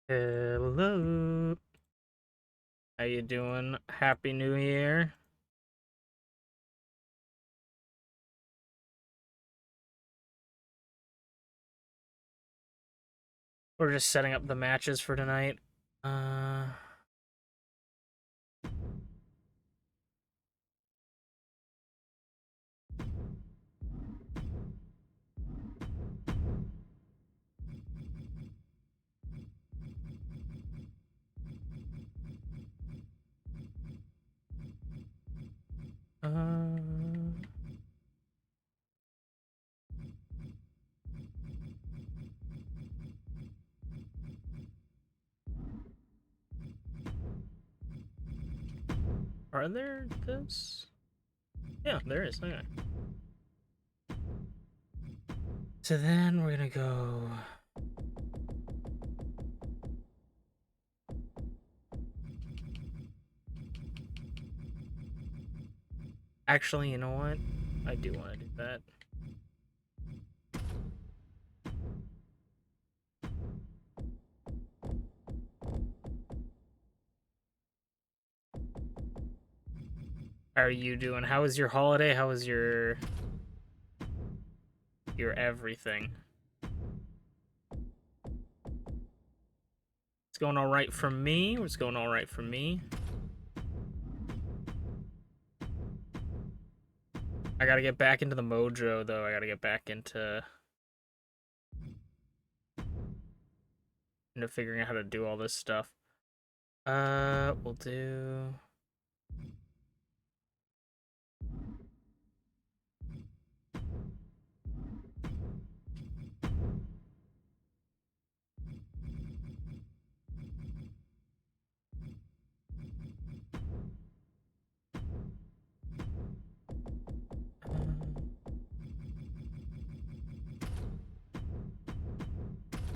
Hello. How you doing? Happy New Year. We're just setting up the matches for tonight. Are there this? Yeah, there is. Okay. So then we're gonna go. Actually, you know what? I do want to do that. How are you doing? How was your holiday? How was your everything? It's going all right for me. It's going all right for me. I gotta get back into the mojo, though. I gotta get back into figuring out how to do all this stuff. We'll do.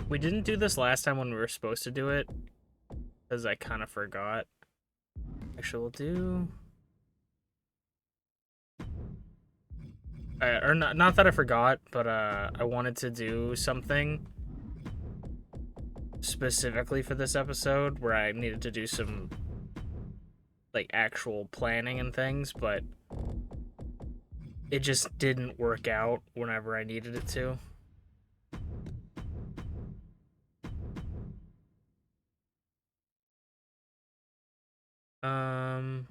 We didn't do this last time when we were supposed to do it, because I kind of forgot. Actually, we'll do... or not that I forgot, but I wanted to do something specifically for this episode where I needed to do some, like, actual planning and things, but it just didn't work out whenever I needed it to. And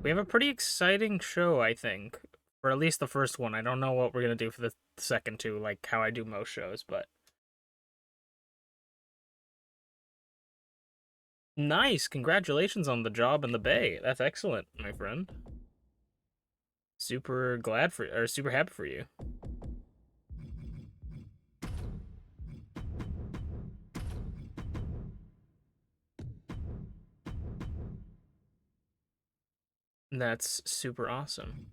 we have a pretty exciting show, I think. Or at least the first one. I don't know what we're going to do for the second two, like how I do most shows, but... Nice! Congratulations on the job in the Bay. That's excellent, my friend. Super glad for... or super happy for you. That's super awesome.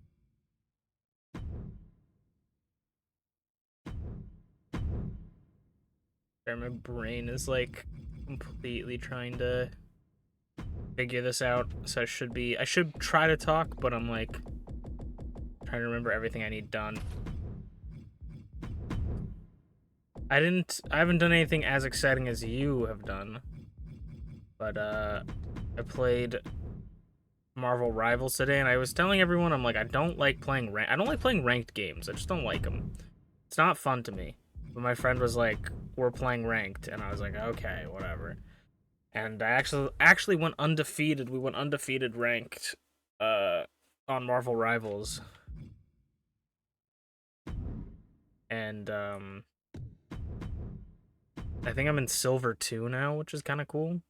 My brain is like completely trying to figure this out. So I should try to talk, but I'm like trying to remember everything I need done. I haven't done anything as exciting as you have done. But I played Marvel Rivals today, and I was telling everyone, I'm like, I don't like playing ranked games. I just don't like them. It's not fun to me. But my friend was like, we're playing ranked, and I was like, okay, whatever. And I actually went undefeated. We went undefeated ranked on Marvel Rivals. And I think I'm in Silver 2 now, which is kind of cool.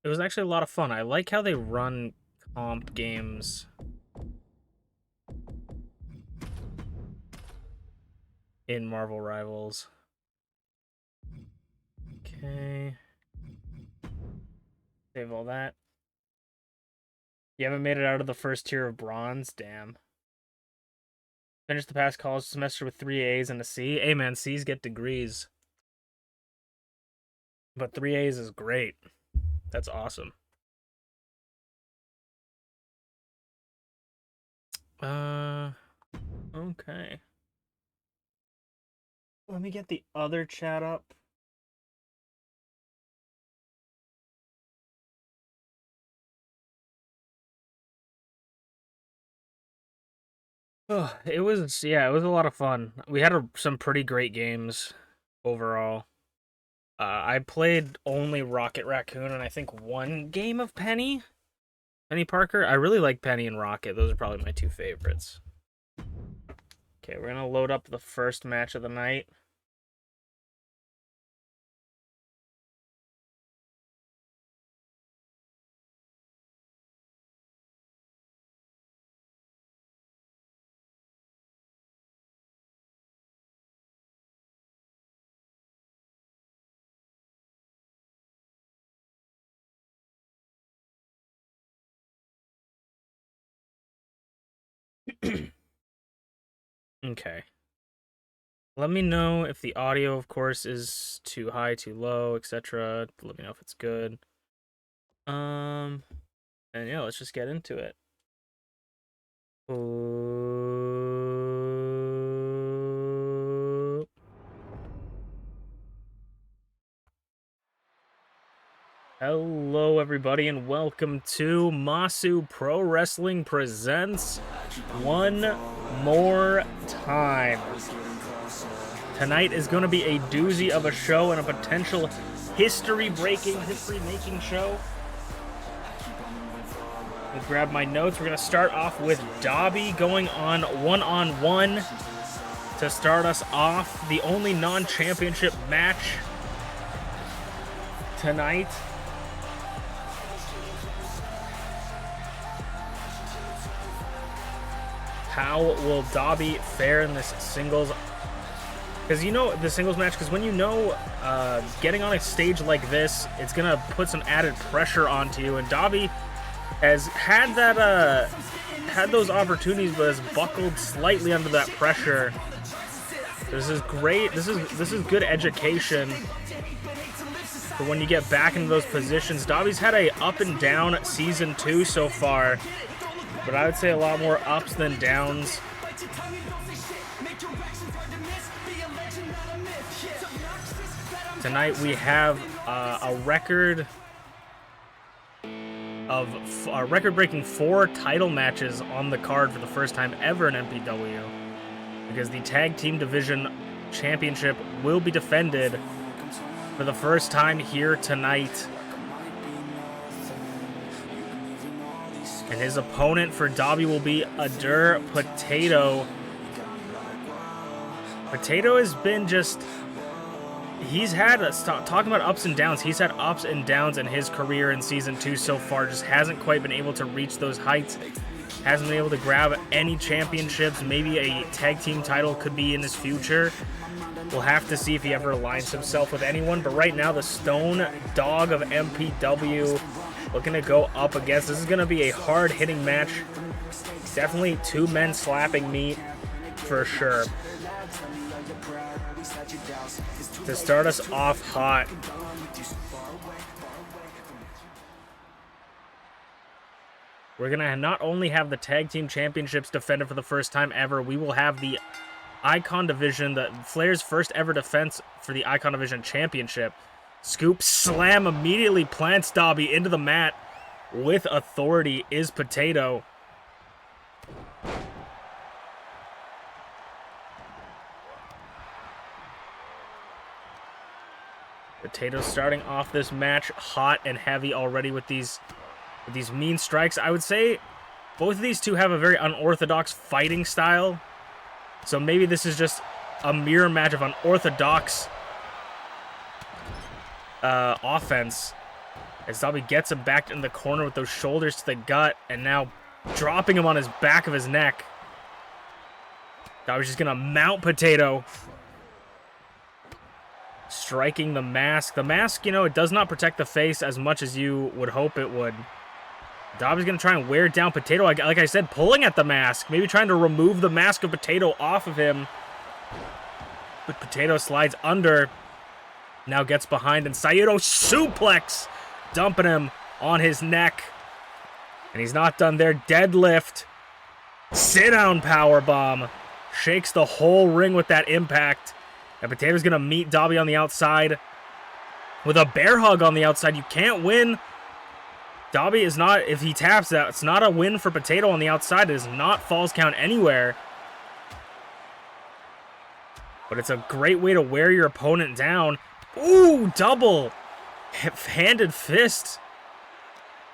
It was actually a lot of fun. I like how they run comp games in Marvel Rivals. Okay. Save all that. You haven't made it out of the first tier of bronze? Damn. Finished the past college semester with 3 A's and a C. Hey man, C's get degrees. But 3 A's is great. That's awesome. Okay. Let me get the other chat up. Oh, it was a lot of fun. We had some pretty great games overall. I played only Rocket Raccoon and I think one game of Penny Parker. I really like Penny and Rocket. Those are probably my two favorites. Okay, we're gonna load up the first match of the night. Okay. Let me know if the audio, of course, is too high, too low, etc. Let me know if it's good. And yeah, let's just get into it. Hello, everybody, and welcome to Masu Pro Wrestling Presents One More Time. Tonight is going to be a doozy of a show and a potential history-making show. Let me grab my notes. We're going to start off with Dobby going on one-on-one to start us off. The only non-championship match tonight. How will Dobby fare in this singles? Because you know the singles match, because when you know getting on a stage like this, it's going to put some added pressure onto you. And Dobby has had that, had those opportunities, but has buckled slightly under that pressure. This is great. This is good education for when you get back into those positions. Dobby's had a up and down season 2 so far, but I would say a lot more ups than downs. Tonight we have a record-breaking 4 title matches on the card for the first time ever in MPW, because the Tag Team Division Championship will be defended for the first time here tonight. And his opponent for Dobby will be Adur Potato. Potato has been just... He's had, talking about ups and downs, he's had ups and downs in his career in Season 2 so far. Just hasn't quite been able to reach those heights. Hasn't been able to grab any championships. Maybe a tag team title could be in his future. We'll have to see if he ever aligns himself with anyone. But right now, the Stone Dog of MPW looking to go up against. This is going to be a hard-hitting match. Definitely 2 men slapping meat for sure. To start us off hot, we're going to not only have the Tag Team Championships defended for the first time ever, we will have the Icon Division, the Flair's first ever defense for the Icon Division Championship. Scoop slam immediately plants Dobby into the mat with authority is Potato. Potato starting off this match hot and heavy already with these mean strikes. I would say both of these two have a very unorthodox fighting style. So maybe this is just a mirror match of unorthodox offense. As Dobby gets him back in the corner with those shoulders to the gut and now dropping him on his back of his neck. Dobby's just going to mount Potato. striking the mask. The mask, you know, it does not protect the face as much as you would hope it would. Dobby's going to try and wear down Potato. Like I said, pulling at the mask. Maybe trying to remove the mask of Potato off of him. But Potato slides under. Now gets behind, and Ciruam suplex, dumping him on his neck. And he's not done there. Deadlift. Sit-down powerbomb. Shakes the whole ring with that impact. And Potato's going to meet Dobby on the outside with a bear hug on the outside. You can't win. Dobby is not, if he taps that, it's not a win for Potato on the outside. It is not falls count anywhere. But it's a great way to wear your opponent down. Ooh, double handed fist.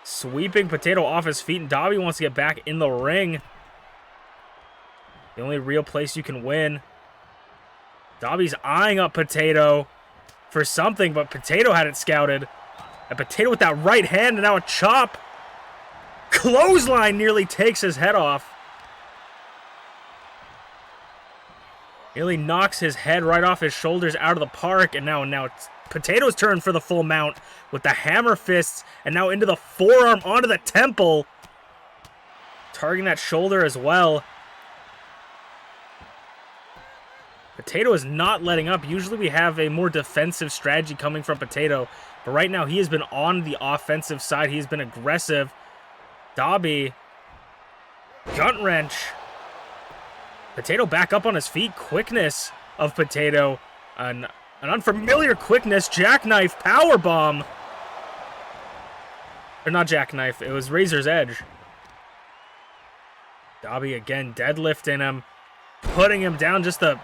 Sweeping Potato off his feet, and Dobby wants to get back in the ring. The only real place you can win. Dobby's eyeing up Potato for something, but Potato had it scouted. And Potato with that right hand, and now a chop. Clothesline nearly takes his head off. Nearly knocks his head right off his shoulders out of the park. And now it's Potato's turn for the full mount with the hammer fists. And now into the forearm, onto the temple. Targeting that shoulder as well. Potato is not letting up. Usually we have a more defensive strategy coming from Potato. But right now he has been on the offensive side. He's been aggressive. Dobby. Gut wrench. Potato back up on his feet. Quickness of Potato. An unfamiliar quickness. Jackknife powerbomb. Or not jackknife. It was Razor's Edge. Dobby again deadlifting him. Putting him down. Just the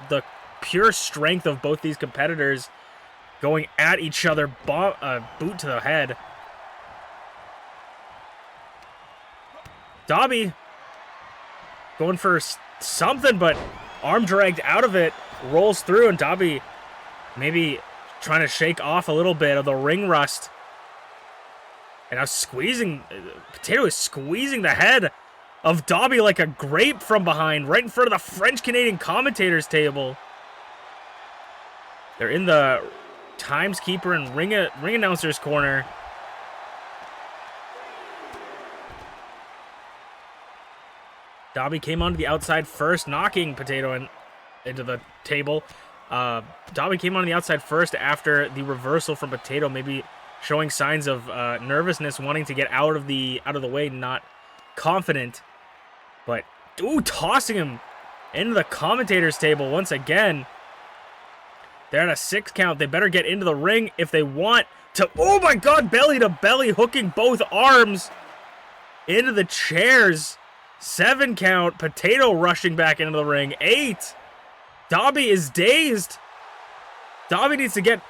pure strength of both these competitors going at each other. Boot to the head. Dobby going for something, but arm dragged out of it. Rolls through, and Dobby maybe trying to shake off a little bit of the ring rust. And now squeezing. Potato is squeezing the head of Dobby like a grape from behind, right in front of the French-Canadian commentators table. They're in the timeskeeper and ring announcer's corner. Dobby came onto the outside first, knocking Potato into the table. Dobby came on the outside first after the reversal from Potato, maybe showing signs of nervousness, wanting to get out of the way, not confident. But ooh, tossing him into the commentators table once again. They're at a 6 count. They better get into the ring if they want to. Oh my God, belly to belly, hooking both arms into the chairs. 7 count. Potato rushing back into the ring. 8. Dobby is dazed. Dobby needs to get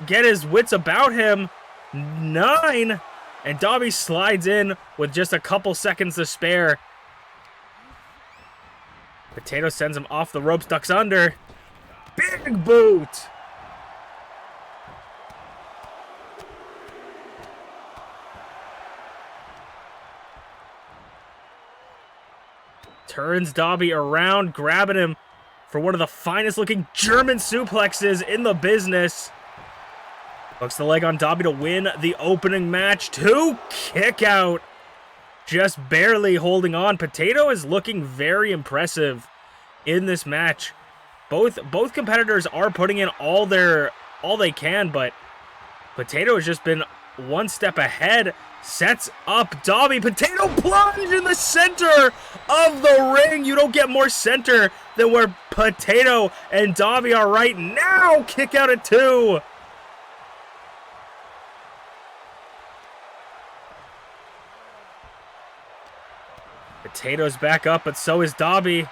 his wits about him. 9. And Dobby slides in with just a couple seconds to spare. Potato sends him off the ropes, ducks under. Big boot. Turns Dobby around, grabbing him for one of the finest looking German suplexes in the business. Hooks the leg on Dobby to win the opening match. 2 kick out. Just barely holding on. Potato is looking very impressive in this match. Both competitors are putting in all they can, but Potato has just been one step ahead. Sets up Dobby. Potato plunge in the center of the ring. You don't get more center than where Potato and Dobby are right now. Kick out at 2. Potato's back up, but so is Dobby.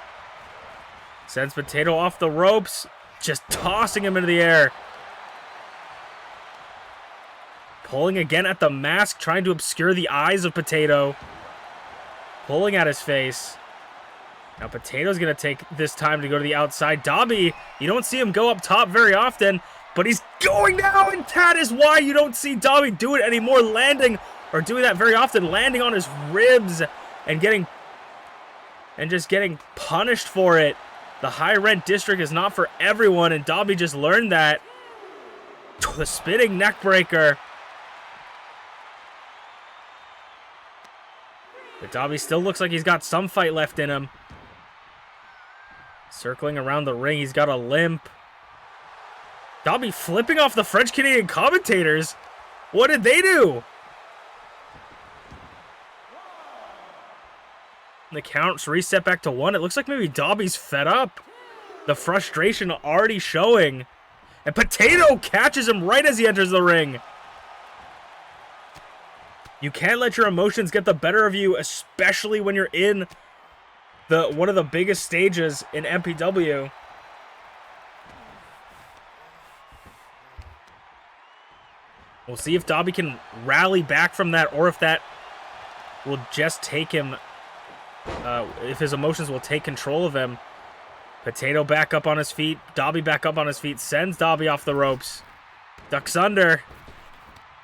Sends Potato off the ropes, just tossing him into the air. Pulling again at the mask, trying to obscure the eyes of Potato. Pulling at his face. Now Potato's going to take this time to go to the outside. Dobby, you don't see him go up top very often, but he's going now, and that is why you don't see Dobby do it anymore, landing, or doing that very often, landing on his ribs and just getting punished for it. The high rent district is not for everyone, and Dobby just learned that. The spinning neck breaker. But Dobby still looks like he's got some fight left in him. Circling around the ring, he's got a limp. Dobby flipping off the French Canadian commentators. What did they do? The count's reset back to 1. It looks like maybe Dobby's fed up. The frustration already showing. And Potato catches him right as he enters the ring. You can't let your emotions get the better of you, especially when you're in one of the biggest stages in MPW. We'll see if Dobby can rally back from that, or if that will just take him, if his emotions will take control of him. Potato back up on his feet. Dobby back up on his feet. Sends Dobby off the ropes. Ducks under.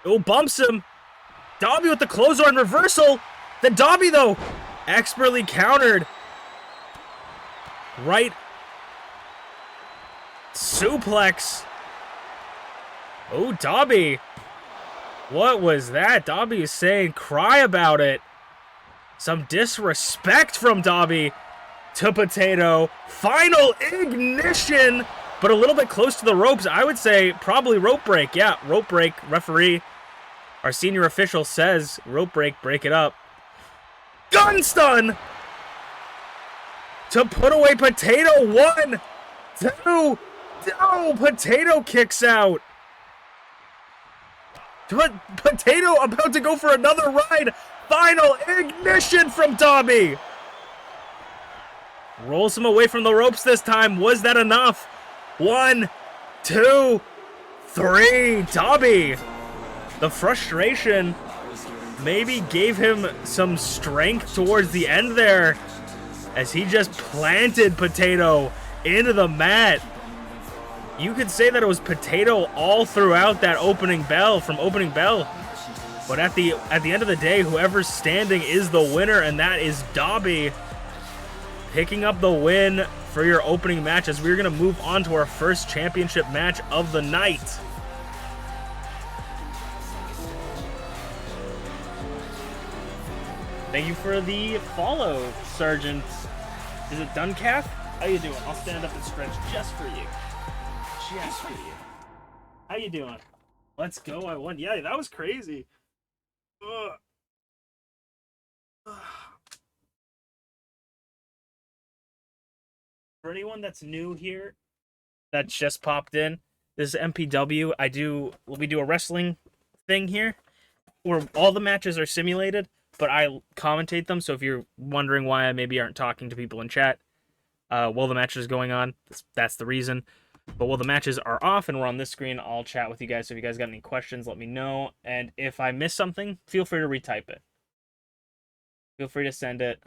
Oh, bumps him. Dobby with the clothesline reversal. Then Dobby, though, expertly countered. Right. Suplex. Oh, Dobby. What was that? Dobby is saying cry about it. Some disrespect from Dobby to Potato. Final ignition, but a little bit close to the ropes. I would say probably rope break. Yeah, rope break. Referee, our senior official, says rope break, break it up. Gun stun to put away Potato. 1, 2. Oh, Potato kicks out. Potato about to go for another ride. Final ignition from Dobby. Rolls him away from the ropes this time. Was that enough? 1, 2, 3. Dobby. The frustration maybe gave him some strength towards the end there, as he just planted Potato into the mat. You could say that it was Potato all throughout that opening bell, from opening bell. But at the end of the day, whoever's standing is the winner, and that is Dobby picking up the win for your opening match, as we're going to move on to our first championship match of the night. Thank you for the follow, Sergeant. Is it Duncalf? How you doing? I'll stand up and stretch just for you. Just for you. How you doing? Let's go. I won. Yeah, that was crazy. For anyone that's new here, that's just popped in, this is MPW. We do a wrestling thing here where all the matches are simulated, but I commentate them. So if you're wondering why I maybe aren't talking to people in chat while the match is going on, that's the reason. But while the matches are off and we're on this screen, I'll chat with you guys. So if you guys got any questions, let me know. And if I miss something, feel free to retype it. Feel free to send it.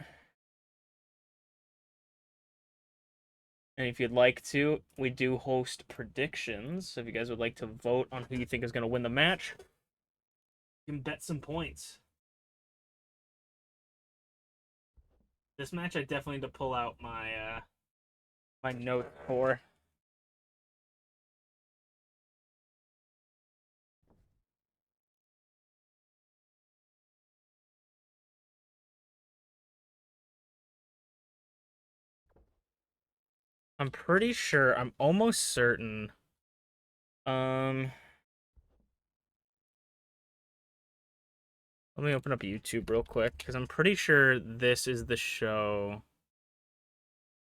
And if you'd like to, we do host predictions. So if you guys would like to vote on who you think is going to win the match, you can bet some points. This match I definitely need to pull out my my note for. I'm pretty sure, I'm almost certain. Let me open up YouTube real quick, because I'm pretty sure this is the show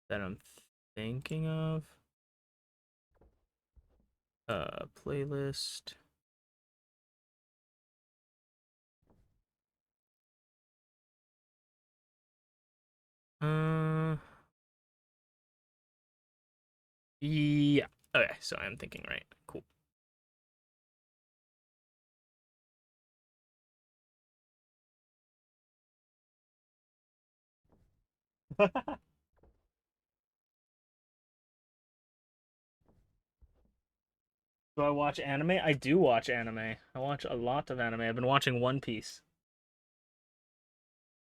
that I'm thinking of. Playlist. Yeah. Okay, so I'm thinking right. Cool. Do I watch anime? I do watch anime. I watch a lot of anime. I've been watching One Piece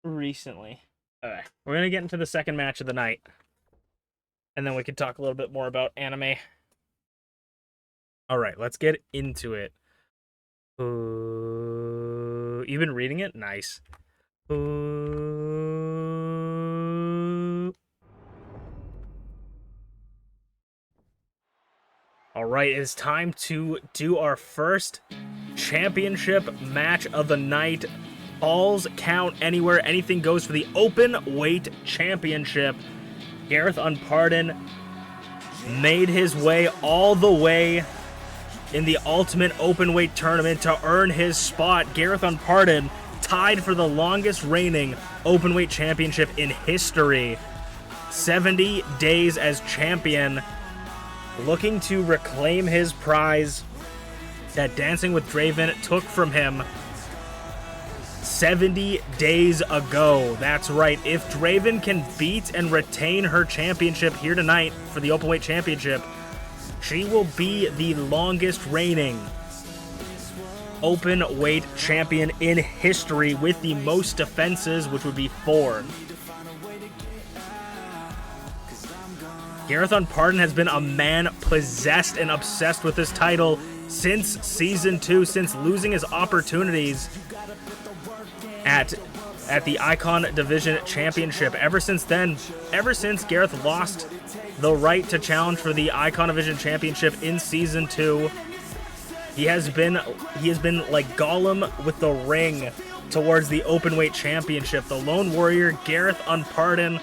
recently. Okay, we're gonna get into the second match of the night, and then we can talk a little bit more about anime. All right, let's get into it. You've been reading it? Nice. All right, it's time to do our first championship match of the night. Falls count anywhere. Anything goes for the open weight championship. Garreth Unported made his way all the way in the ultimate open weight tournament to earn his spot. Garreth Unported tied for the longest reigning open weight championship in history. 70 days as champion, looking to reclaim his prize that Dancing with Draven took from him 70 days ago. That's right. If Draven can beat and retain her championship here tonight for the Openweight Championship, she will be the longest reigning open-weight champion in history with the most defenses, which would be 4. Garreth Unported has been a man possessed and obsessed with this title since Season 2, since losing his opportunities at the Icon Division Championship. Ever since then, ever since Garreth lost the right to challenge for the Icon Division Championship in Season 2, he has been like Gollum with the ring towards the Openweight Championship. The Lone Warrior, Garreth Unported,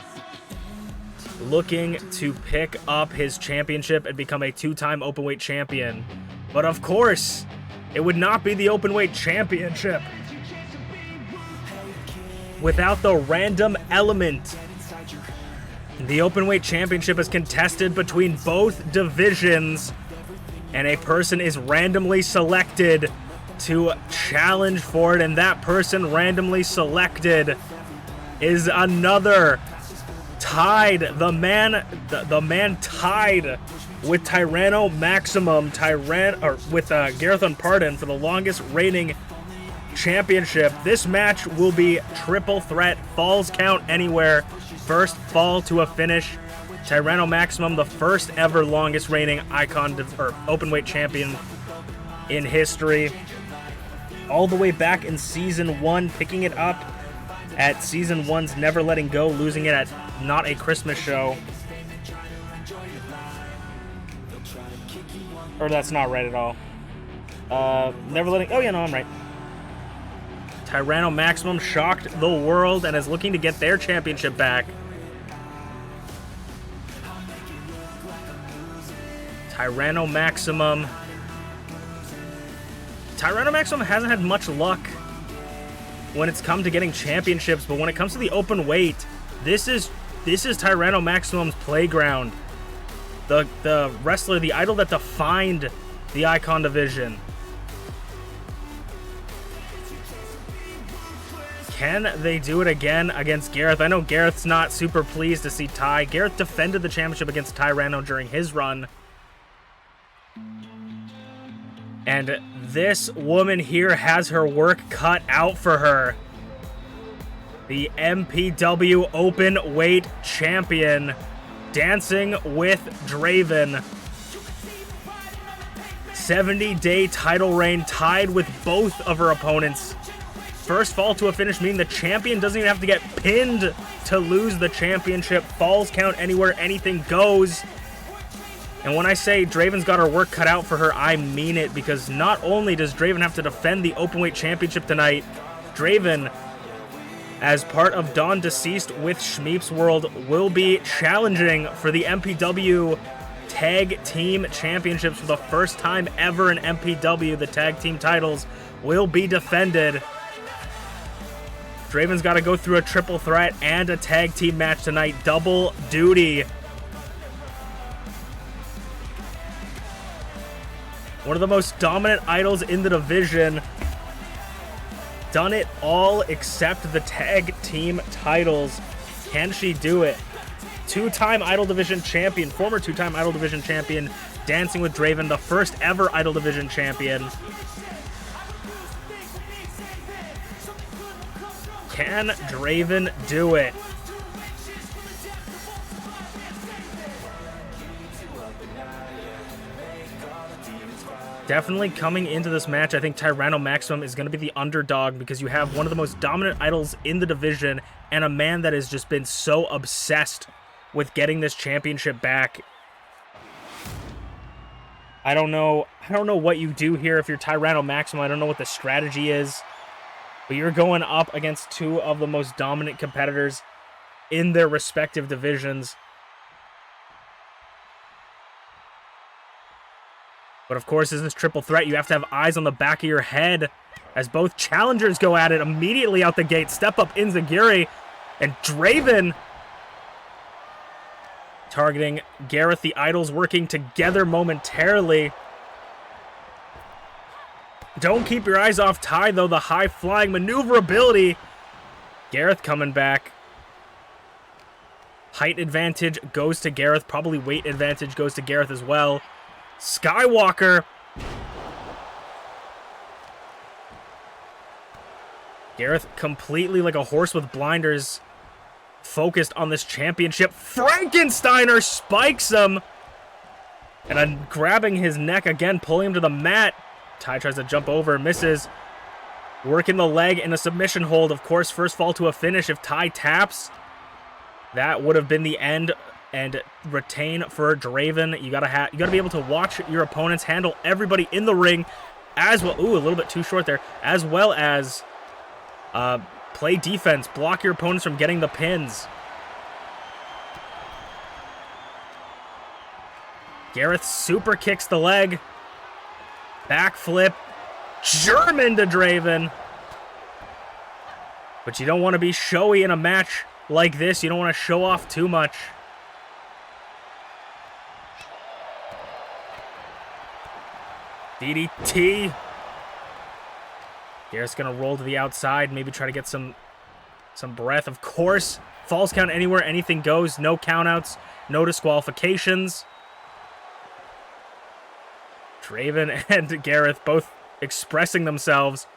looking to pick up his championship and become a 2-time Openweight champion. But of course, it would not be the Openweight Championship without the random element. The Openweight Championship is contested between both divisions, and a person is randomly selected to challenge for it, and that person randomly selected is another tied, the man tied with Tyranno Maximum, with Garreth Unported for the longest reigning championship. This match will be triple threat, falls count anywhere, first fall to a finish. Tyranno Maximum, the first ever longest reigning openweight champion in history, all the way back in Season 1, picking it up at Season 1's Never Letting Go, losing it at Not a Christmas Show. Or that's not right at all. Never Letting... Oh, yeah, no, I'm right. Tyranno Maximum shocked the world and is looking to get their championship back. Tyranno Maximum hasn't had much luck when it's come to getting championships, but when it comes to the open weight, this is Tyranno Maximum's playground. The wrestler, the idol that defined the Icon Division. Can they do it again against Garreth? I know Garreth's not super pleased to see Ty. Garreth defended the championship against Tyranno during his run. And this woman here has her work cut out for her. The MPW Open Weight Champion, Dancing with Draven. 70-day title reign, tied with both of her opponents. First fall to a finish, meaning the champion doesn't even have to get pinned to lose the championship. Falls count anywhere, anything goes. And when I say Draven's got her work cut out for her, I mean it, because not only does Draven have to defend the Openweight Championship tonight, Draven, as part of Dawn Deceased with ShmeepsWorld, will be challenging for the MPW Tag Team Championships for the first time ever in MPW. The tag team titles will be defended. Draven's got to go through a triple threat and a tag team match tonight. Double duty. One of the most dominant idols in the division. Done it all except the tag team titles. Can she do it? Two-time Idol Division champion, former two-time Idol Division champion, Dancing with Draven, the first ever Idol Division champion. Can Draven do it? Definitely coming into this match, I think TyrannoMaximum is going to be the underdog because you have one of the most dominant idols in the division and a man that has just been so obsessed with getting this championship back. I don't know what you do here if you're TyrannoMaximum. I don't know what the strategy is. But you're going up against two of the most dominant competitors in their respective divisions. But of course, in this triple threat, you have to have eyes on the back of your head as both challengers go at it immediately out the gate. Step up Inzaguri and Draven targeting Garreth. The idols working together momentarily. Don't keep your eyes off Ty, though. The high-flying maneuverability. Garreth coming back. Height advantage goes to Garreth. Probably weight advantage goes to Garreth as well. Skywalker. Garreth completely like a horse with blinders, focused on this championship. Frankensteiner spikes him. And I'm grabbing his neck again, pulling him to the mat. Ty tries to jump over, misses. Working the leg in a submission hold. Of course, first fall to a finish. If Ty taps, that would have been the end. And retain for Draven. You gotta be able to watch your opponents handle everybody in the ring as well. Ooh, a little bit too short there. As well as play defense. Block your opponents from getting the pins. Garreth super kicks the leg. Backflip. German to Draven. But you don't want to be showy in a match like this. You don't want to show off too much. DDT. Garrett's gonna roll to the outside, maybe try to get some breath. Of course, falls count anywhere, anything goes. No countouts, no disqualifications. Draven and Garreth both expressing themselves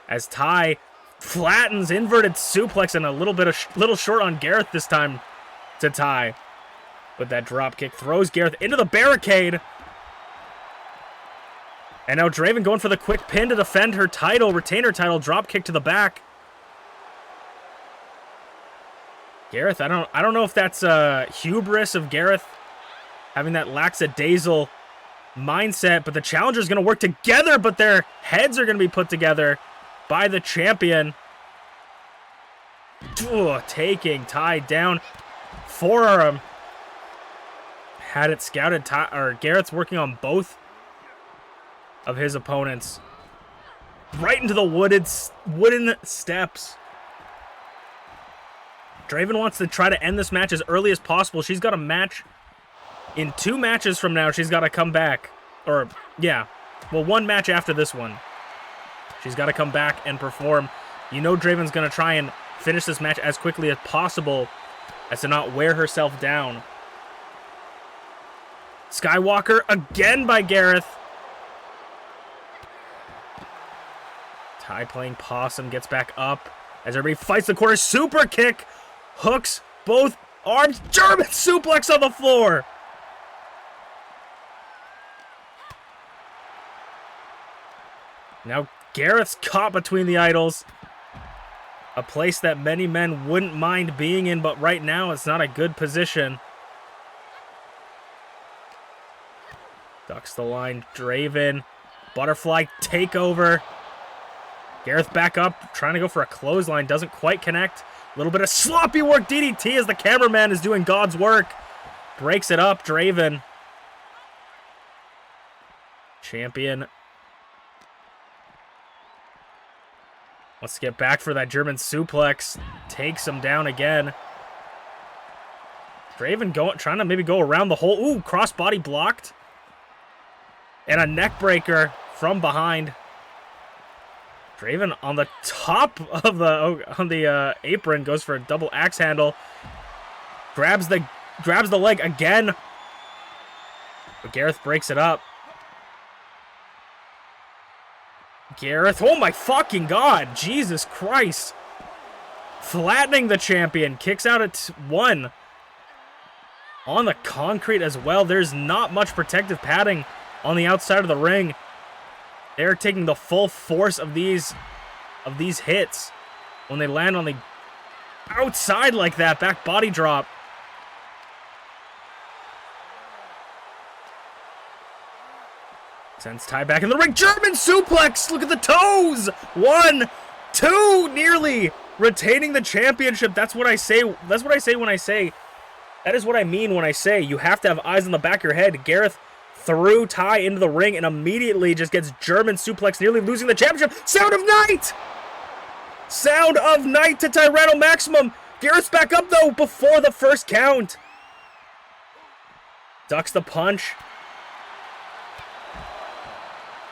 as Ty flattens inverted suplex and a little short on Garreth this time to Ty. With that drop kick, throws Garreth into the barricade. And now Draven going for the quick pin to defend her title, retain her title, drop kick to the back. Garreth, I don't know if that's hubris of Garreth having that lackadaisical mindset, but the challenger's going to work together, but their heads are going to be put together by the champion. Taking Ty down. Forearm. Had it scouted. Garrett's working on both of his opponents. Right into the wooden steps. Draven wants to try to end this match as early as possible. She's got a match in 2 matches from now. She's got to come back. Or, yeah. Well, 1 match after this one. She's got to come back and perform. You know Draven's going to try and finish this match as quickly as possible as to not wear herself down. Skywalker again by Garreth. Ty playing possum, gets back up as everybody fights the corner. Super kick, hooks both arms. German suplex on the floor. Now Garreth's caught between the idols. A place that many men wouldn't mind being in, but right now it's not a good position. Ducks the line. Draven. Butterfly takeover. Garreth back up, trying to go for a clothesline. Doesn't quite connect. A little bit of sloppy work. DDT as the cameraman is doing God's work. Breaks it up. Draven. Champion. Wants to get back for that German suplex. Takes him down again. Draven trying to maybe go around the hole. Ooh, crossbody blocked. And a neck breaker from behind. Draven on the top of the apron, goes for a double axe handle. Grabs the leg again. But Garreth breaks it up. Garreth, oh my fucking god, Jesus Christ. Flattening the champion, kicks out at 1. On the concrete as well. There's not much protective padding on the outside of the ring. They're taking the full force of these hits when they land on the outside like that. Back body drop. Sends Ty back in the ring. German suplex. Look at the toes. 1, 2, nearly retaining the championship. That's what I say. That's what I say when I say. That is what I mean when I say you have to have eyes on the back of your head. Garreth threw Ty into the ring and immediately just gets German suplex, nearly losing the championship. Sound of Night. Sound of Night to Tyranno Maximum. Garrett's back up though before the first count. Ducks the punch.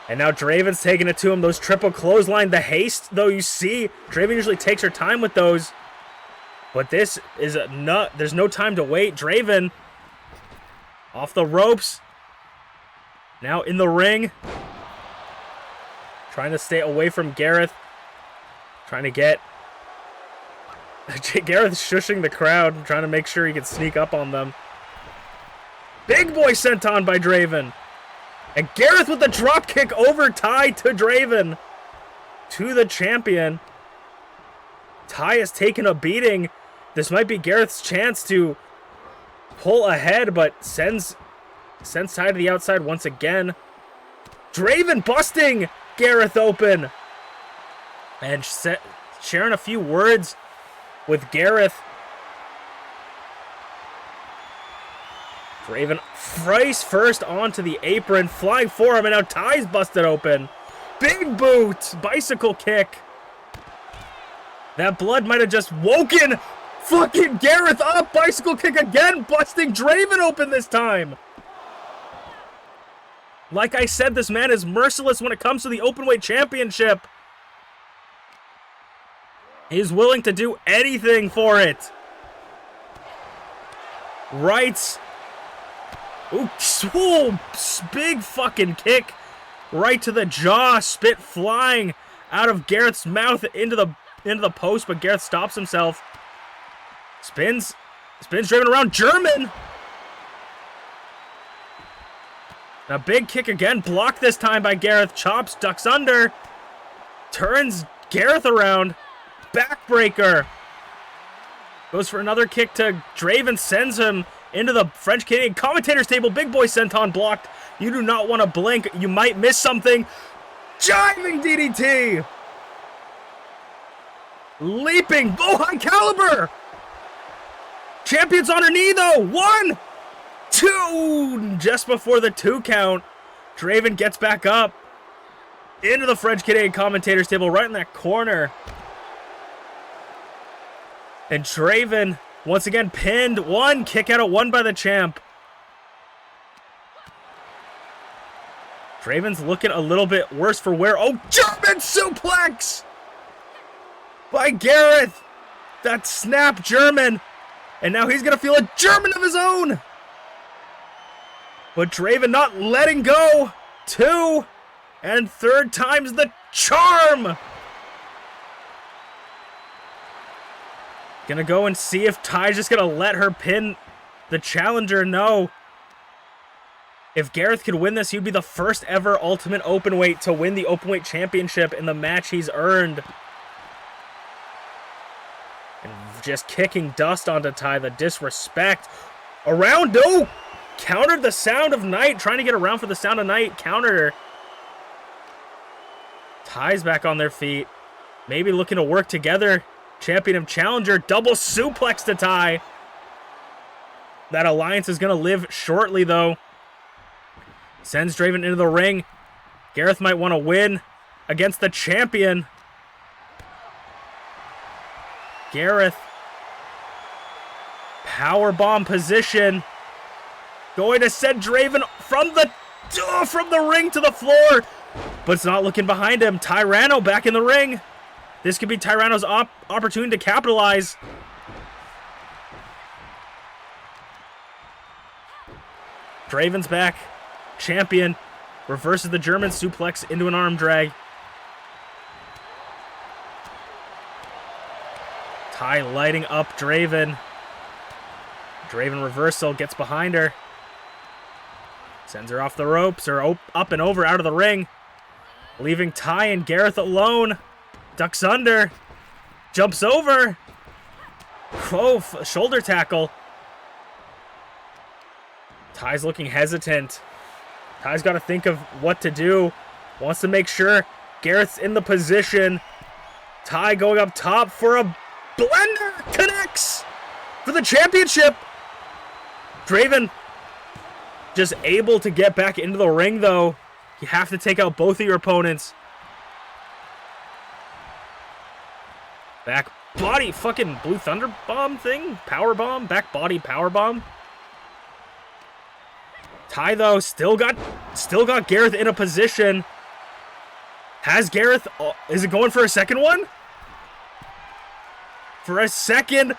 And now Draven's taking it to him. Those triple clothesline. The haste, though, you see. Draven usually takes her time with those. But this is there's no time to wait. Draven off the ropes. Now in the ring. Trying to stay away from Garreth. Trying to get... Garreth shushing the crowd. Trying to make sure he can sneak up on them. Big boy sent on by Draven. And Garreth with the drop kick over Ty to Draven. To the champion. Ty has taken a beating. This might be Garreth's chance to pull ahead, but sends Ty to the outside once again. Draven busting Garreth open. And sharing a few words with Garreth. Draven face first onto the apron, flying forearm, and now Ty's busted open. Big boot, bicycle kick. That blood might have just woken fucking Garreth up. Bicycle kick again, busting Draven open this time. Like I said, this man is merciless when it comes to the Openweight Championship. He's willing to do anything for it. Right. Ooh, big fucking kick right to the jaw. Spit flying out of Garreth's mouth into the post, but Garreth stops himself. Spins Draven around. German. A big kick again, blocked this time by Garreth. Chops, ducks under, turns Garreth around. Backbreaker. Goes for another kick to Draven, sends him into the French Canadian commentator's table. Big boy senton blocked. You do not want to blink. You might miss something. Jiving DDT. Leaping. Oh, high caliber. Champion's on her knee, though. 1, 2. Just before the 2 count, Draven gets back up into the French Canadian commentator's table, right in that corner. And Draven once again pinned. 1 kick out at 1 by the champ. Draven's looking a little bit worse for wear. Oh, German suplex by Garreth. That snap German. And now he's going to feel a German of his own. But Draven not letting go. 2. And 3rd time's the charm. Gonna go and see if Ty's just gonna let her pin the challenger. No. If Garreth could win this, he'd be the first ever Ultimate Openweight to win the Openweight Championship in the match he's earned. And just kicking dust onto Ty, the disrespect. Around, no! Countered the Sound of Night, trying to get around for the Sound of Night. Countered her. Ty's back on their feet. Maybe looking to work together. Champion and challenger, double suplex to Ty. That alliance is going to live shortly, though. Sends Draven into the ring. Garreth might want to win against the champion. Garreth. Powerbomb position. Going to send Draven from the ring to the floor. But it's not looking behind him. Tyranno back in the ring. This could be Tyranno's opportunity to capitalize. Draven's back. Champion reverses the German suplex into an arm drag. Ty lighting up Draven. Draven reversal, gets behind her. Sends her off the ropes, or up and over out of the ring. leaving Ty and Garreth alone. Ducks under. Jumps over. Oh, shoulder tackle. Ty's looking hesitant. Ty's got to think of what to do. Wants to make sure Garrett's in the position. Ty going up top for a blender. Connects for the championship. Draven just able to get back into the ring, though. You have to take out both of your opponents. Back body fucking blue thunder bomb thing? Power bomb? Back body power bomb? Ty, though, still got Garreth in a position. Has Garreth... is it going for a second one? For a second.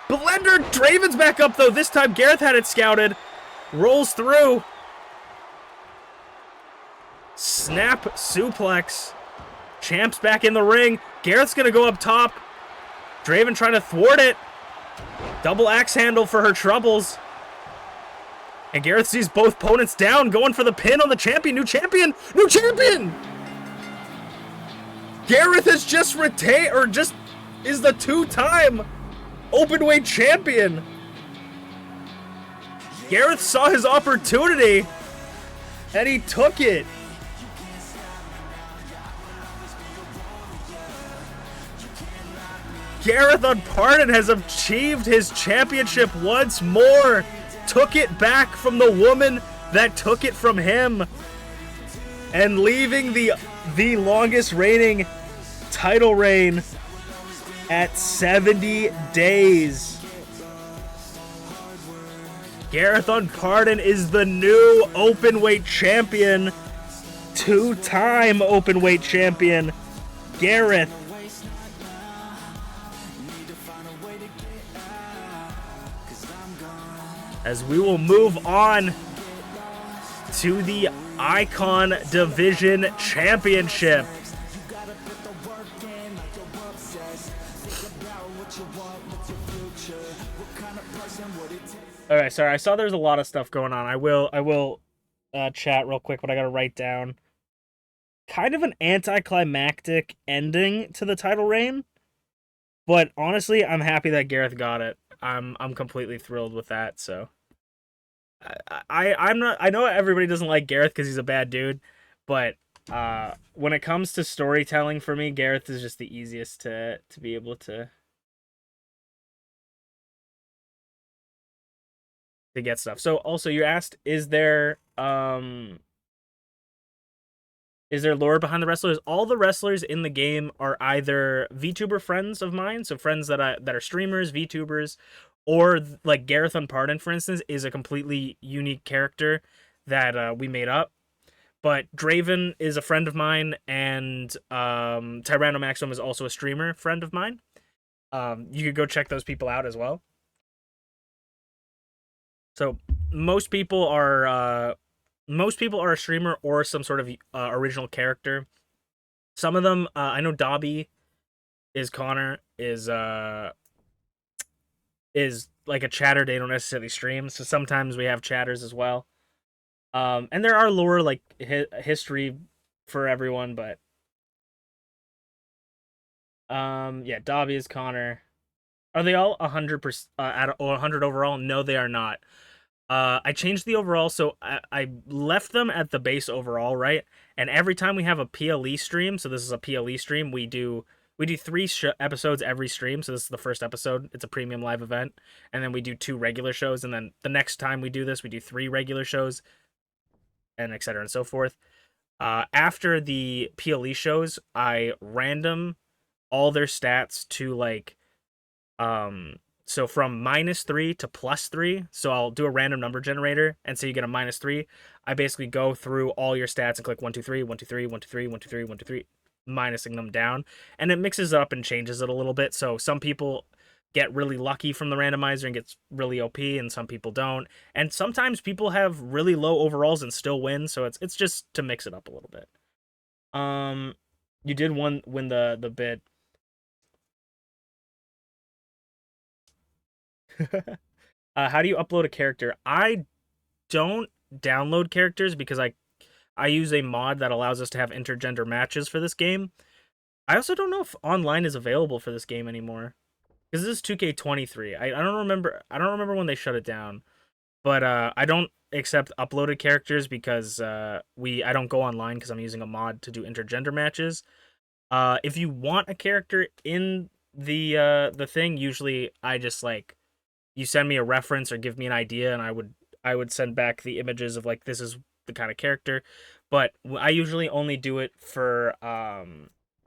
Blender. Draven's back up, though. This time, Garreth had it scouted. Rolls through. Snap suplex. Champ's back in the ring. Garrett's going to go up top. Draven trying to thwart it. Double axe handle for her troubles. And Garreth sees both opponents down, going for the pin on the champion. New champion! New champion! Garreth has just retained, or just is the two-time openweight champion. Garreth saw his opportunity, and he took it. Garreth Unported has achieved his championship once more. Took it back from the woman that took it from him. And leaving the longest reigning title reign at 70 days. Garreth Unported is the new openweight champion. Two-time openweight champion. Garreth. As we will move on to the Icon Division Championship. Alright, sorry, I saw there's a lot of stuff going on. I will chat real quick, but I gotta write down. Kind of an anticlimactic ending to the title reign, but honestly, I'm happy that Garreth got it. I'm completely thrilled with that, so. I'm not. I know everybody doesn't like Garreth because he's a bad dude, but when it comes to storytelling for me, Garreth is just the easiest to be able to get stuff. So also, you asked, is there lore behind the wrestlers? All the wrestlers in the game are either VTuber friends of mine, so friends that are streamers, VTubers. Or, like, Garreth Unported, for instance, is a completely unique character that we made up. But Draven is a friend of mine, and Tyrannomaximum is also a streamer friend of mine. You could go check those people out as well. So, most people are a streamer or some sort of original character. Some of them, I know Dobby is Connor, is like a chatter. They don't necessarily stream, so sometimes we have chatters as well. And there are lore, like history for everyone, but yeah, Dobby is Connor. Are they all 100% at 100 overall? No, they are not. I changed the overall, so I left them at the base overall, right? And every time we have a PLE stream, so this is a PLE stream, we do 3 episodes every stream. So this is the first episode. It's a premium live event. And then we do 2 regular shows. And then the next time we do this, we do 3 regular shows. And et cetera and so forth. After the PLE shows, I random all their stats to like... so from -3 to +3. So I'll do a random number generator. And so you get a -3. I basically go through all your stats and click 1, 2, 3, 1, 2, 3, 1, 2, 3, 1, 2, 3, 1, 2, 3. Minusing them down, and it mixes up and changes it a little bit. So some people get really lucky from the randomizer and gets really OP, and some people don't. And sometimes people have really low overalls and still win. So it's just to mix it up a little bit. You did win the bid. How do you upload a character? I don't download characters because I use a mod that allows us to have intergender matches for this game. I also don't know if online is available for this game anymore, because this is 2K23. I don't remember. I don't remember when they shut it down, but I don't accept uploaded characters because I don't go online because I'm using a mod to do intergender matches. If you want a character in the thing, usually I just like, you send me a reference or give me an idea, and I would send back the images of like, this is the kind of character. But I usually only do it for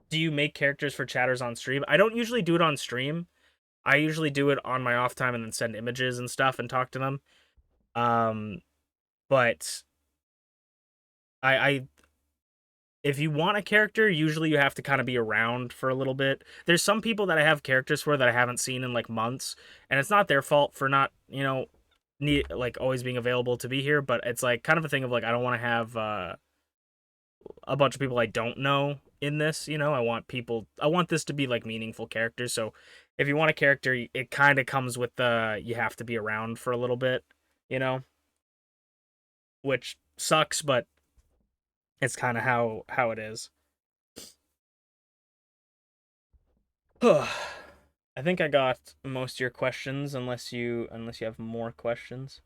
do you make characters for chatters on stream? I don't usually do it on stream. I usually do it on my off time and then send images and stuff and talk to them. But I if you want a character, usually you have to kind of be around for a little bit. There's some people that I have characters for that I haven't seen in like months, and it's not their fault for not, like always being available to be here, but it's like kind of a thing of like, I don't want to have a bunch of people I don't know in this, I want this to be like meaningful characters. So if you want a character, it kind of comes with you have to be around for a little bit, which sucks, but it's kind of how it is. I think I got most of your questions, unless you have more questions.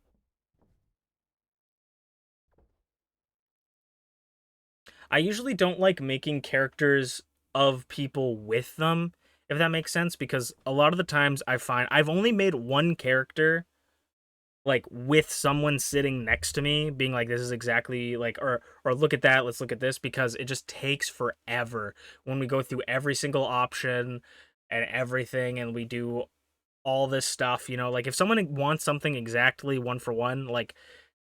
I usually don't like making characters of people with them, if that makes sense, because a lot of the times I find I've only made one character like with someone sitting next to me being like, this is exactly like, or look at that, let's look at this, because it just takes forever when we go through every single option and everything and we do all this stuff, like if someone wants something exactly one for one, like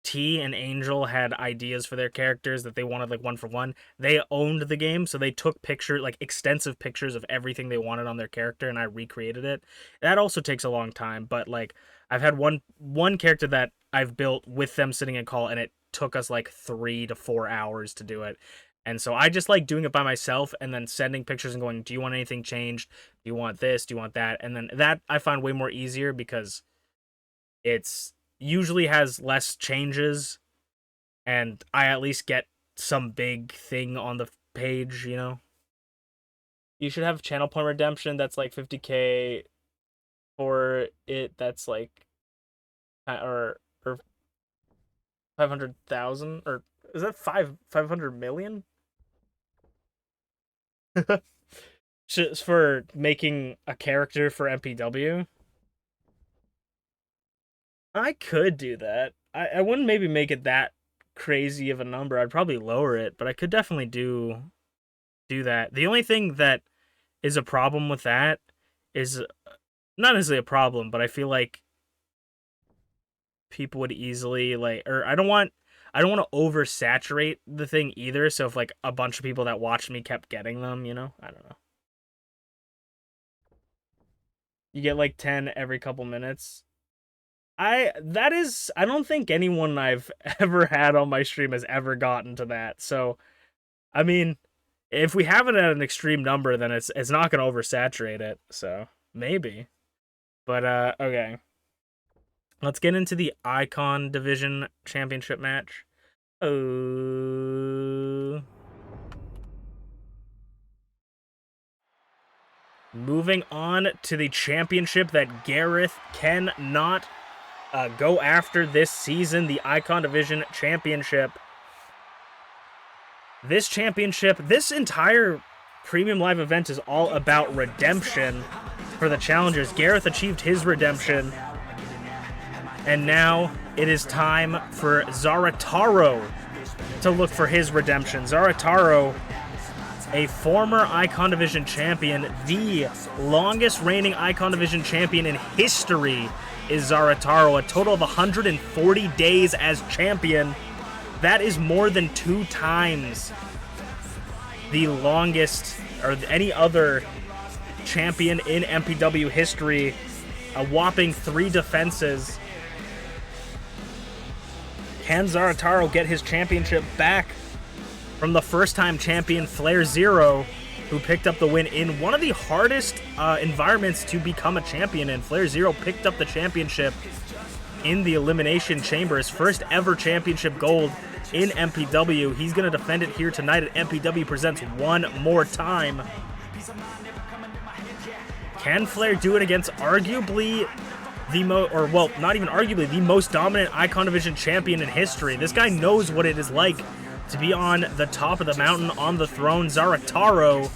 T and Angel had ideas for their characters that they wanted like one for one. They owned the game, so they took extensive pictures of everything they wanted on their character, and I recreated it. That also takes a long time, but like I've had one character that I've built with them sitting in call, and it took us like 3 to 4 hours to do it. And so I just like doing it by myself and then sending pictures and going, do you want anything changed? Do you want this? Do you want that? And then that I find way more easier because it's usually has less changes and I at least get some big thing on the page, You should have channel point redemption that's like 50k for it, that's like or 500,000, or is that 500 million? Just for making a character for MPW. I could do that. I wouldn't maybe make it that crazy of a number. I'd probably lower it, but I could definitely do that. The only thing that is a problem with that is not necessarily a problem, but I feel like people would easily or I don't want to oversaturate the thing either. So if like a bunch of people that watched me kept getting them, I don't know. You get like 10 every couple minutes. I don't think anyone I've ever had on my stream has ever gotten to that. So, I mean, if we have it at an extreme number, then it's not going to oversaturate it. So, maybe. But, okay. Let's get into the Icon Division Championship match. Oh. Moving on to the championship that Garreth cannot go after this season, the Icon Division Championship. This entire Premium Live event is all about redemption for the challengers. Garreth achieved his redemption, and now it is time for Zarataro to look for his redemption. Zarataro, a former Icon Division champion, the longest reigning Icon Division champion in history, is Zarataro. A total of 140 days as champion. That is more than 2 times the longest or any other champion in MPW history. A whopping 3 defenses. Can Zarataro get his championship back from the first-time champion FlairZero, who picked up the win in one of the hardest environments to become a champion in? FlairZero picked up the championship in the Elimination Chamber, his first ever championship gold in MPW. He's going to defend it here tonight at MPW Presents one more time. Can Flair do it against arguably the not even arguably, the most dominant Icon Division champion in history? This guy knows what it is like to be on the top of the mountain on the throne. Zarataro,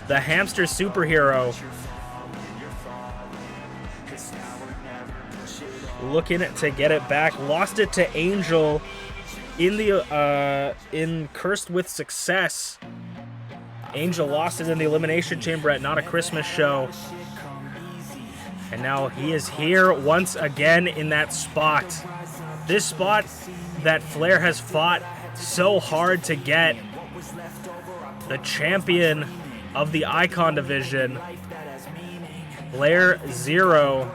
the hamster superhero, looking to get it back. Lost it to Angel in the in Cursed with Success. Angel lost it in the Elimination Chamber at Not a Christmas Show. And now he is here once again in that spot. This spot that Flair has fought so hard to get. The champion of the Icon Division, FlairZero.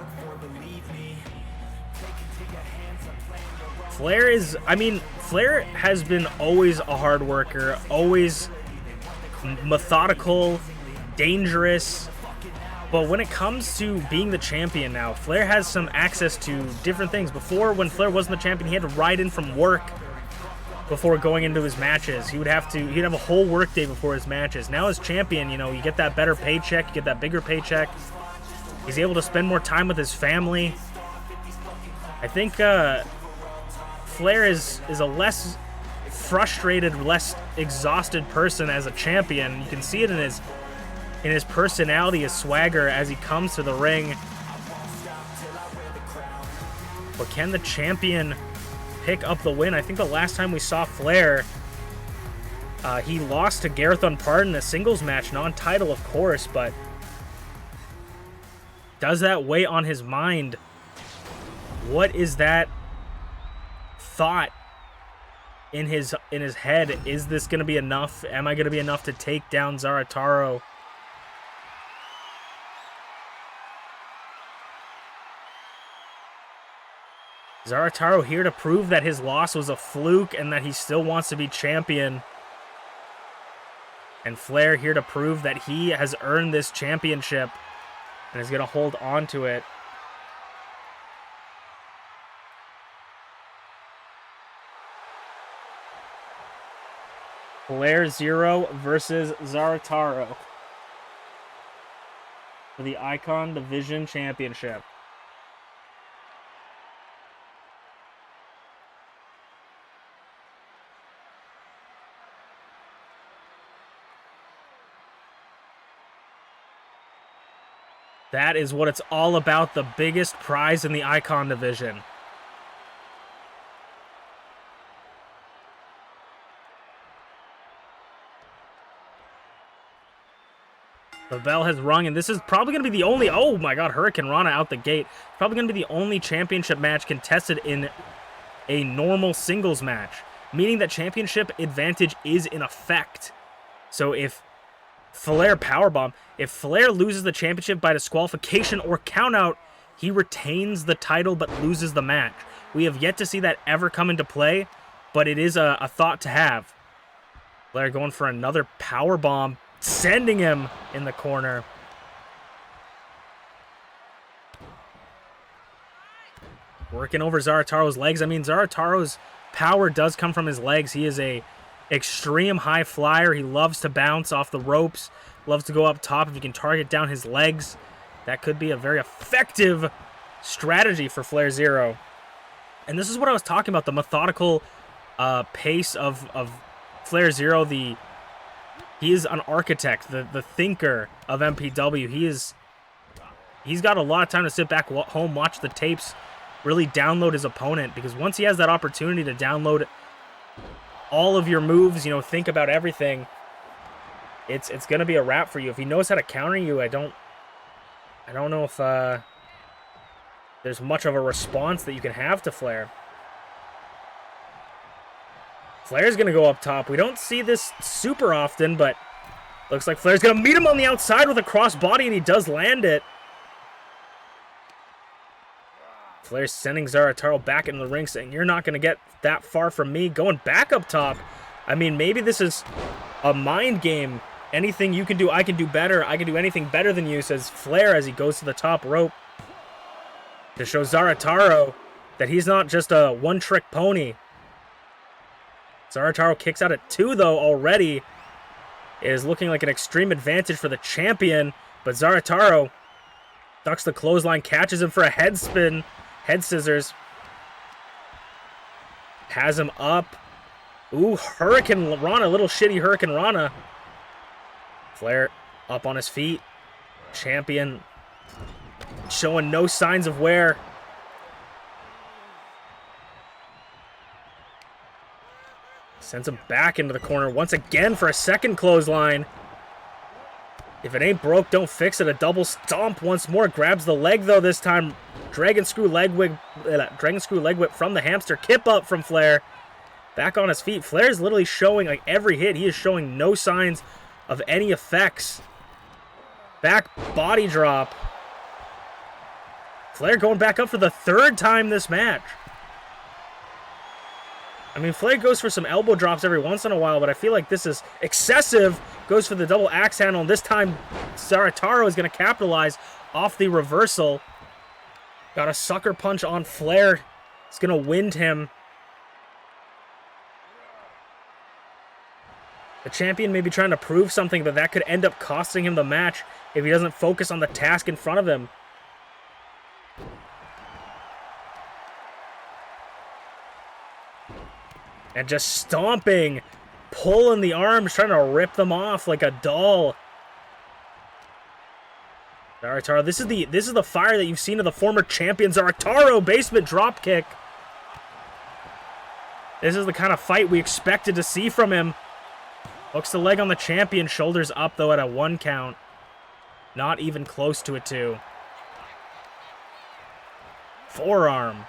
Flair has been always a hard worker, always methodical, dangerous. But when it comes to being the champion now, Flair has some access to different things. Before, when Flair wasn't the champion, he had to ride in from work before going into his matches. He'd have a whole work day before his matches. Now as champion, you know, you get that better paycheck, you get that bigger paycheck. He's able to spend more time with his family. I think Flair is a less frustrated, less exhausted person as a champion. You can see it in his personality, his swagger as he comes to the ring. But can the champion pick up the win? I think the last time we saw Flair, he lost to Garreth Unported in a singles match, non-title of course, but does that weigh on his mind? What is that thought in his head? Is this going to be enough? Am I going to be enough to take down Zarataro? Zarataro here to prove that his loss was a fluke and that he still wants to be champion. And Flair here to prove that he has earned this championship and is going to hold on to it. FlairZero versus Zarataro for the Icon Division Championship. That is what it's all about, the biggest prize in the Icon Division. The bell has rung, and this is probably going to be the only... Oh my god, Hurricane Rana out the gate. Probably going to be the only championship match contested in a normal singles match, meaning that championship advantage is in effect. So if Flair powerbomb, if Flair loses the championship by disqualification or countout, he retains the title but loses the match. We have yet to see that ever come into play, but it is a thought to have. Flair going for another powerbomb, sending him in the corner. Working over Zarataro's legs. I mean, Zarataro's power does come from his legs. He is a extreme high flyer. He loves to bounce off the ropes, loves to go up top. If you can target down his legs, that could be a very effective strategy for FlairZero. And this is what I was talking about, the methodical pace of FlairZero. He is an architect, the thinker of MPW. He's got a lot of time to sit back home, watch the tapes, really download his opponent, because once he has that opportunity to download all of your moves, you know, think about everything, it's going to be a wrap for you. If he knows how to counter you, I don't know if there's much of a response that you can have to Flair. Flair's going to go up top. We don't see this super often, but looks like Flair's going to meet him on the outside with a crossbody, and he does land it. Flair's sending Zarataro back into the ring, saying, you're not going to get that far from me. Going back up top. I mean, maybe this is a mind game. Anything you can do, I can do better. I can do anything better than you, says Flair as he goes to the top rope to show Zarataro that he's not just a one-trick pony. Zarataro kicks out at 2, though, already. It is looking like an extreme advantage for the champion, but Zarataro ducks the clothesline, catches him for a head spin, head scissors. Has him up. Ooh, Hurricane Rana, little shitty Hurricane Rana. Flair up on his feet. Champion showing no signs of wear. Sends him back into the corner once again for a second clothesline. If it ain't broke, don't fix it. A double stomp once more. Grabs the leg, though, this time. Dragon screw leg whip from the hamster. Kip up from Flair. Back on his feet. Flair's literally showing, like, every hit. He is showing no signs of any effects. Back body drop. Flair going back up for the 3rd time this match. I mean, Flair goes for some elbow drops every once in a while, but I feel like this is excessive. Goes for the double axe handle, and this time Zarataro is going to capitalize off the reversal. Got a sucker punch on Flair. It's going to wind him. The champion may be trying to prove something, but that could end up costing him the match if he doesn't focus on the task in front of him. And just stomping, pulling the arms, trying to rip them off like a doll. Zarataro, this is the fire that you've seen of the former champion. Zarataro, basement dropkick. This is the kind of fight we expected to see from him. Hooks the leg on the champion, shoulders up though at a 1 count. Not even close to a 2. Forearm.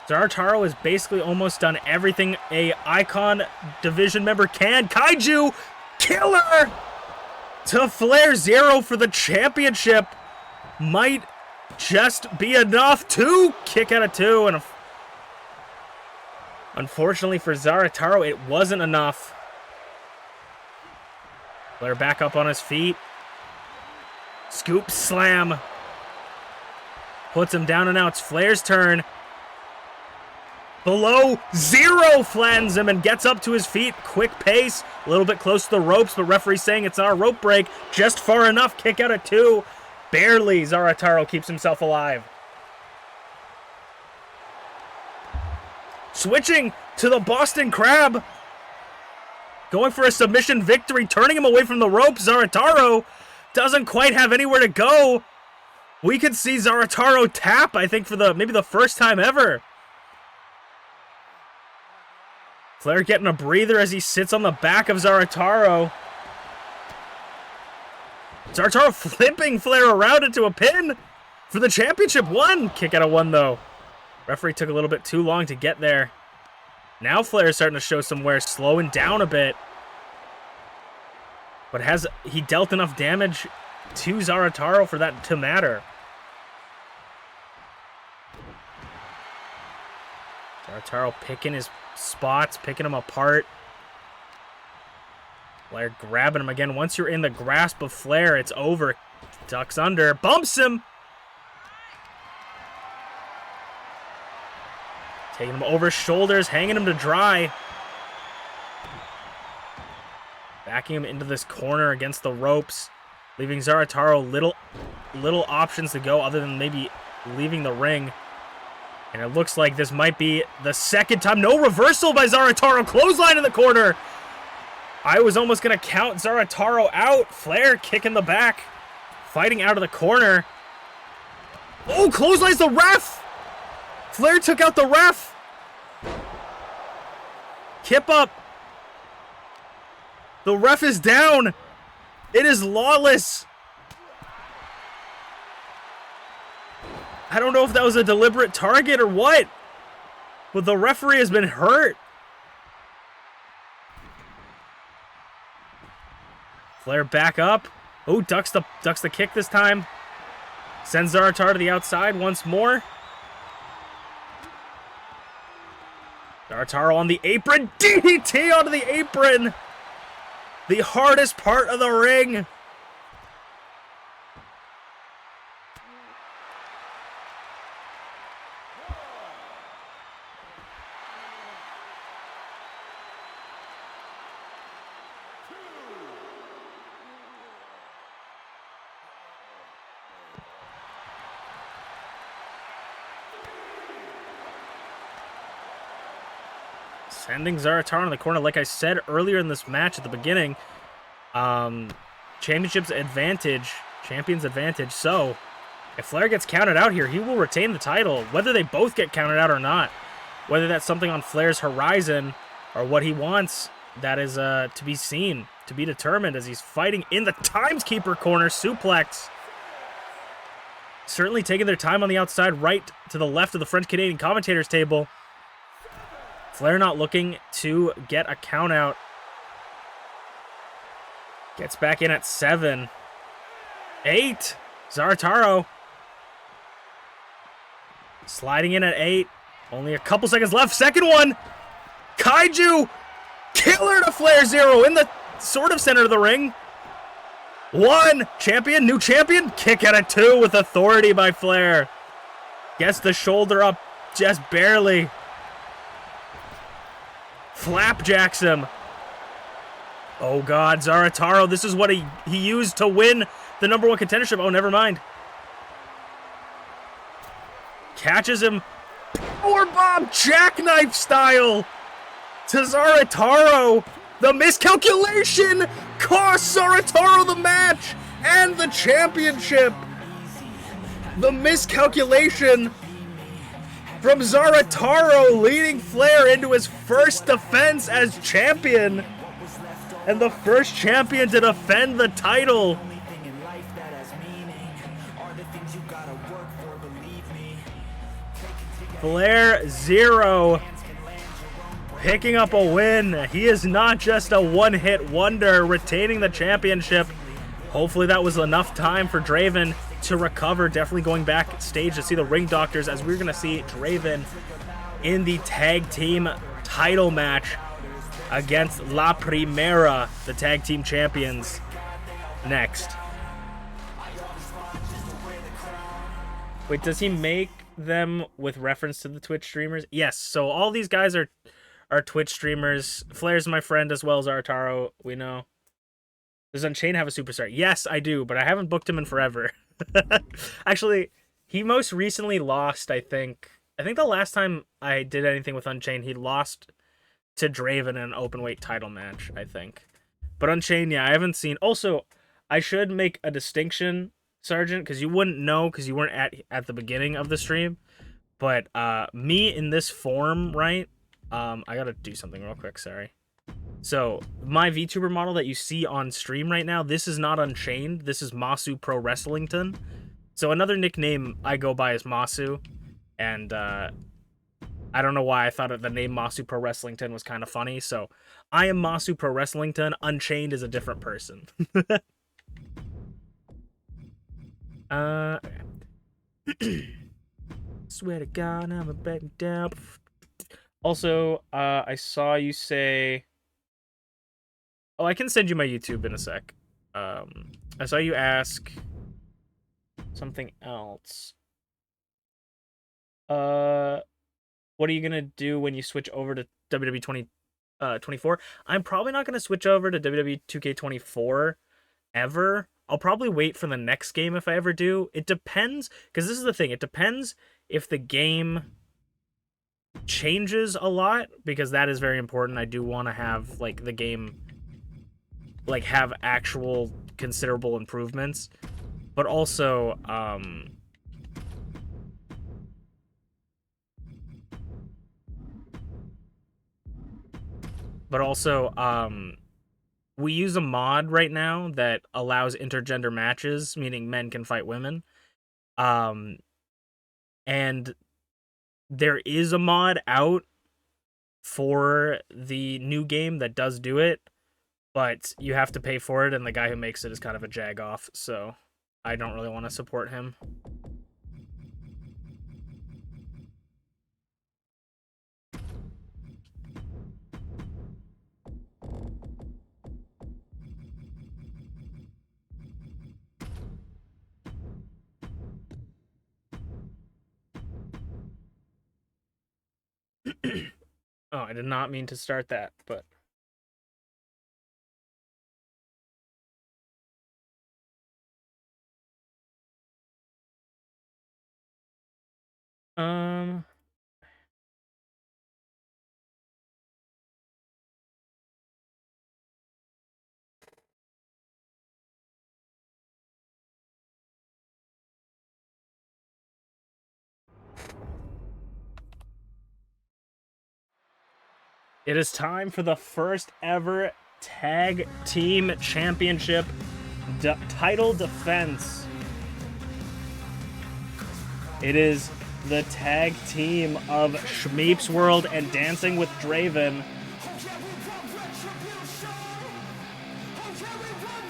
Zarataro has basically almost done everything a Icon division member can. Kaiju killer to FlairZero for the championship. Might just be enough to kick out of 2. And unfortunately for Zarataro, it wasn't enough. Flair back up on his feet. Scoop slam. Puts him down and out. It's Flair's turn. Below zero flattens him and gets up to his feet. Quick pace, a little bit close to the ropes, but referee saying it's not a rope break. Just far enough. Kick out at 2. Barely Zarataro keeps himself alive. Switching to the Boston Crab. Going for a submission victory, turning him away from the ropes. Zarataro doesn't quite have anywhere to go. We could see Zarataro tap, I think, for maybe the first time ever. Flair getting a breather as he sits on the back of Zarataro. Zarataro flipping Flair around into a pin for the championship 1. Kick out of 1, though. Referee took a little bit too long to get there. Now Flair is starting to show some wear, slowing down a bit. But has he dealt enough damage to Zarataro for that to matter? Zarataro picking his spots, picking him apart. Flair grabbing him again. Once you're in the grasp of Flair, it's over. Ducks under, bumps him. Taking him over shoulders, hanging him to dry. Backing him into this corner against the ropes, leaving Zarataro little options to go other than maybe leaving the ring. And it looks like this might be the second time. No reversal by Zarataro. Clothesline in the corner. I was almost going to count Zarataro out. Flair kicking the back. Fighting out of the corner. Oh, clotheslines the ref. Flair took out the ref. Kip up. The ref is down. It is lawless. I don't know if that was a deliberate target or what, but the referee has been hurt. Flair back up. Oh, ducks the kick this time. Sends Zarataro to the outside once more. Zarataro on the apron. DDT onto the apron. The hardest part of the ring. sending Zarataro in the corner. Like I said earlier in this match at the beginning, championship's advantage, champion's advantage. So if Flair gets counted out here, he will retain the title, whether they both get counted out or not. Whether that's something on Flair's horizon or what he wants, that is to be seen, to be determined as he's fighting in the Timeskeeper corner. Suplex. Certainly taking their time on the outside, right to the left of the French-Canadian commentators table. Flair not looking to get a count out. Gets back in at 7. 8. Zarataro. Sliding in at 8. Only a couple seconds left. Second one. Kaiju. Killer to FlairZero in the sort of center of the ring. 1. Champion. New champion. Kick out at 2 with authority by Flair. Gets the shoulder up just barely. Flapjacks him. Oh, God. Zarataro. This is what he used to win the #1 contendership. Oh, never mind. Catches him. Power bomb jackknife style to Zarataro. The miscalculation cost Zarataro the match and the championship. The miscalculation from Zarataro leading Flair into his first defense as champion. And the first champion to defend the title. FlairZero picking up a win. He is not just a one-hit wonder, retaining the championship. Hopefully that was enough time for Draven to recover. Definitely going backstage to see the ring doctors, as we're going to see Draven in the tag team title match against La Primera, the tag team champions, next. Wait, does he make them with reference to the Twitch streamers? Yes, so all these guys are Twitch streamers. Flair's my friend as well as Zarataro, we know. Does Unchained have a superstar? Yes, I do, but I haven't booked him in forever. Actually, he most recently lost, I think. I think the last time I did anything with Unchained, he lost to Draven in an open-weight title match, I think. But Unchained, yeah, I haven't seen. Also, I should make a distinction, Sergeant, because you wouldn't know because you weren't at the beginning of the stream. But me in this form, right? I gotta do something real quick, sorry. So, my VTuber model that you see on stream right now, this is not Unchained. This is Masu Pro Wrestlington. So, another nickname I go by is Masu. And I don't know why I thought the name Masu Pro Wrestlington was kind of funny. So, I am Masu Pro Wrestlington. Unchained is a different person. Swear to God, I'm a betting down. Also, I saw you say... Oh, I can send you my YouTube in a sec. I saw you ask something else. What are you gonna do when you switch over to WWE 24? I'm probably not gonna switch over to WWE 2K24 ever. I'll probably wait for the next game if I ever do. It depends, because this is the thing. It depends if the game changes a lot, because that is very important. I do want to have, like, the game, like, have actual considerable improvements. But also, we use a mod right now that allows intergender matches, meaning men can fight women. And there is a mod out for the new game that does do it, but you have to pay for it, and the guy who makes it is kind of a jag-off, so I don't really want to support him. Oh, I did not mean to start that, but... It is time for the first ever Tag Team Championship title defense. It is the tag team of ShmeepsWorld and Dancing with Draven.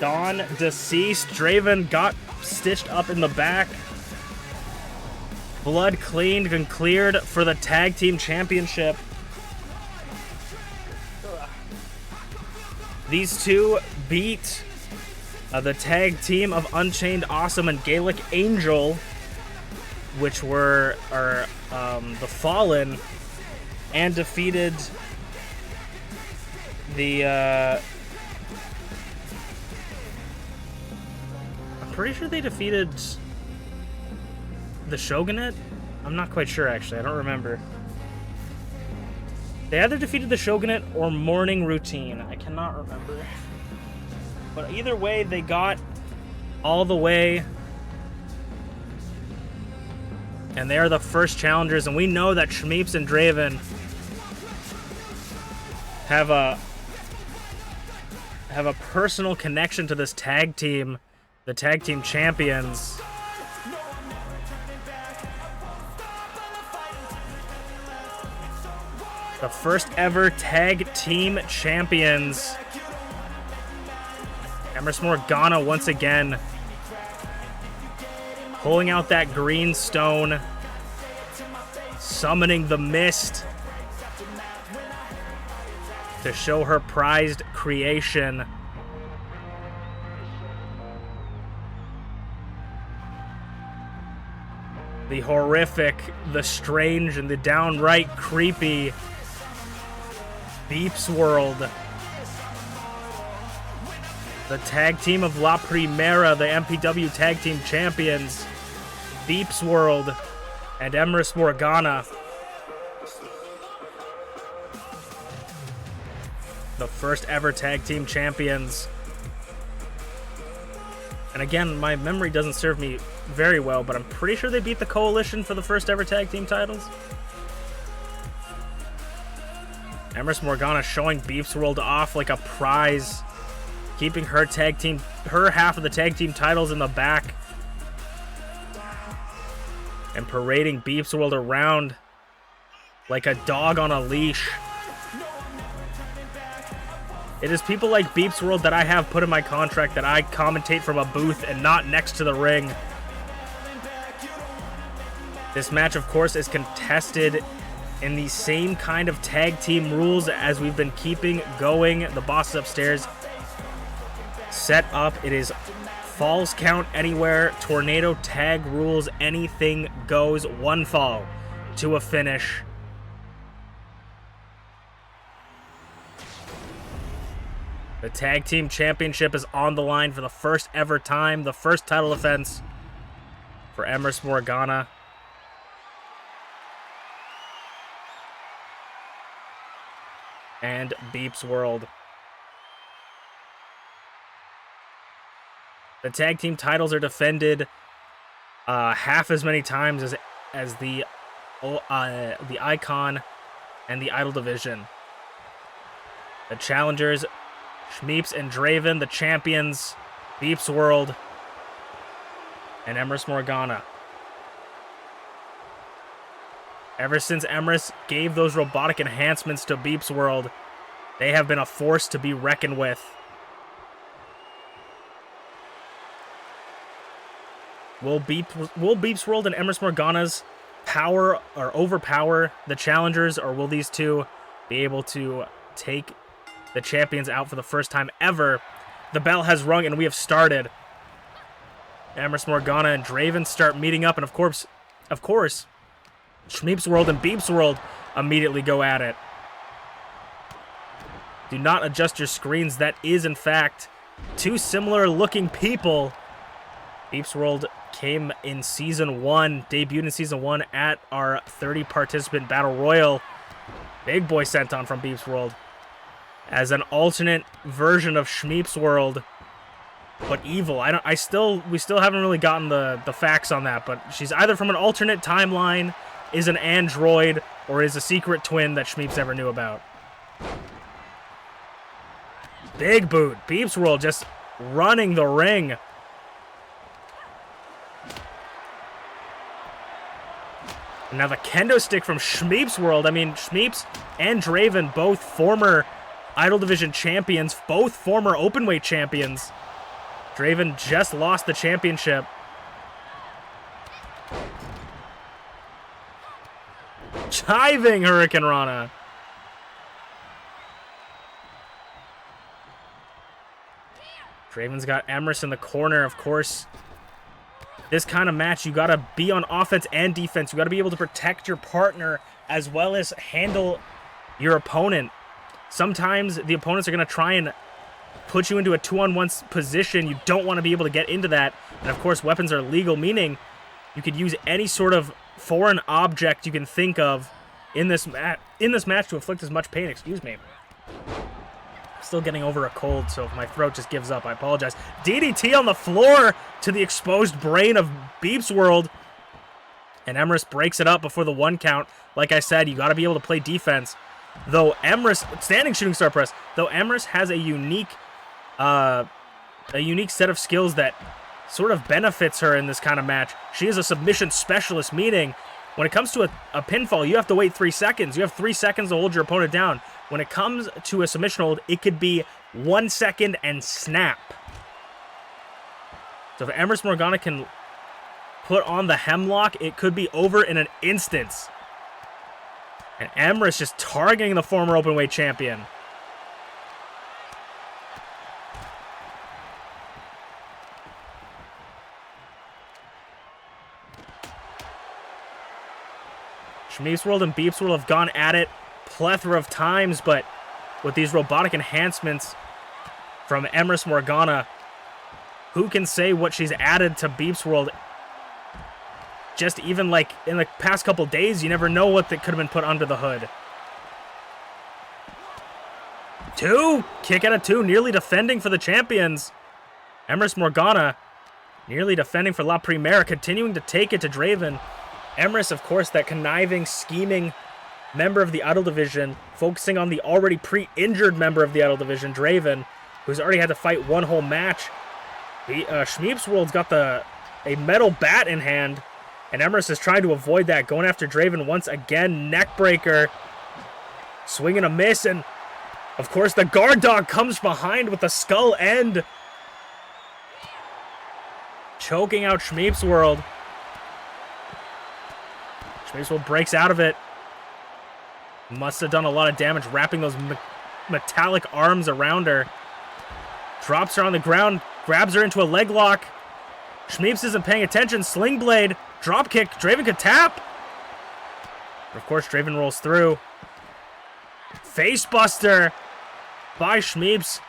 Dawn deceased. Draven got stitched up in the back. Blood cleaned and cleared for the Tag Team Championship. These two beat the tag team of UnchainedAwesome and Gaelic Angel, which were the Fallen, and defeated the I'm pretty sure they defeated the Shogunate. I'm not quite sure, actually. I don't remember. They either defeated the Shogunate or Morning Routine. I cannot remember. But either way, they got all the way. And they are the first challengers. And we know that Shmeeps and Draven have a personal connection to this tag team, the tag team champions. The first ever tag team champions. Emrys Morgana once again pulling out that green stone, summoning the mist to show her prized creation. The horrific, the strange, and the downright creepy MPW. The tag team of La Primera, the MPW tag team champions, MPW and Emrys Morgana. The first ever tag team champions. And again, my memory doesn't serve me very well, but I'm pretty sure they beat the Coalition for the first ever tag team titles. Emrys Morgana showing MPW off like a prize, keeping her half of the tag team titles in the back, and parading MPW around like a dog on a leash. It is people like MPW that I have put in my contract that I commentate from a booth and not next to the ring. This match, of course, is contested in the same kind of tag team rules as we've been keeping going. The boss is upstairs. Set up. It is falls count anywhere. Tornado tag rules. Anything goes. One fall to a finish. The tag team championship is on the line for the first ever time. The first title defense for Emrys Morgana. And MPW. The tag team titles are defended half as many times as the Icon and the Idol division. The challengers, Shmeeps and Draven, the champions, MPW and Emrys Morgana. Ever since Emrys gave those robotic enhancements to MPW, they have been a force to be reckoned with. Will MPW and Emrys Morgana's power or overpower the challengers, or will these two be able to take the champions out for the first time ever? The bell has rung and we have started. Emrys Morgana and Draven start meeting up, and of course, ShmeepsWorld and MPW immediately go at it. Do not adjust your screens. That is, in fact, two similar-looking people. MPW came in Season 1, debuted in Season 1 at our 30-participant Battle Royal. Big boy sent on from MPW as an alternate version of ShmeepsWorld, but evil. We still haven't really gotten the facts on that, but she's either from an alternate timeline, is an android, or is a secret twin that Shmeeps never knew about. Big boot. MPW just running the ring. And now the kendo stick from ShmeepsWorld. I mean, Shmeeps and Draven, both former Idol Division champions, both former openweight champions. Draven just lost the championship. Chiving Hurricane Rana. Draven's got Emrys in the corner, of course. This kind of match, you gotta be on offense and defense. You gotta be able to protect your partner as well as handle your opponent. Sometimes the opponents are gonna try and put you into a 2-on-1 position. You don't want to be able to get into that. And of course, weapons are legal, meaning you could use any sort of foreign object you can think of in this match to inflict as much pain. Excuse me. Still getting over a cold, so if my throat just gives up, I apologize. DDT on the floor to the exposed brain of MPW. And Emrys breaks it up before the 1 count. Like I said, you got to be able to play defense. Though Emrys, standing shooting star press, though Emrys has a unique set of skills that sort of benefits her in this kind of match. She is a submission specialist, meaning when it comes to a pinfall, you have to wait 3 seconds. You have 3 seconds to hold your opponent down. When it comes to a submission hold, it could be 1 second and snap. So if Emrys Morgana can put on the hemlock, it could be over in an instant. And Emrys just targeting the former openweight champion. ShmeepsWorld and MPW have gone at it plethora of times, but with these robotic enhancements from Emrys Morgana, who can say what she's added to MPW? Just even like in the past couple days, you never know what that could have been put under the hood. 2, kick out of 2, nearly defending for the champions. Emrys Morgana nearly defending for La Primera, continuing to take it to Draven. Emrys, of course, that conniving, scheming member of the Idol Division, focusing on the already pre-injured member of the Idol Division, Draven, who's already had to fight 1 whole match. ShmeepsWorld's got a metal bat in hand, and Emrys is trying to avoid that, going after Draven once again. Neckbreaker, swing and a miss, and of course the guard dog comes behind with the skull end, choking out ShmeepsWorld. ShmeepsWorld breaks out of it. Must have done a lot of damage wrapping those metallic arms around her. Drops her on the ground, grabs her into a leg lock. Shmeeps isn't paying attention. Sling blade, drop kick. Draven could tap. But of course, Draven rolls through. Face buster by Shmeeps.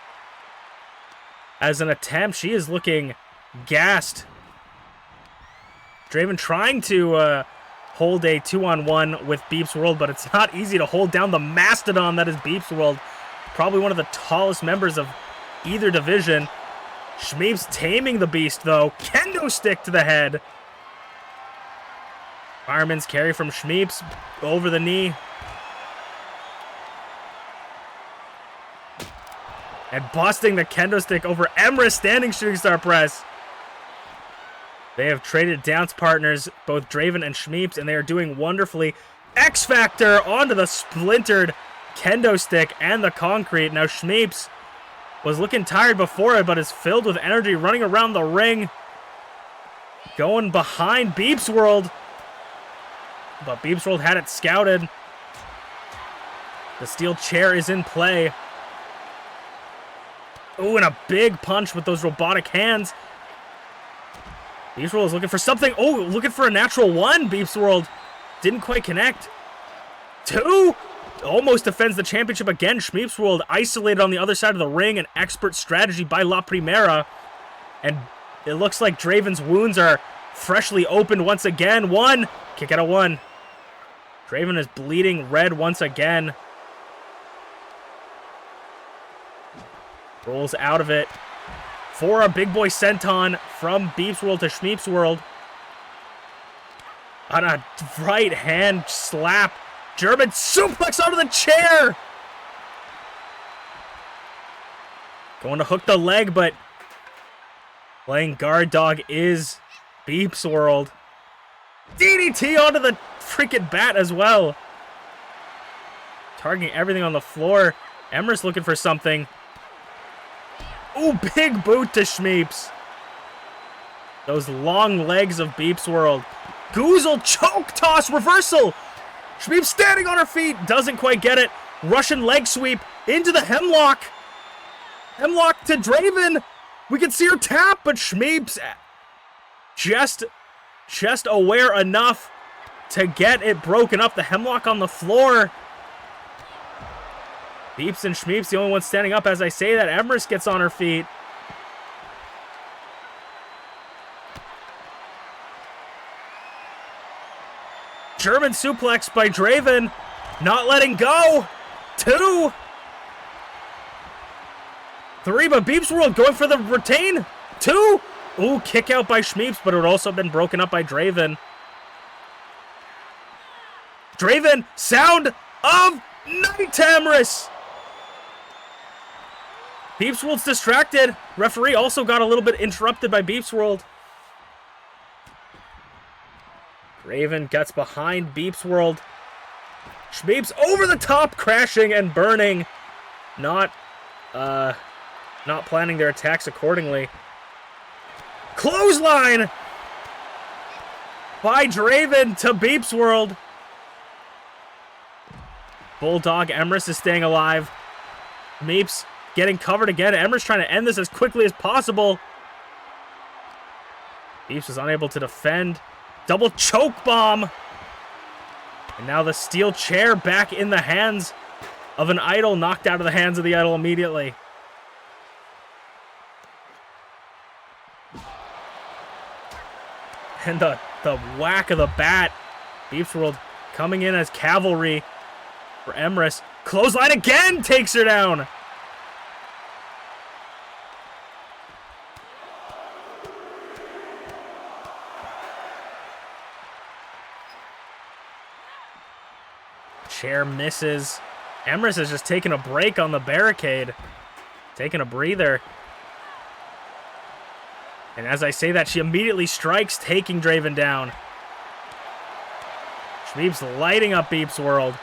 As an attempt, she is looking gassed. Draven trying to hold a 2-on-1 with MPW, but it's not easy to hold down the mastodon that is MPW. Probably one of the tallest members of either division. Shmeeps taming the beast, though. Kendo stick to the head. Fireman's carry from Shmeeps over the knee. And busting the kendo stick over Emrys, standing shooting star press. They have traded dance partners, both Draven and Shmeeps, and they are doing wonderfully. X Factor onto the splintered kendo stick and the concrete. Now Shmeeps was looking tired before it, but is filled with energy, running around the ring. Going behind MPW. But MPW had it scouted. The steel chair is in play. Ooh, and a big punch with those robotic hands. MPW is looking for something. Oh, looking for a natural 1. MPW didn't quite connect. 2. Almost defends the championship again. ShmeepsWorld isolated on the other side of the ring. An expert strategy by La Primera. And it looks like Draven's wounds are freshly opened once again. 1. Kick out of 1. Draven is bleeding red once again. Rolls out of it. For a big boy senton from MPW to ShmeepsWorld. On a right hand slap. German suplex onto the chair. Going to hook the leg, but playing guard dog is MPW. DDT onto the freaking bat as well. Targeting everything on the floor. Emrys looking for something. Ooh, big boot to Shmeeps. Those long legs of MPW. Goozle choke toss reversal. Shmeeps standing on her feet. Doesn't quite get it. Russian leg sweep into the hemlock. Hemlock to Draven. We can see her tap, but Shmeeps just aware enough to get it broken up. The hemlock on the floor. Beeps and Shmeeps, the only one standing up as I say that. Emrys gets on her feet. German suplex by Draven. Not letting go. 2. 3, but MPW going for the retain. 2. Ooh, kick out by Shmeeps, but it would also have been broken up by Draven. Draven, sound of night to Emrys. MPW's distracted. Referee also got a little bit interrupted by MPW. Draven gets behind MPW. Shmeeps over the top, crashing and burning. Not planning their attacks accordingly. Clothesline by Draven to MPW. Bulldog Emrys is staying alive. Meeps getting covered again. Emrys trying to end this as quickly as possible. Meeps is unable to defend. Double choke bomb. And now the steel chair back in the hands of an idol, knocked out of the hands of the idol immediately. And the whack of the bat. MPW coming in as cavalry for Emrys. Clothesline again, takes her down. Chair misses. Emrys is just taking a break on the barricade. Taking a breather. And as I say that, she immediately strikes, taking Draven down. Shmeeps lighting up MPW.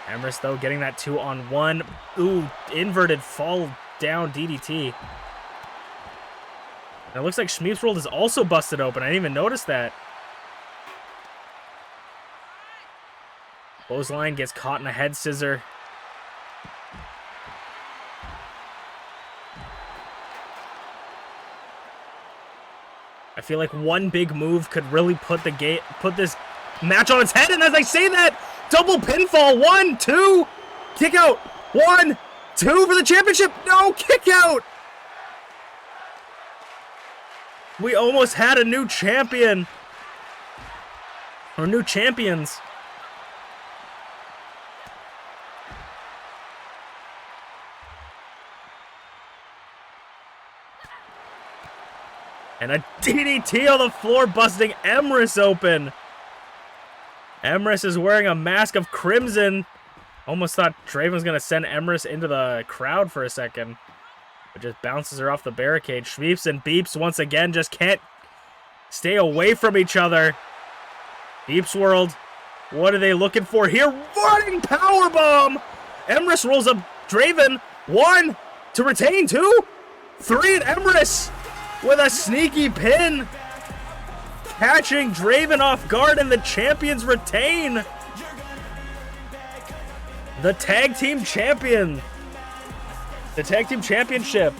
Emrys, though, getting that 2-on-1. Ooh, inverted fall down DDT. And it looks like ShmeepsWorld is also busted open. I didn't even notice that. Clothesline gets caught in a head scissor. I feel like one big move could really put this match on its head. And as I say that, double pinfall. 1, 2, kick out. 1, 2 for the championship. No, kick out. We almost had a new champion. Or new champions. And a DDT on the floor, busting Emrys open. Emrys is wearing a mask of crimson. Almost thought Draven was going to send Emrys into the crowd for a second. But just bounces her off the barricade. Shmeeps and Beeps once again just can't stay away from each other. MPW, what are they looking for here? Running powerbomb! Emrys rolls up Draven. 1 to retain. 2, 3, and Emrys with a sneaky pin, catching Draven off guard, and the champions retain. The tag team champion. The tag team championship.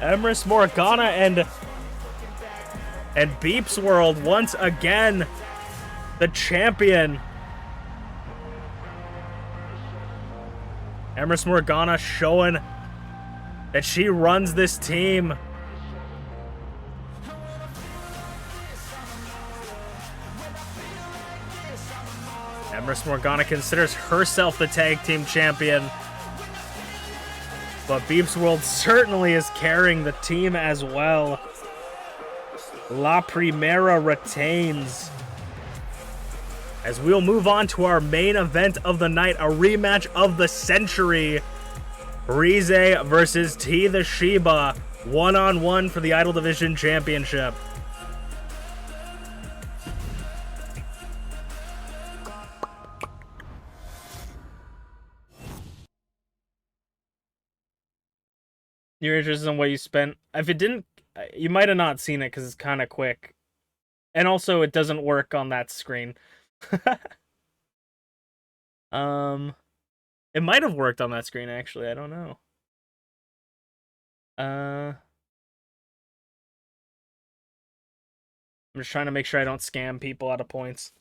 Emrys Morgana and MPW once again the champion. Emrys Morgana showing that she runs this team. Emrys Morgana considers herself the tag team champion. But MPW certainly is carrying the team as well. La Primera retains. as we'll move on to our main event of the night, a rematch of the century. Rize versus TeaTheShiba, 1-on-1 for the Idol Division Championship. You're interested in what you spent? If it didn't, you might have not seen it because it's kind of quick. And also, it doesn't work on that screen. It might have worked on that screen, actually. I don't know. I'm just trying to make sure I don't scam people out of points.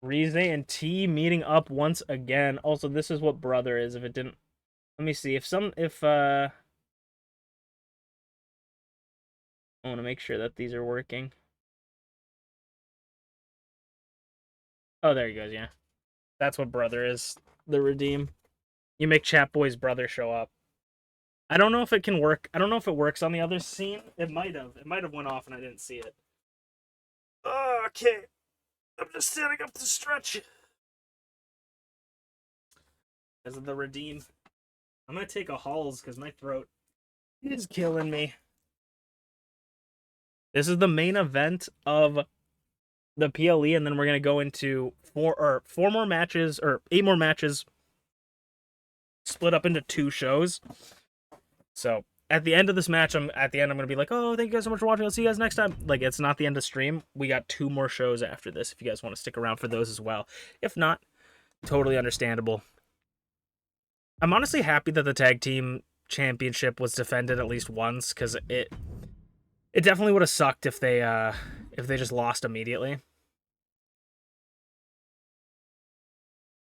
Rize and T meeting up once again. Also, this is what brother is. If it didn't, let me see. I want to make sure that these are working. Oh, there he goes. Yeah, that's what brother is. The redeem. You make Chat Boy's brother show up. I don't know if it can work. I don't know if it works on the other scene. It might have. It might have went off and I didn't see it. Okay. I'm just standing up to stretch. Because of the redeem. I'm going to take a Halls because my throat is killing me. This is the main event of the PLE, and then we're going to go into 8 more matches, split up into 2 shows. So at the end of this match, I'm going to be like, oh, thank you guys so much for watching. I'll see you guys next time. Like, it's not the end of stream. We got 2 more shows after this if you guys want to stick around for those as well. If not, totally understandable. I'm honestly happy that the tag team championship was defended at least once, because it definitely would have sucked if they just lost immediately.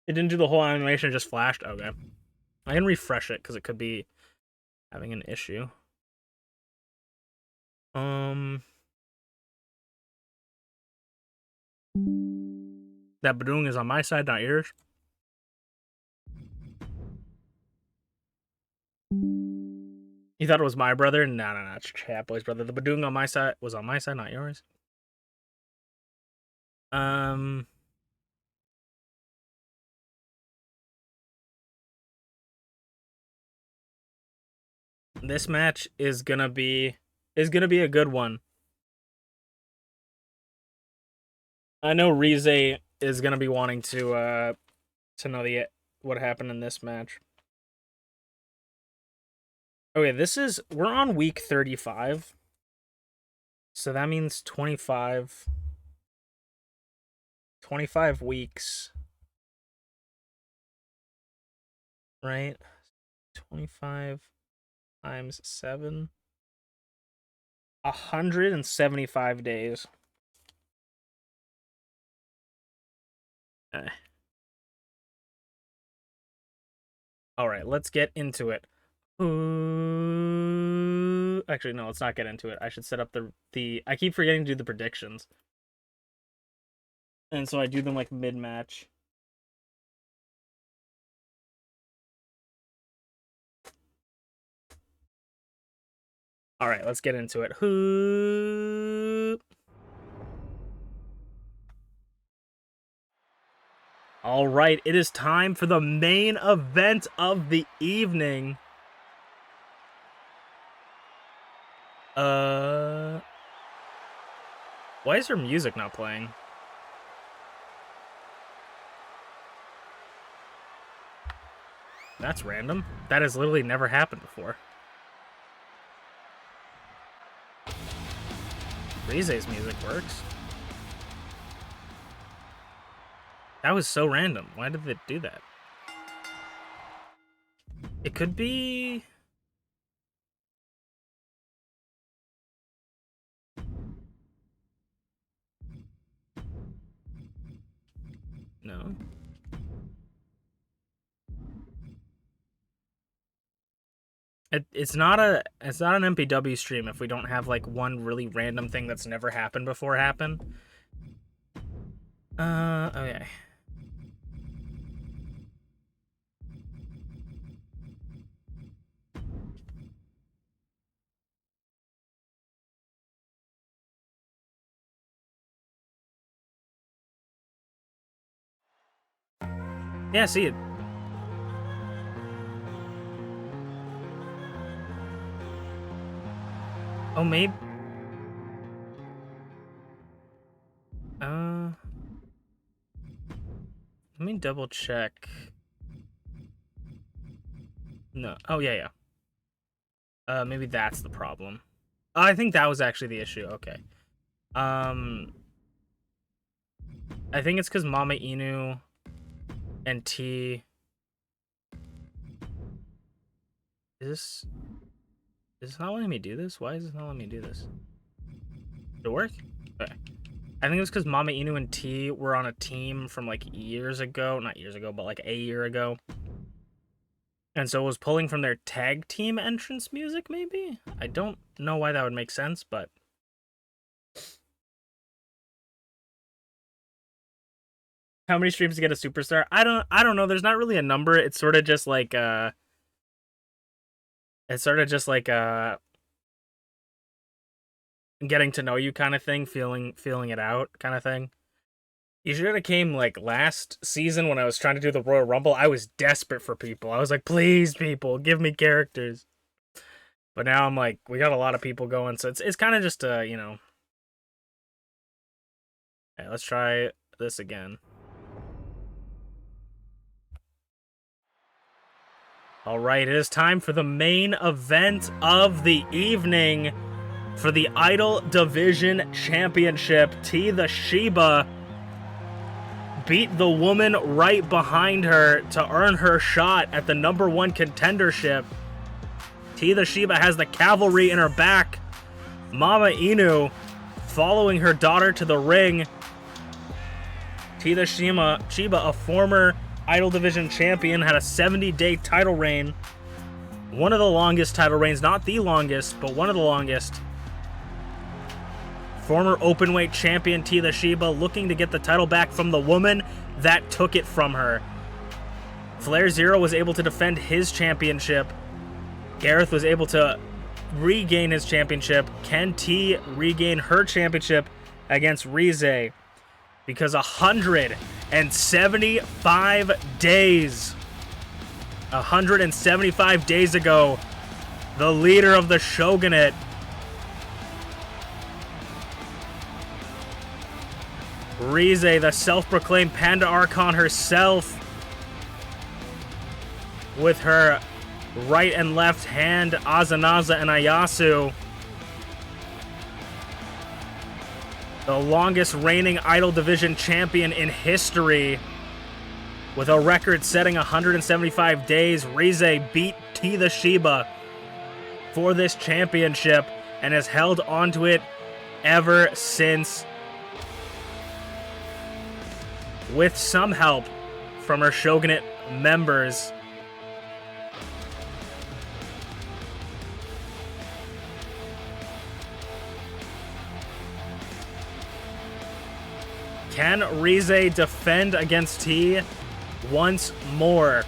It didn't do the whole animation, it just flashed. Okay. I can refresh it because it could be having an issue. That Badoong is on my side, not yours. You thought it was my brother? No, it's Chat Boy's brother. The Badoong on my side was on my side, not yours. This match is gonna be a good one. I know Rize is gonna be wanting to know what happened in this match. Okay, we're on week 35. So that means 25 weeks. Right? 25 times 7. 175 days. Okay. All right, let's get into it. Actually, no, let's not get into it. I should set up the I keep forgetting to do the predictions. And so I do them like mid-match. All right, let's get into it. All right, it is time for the main event of the evening. Why is her music not playing? That's random. That has literally never happened before. Rize's music works. That was so random. Why did it do that? It could be... No. It's not an MPW stream if we don't have like one really random thing that's never happened before happen. Okay. Yeah, see it. Oh, maybe. Let me double check. No. Oh, yeah. Maybe that's the problem. I think that was actually the issue. Okay. I think it's because MamaInu and T. Is this not letting me do this? Why is this not letting me do this? Did it work? Okay. I think it was because MamaInu and T were on a team from like years ago. Not years ago, but like a year ago. And so it was pulling from their tag team entrance music, maybe? I don't know why that would make sense, but... How many streams to get a superstar? I don't know. There's not really a number. It's sort of just like getting to know you kind of thing, feeling it out kind of thing. You should have came like last season when I was trying to do the Royal Rumble. I was desperate for people. I was like, please, people, give me characters. But now I'm like, we got a lot of people going, so it's kind of just you know. Okay, let's try this again. All right, it is time for the main event of the evening for the Idol Division Championship. TeaTheShiba beat the woman right behind her to earn her shot at the #1 contendership. TeaTheShiba has the cavalry in her back. MamaInu following her daughter to the ring. TeaTheShiba, a former Idol Division champion, had a 70-day title reign. One of the longest title reigns, not the longest, but one of the longest. Former openweight champion TeaTheShiba looking to get the title back from the woman that took it from her. FlairZero was able to defend his championship. Garreth was able to regain his championship. Can T regain her championship against Rize? Because 175 days ago, the leader of the Shogunate, Rize, the self-proclaimed Panda Archon herself, with her right and left hand, Azanaza and Ayasu, the longest reigning Idol Division champion in history, with a record-setting 175 days, Rize beat TeaTheShiba for this championship and has held onto it ever since, with some help from her Shogunate members. Can Rize defend against T once more?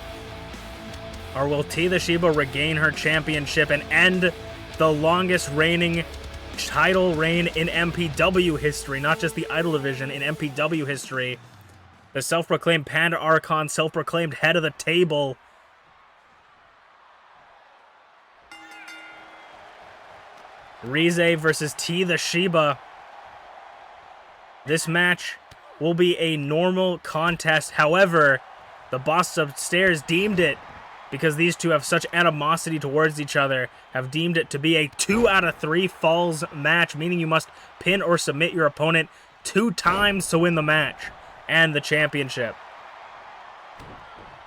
Or will TeaTheShiba regain her championship and end the longest reigning title reign in MPW history, not just the Idol Division, in MPW history? The self-proclaimed Panda Archon, self-proclaimed head of the table. Rize versus TeaTheShiba. This match will be a normal contest. However, the bosses upstairs deemed it, because these two have such animosity towards each other, have deemed it to be a 2 out of 3 falls match, meaning you must pin or submit your opponent 2 times to win the match and the championship.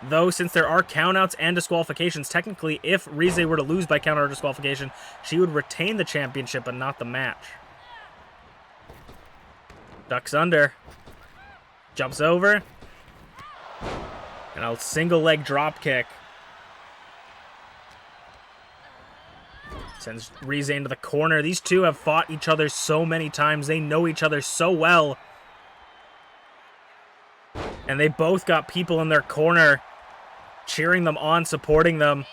Though, since there are countouts and disqualifications, technically, if Rize were to lose by countout or disqualification, she would retain the championship but not the match. Ducks under. Jumps over. And a single leg drop kick. Sends Rize into the corner. These two have fought each other so many times. They know each other so well. And they both got people in their corner cheering them on, supporting them.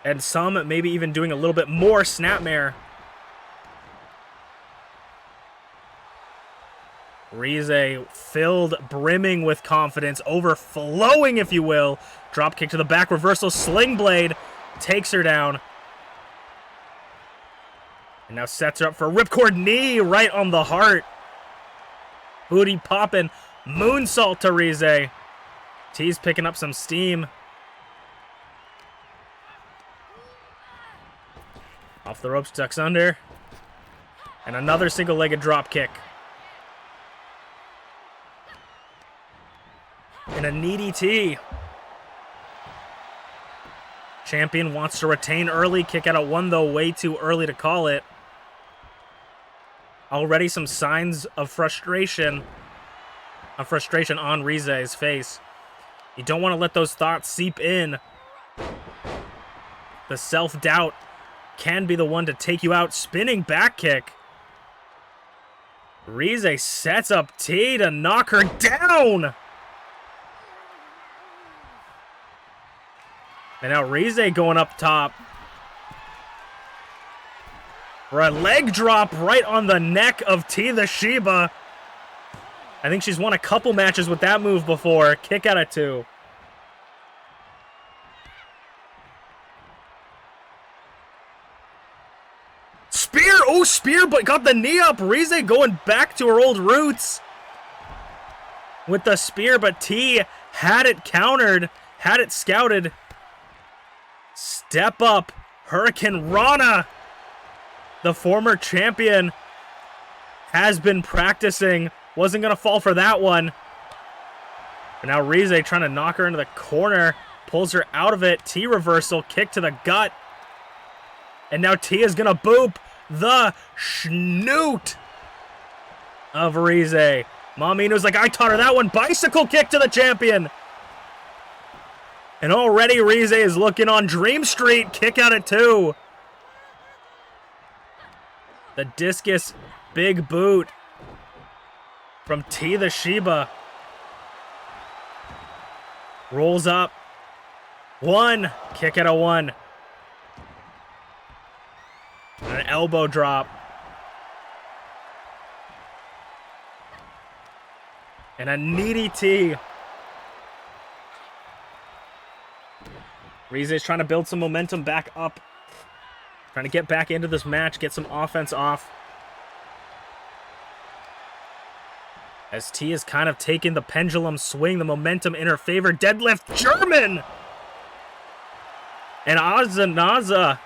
And some maybe even doing a little bit more snapmare. Rize filled, brimming with confidence, overflowing, if you will. Drop kick to the back, reversal, sling blade, takes her down. And now sets her up for a ripcord knee right on the heart. Booty popping, moonsault to Rize. T's picking up some steam. Off the ropes, ducks under. And another single-legged drop kick. And a needy T. Champion wants to retain early. Kick out at 1, though, way too early to call it. Already some signs of frustration. On Rize's face. You don't want to let those thoughts seep in. The self-doubt can be the one to take you out. Spinning back kick. Rize sets up T to knock her down. And now Rize going up top. For a leg drop right on the neck of TeaTheShiba. I think she's won a couple matches with that move before. Kick out at 2. Spear! Oh, spear, but got the knee up. Rize going back to her old roots. With the spear, but T had it countered. Had it scouted. Step up. Hurricane Rana. The former champion has been practicing. Wasn't going to fall for that one. But now Rize trying to knock her into the corner. Pulls her out of it. T reversal. Kick to the gut. And now T is going to boop the schnoot of Rize. MamaInu's like, I taught her that one. Bicycle kick to the champion. And already Rize is looking on Dream Street. Kick out at 2. The discus big boot from TeaTheShiba. Rolls up. 1. Kick out at 1. And an elbow drop. And a needy T. Rize is trying to build some momentum back up. Trying to get back into this match, get some offense off. As T is kind of taking the pendulum swing, the momentum in her favor. Deadlift German! And Azanaza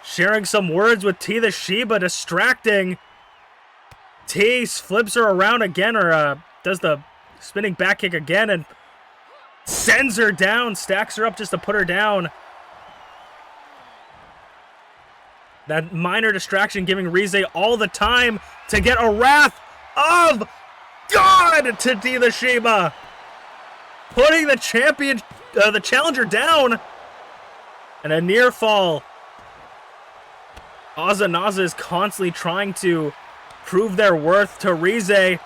sharing some words with TeaTheShiba, distracting. T flips her around again, or does the spinning back kick again, and sends her down, stacks her up just to put her down. That minor distraction giving Rize all the time to get a wrath of God to TeaTheShiba. Putting the champion, the challenger down. And a near fall. Azanaza is constantly trying to prove their worth to Rize.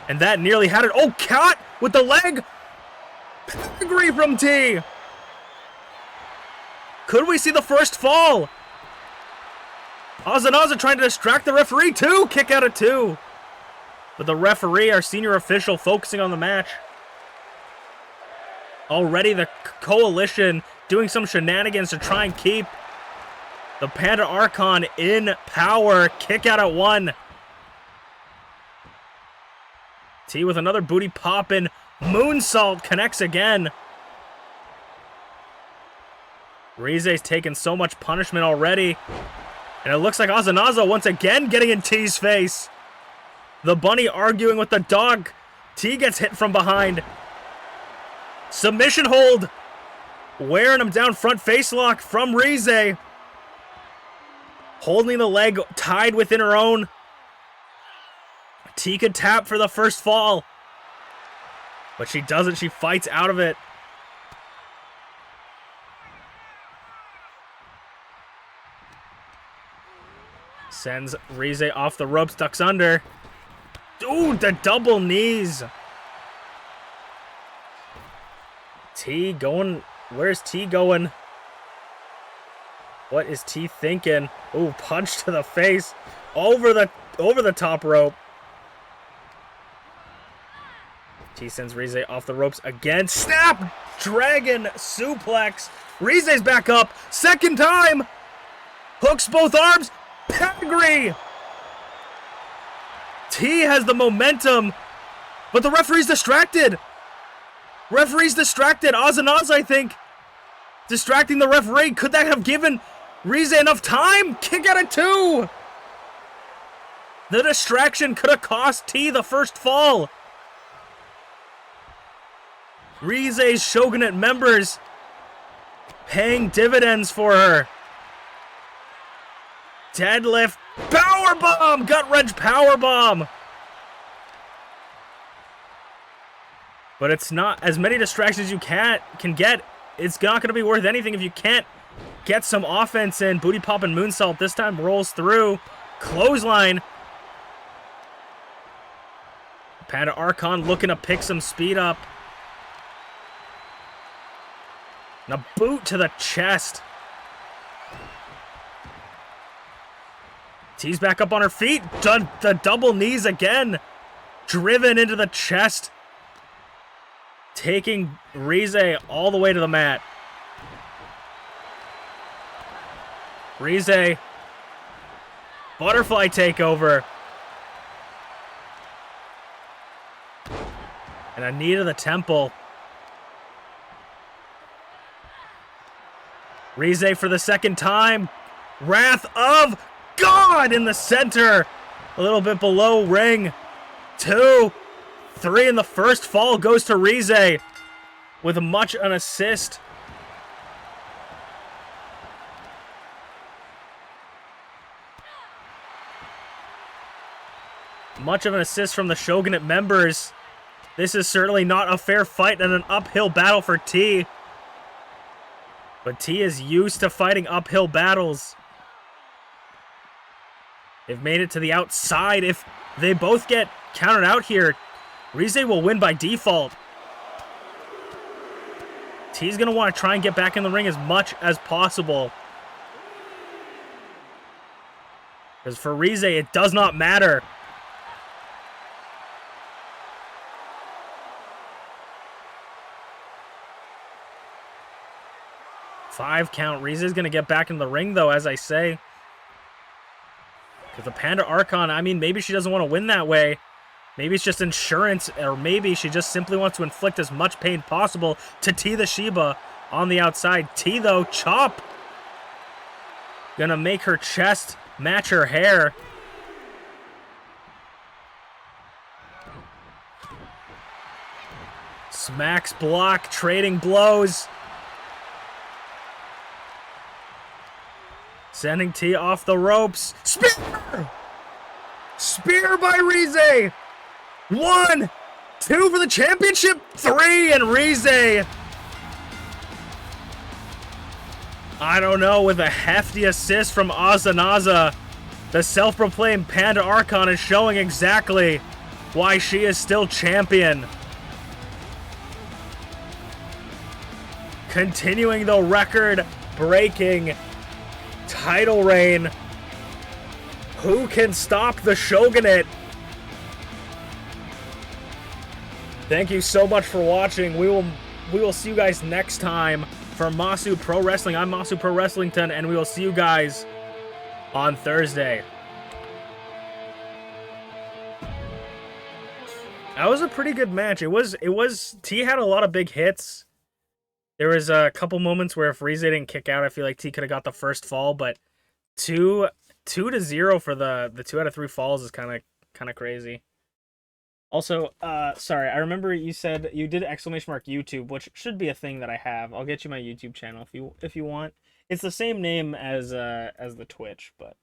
And that nearly had it. Oh, cat with the leg. Pedigree from T. Could we see the first fall? Azanaza trying to distract the referee too. Kick out at 2. But the referee, our senior official, focusing on the match. Already the coalition doing some shenanigans to try and keep the Panda Archon in power. Kick out at 1. T with another booty poppin'. Moonsault connects again. Rize's taken so much punishment already. And it looks like Azanaza once again getting in T's face. The bunny arguing with the dog. T gets hit from behind. Submission hold. Wearing him down, front face lock from Rize. Holding the leg tied within her own. T could tap for the first fall. But she doesn't. She fights out of it. Sends Rize off the ropes, ducks under. Ooh, the double knees. T going. Where's T going? What is T thinking? Ooh, punch to the face. Over the top rope. T sends Rize off the ropes again. Snap! Dragon suplex. Rize's back up. Second time. Hooks both arms. Pedigree. T has the momentum, but the referee's distracted. Referee's distracted. Ozanaza, I think, distracting the referee. Could that have given Rize enough time? Kick out at 2. The distraction could have cost T the first fall. Rize's Shogunate members paying dividends for her. Deadlift, powerbomb, gut wrench powerbomb. But it's not as many distractions as you can get. It's not going to be worth anything if you can't get some offense in. Booty pop and moonsault this time rolls through. Clothesline. Panda Archon looking to pick some speed up. And a boot to the chest. T's back up on her feet. The double knees again. Driven into the chest. Taking Rize all the way to the mat. Rize. Butterfly takeover. And a knee to the temple. Rize for the second time. Wrath of God in the center. A little bit below ring. 2, 3, and the first fall goes to Rize with much an assist. Much of an assist from the Shogunate members. This is certainly not a fair fight and an uphill battle for T. But T is used to fighting uphill battles. They've made it to the outside. If they both get counted out here, Rize will win by default. T's going to want to try and get back in the ring as much as possible. Because for Rize, it does not matter. Five count. Rize is going to get back in the ring, though, as I say. Because the Panda Archon, I mean, maybe she doesn't want to win that way. Maybe it's just insurance, or maybe she just simply wants to inflict as much pain possible to TeaTheShiba on the outside. T, though, chop. Gonna make her chest match her hair. Smacks block, trading blows. Sending T off the ropes. Spear! Spear by Rize! 1, 2 for the championship. 3, and Rize, I don't know, with a hefty assist from Ozanaza, the self-proclaimed Panda Archon is showing exactly why she is still champion. Continuing the record-breaking title reign. Who can stop the Shogunate? Thank you so much for watching. We will see you guys next time for Masu Pro Wrestling. I'm Masu Pro Wrestlington, and we will see you guys on Thursday. That was a pretty good match. It was T had a lot of big hits. There was a couple moments where if Rize didn't kick out, I feel like T could have got the first fall, but 2-0 for the 2 out of 3 falls is kind of crazy. Also, sorry, I remember you said you did ! YouTube, which should be a thing that I have. I'll get you my YouTube channel if you want. It's the same name as the Twitch, but.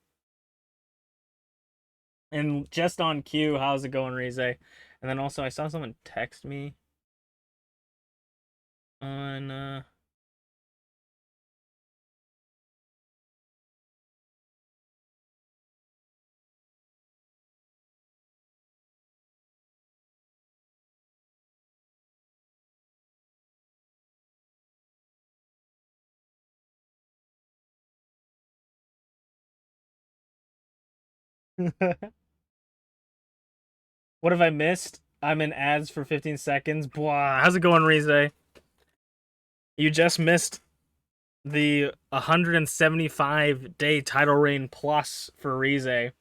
And just on cue, how's it going, Rize? And then also I saw someone text me on what have I missed? I'm in ads for 15 seconds. Blah. How's it going, Rize? You just missed the 175-day title reign plus for Rize.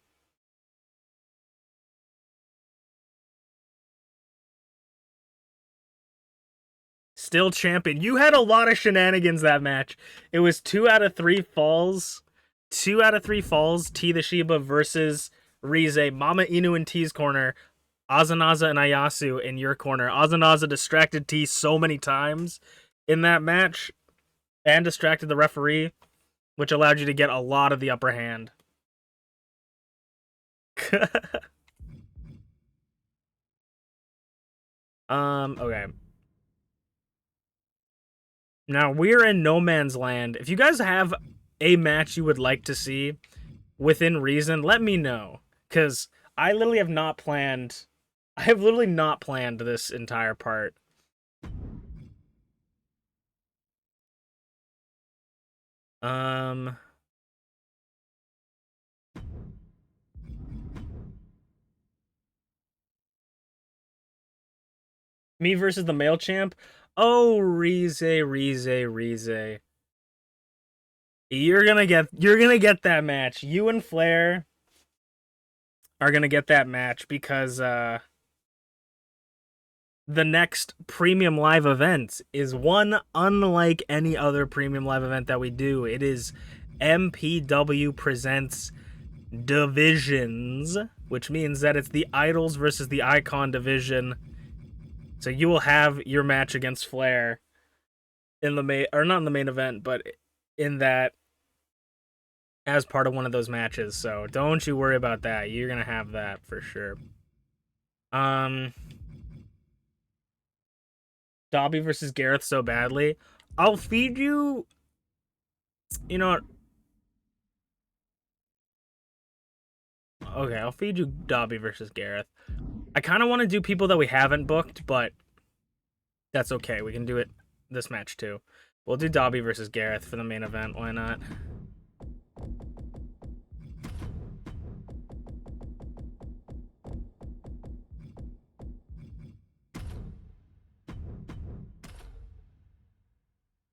Still champion. You had a lot of shenanigans that match. It was 2 out of 3 falls. 2 out of 3 falls. TeaTheShiba versus Rize. MamaInu in T's corner. Azanaza and Ayasu in your corner. Azanaza distracted T so many times in that match and distracted the referee, which allowed you to get a lot of the upper hand. Okay. Now we're in no man's land. If you guys have a match you would like to see within reason, let me know. Because I literally have not planned. I have literally not planned this entire part. Me versus the male champ. Oh, Rize. You're gonna get that match. You and Flair are gonna get that match because the next premium live event is one unlike any other premium live event that we do. It is MPW presents Divisions, which means that it's the Idols versus the Icon division. So you will have your match against Flair in the main, or not in the main event, but in that as part of one of those matches. So don't you worry about that. You're gonna have that for sure. Dobby versus Garreth so badly. I'll feed you. You know what? Okay, I'll feed you Dobby versus Garreth. I kind of want to do people that we haven't booked, but that's okay. We can do it this match too. We'll do Dobby versus Garreth for the main event. Why not?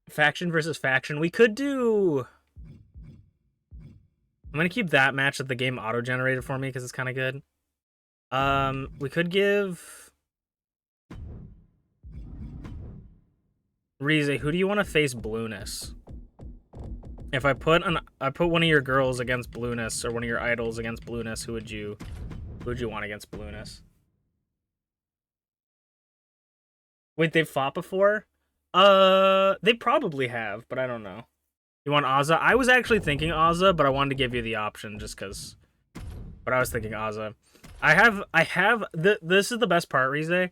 Faction versus faction. We could do. I'm gonna keep that match that the game auto-generated for me because it's kind of good. We could give Rize. Who do you want to face Blueness? If I put one of your girls against Blueness or one of your idols against Blueness, who would you want against Blueness? Wait, they've fought before? They probably have, but I don't know. You want Azza? I was actually thinking Azza, but I wanted to give you the option just because. But I was thinking Azza. This is the best part, Rize,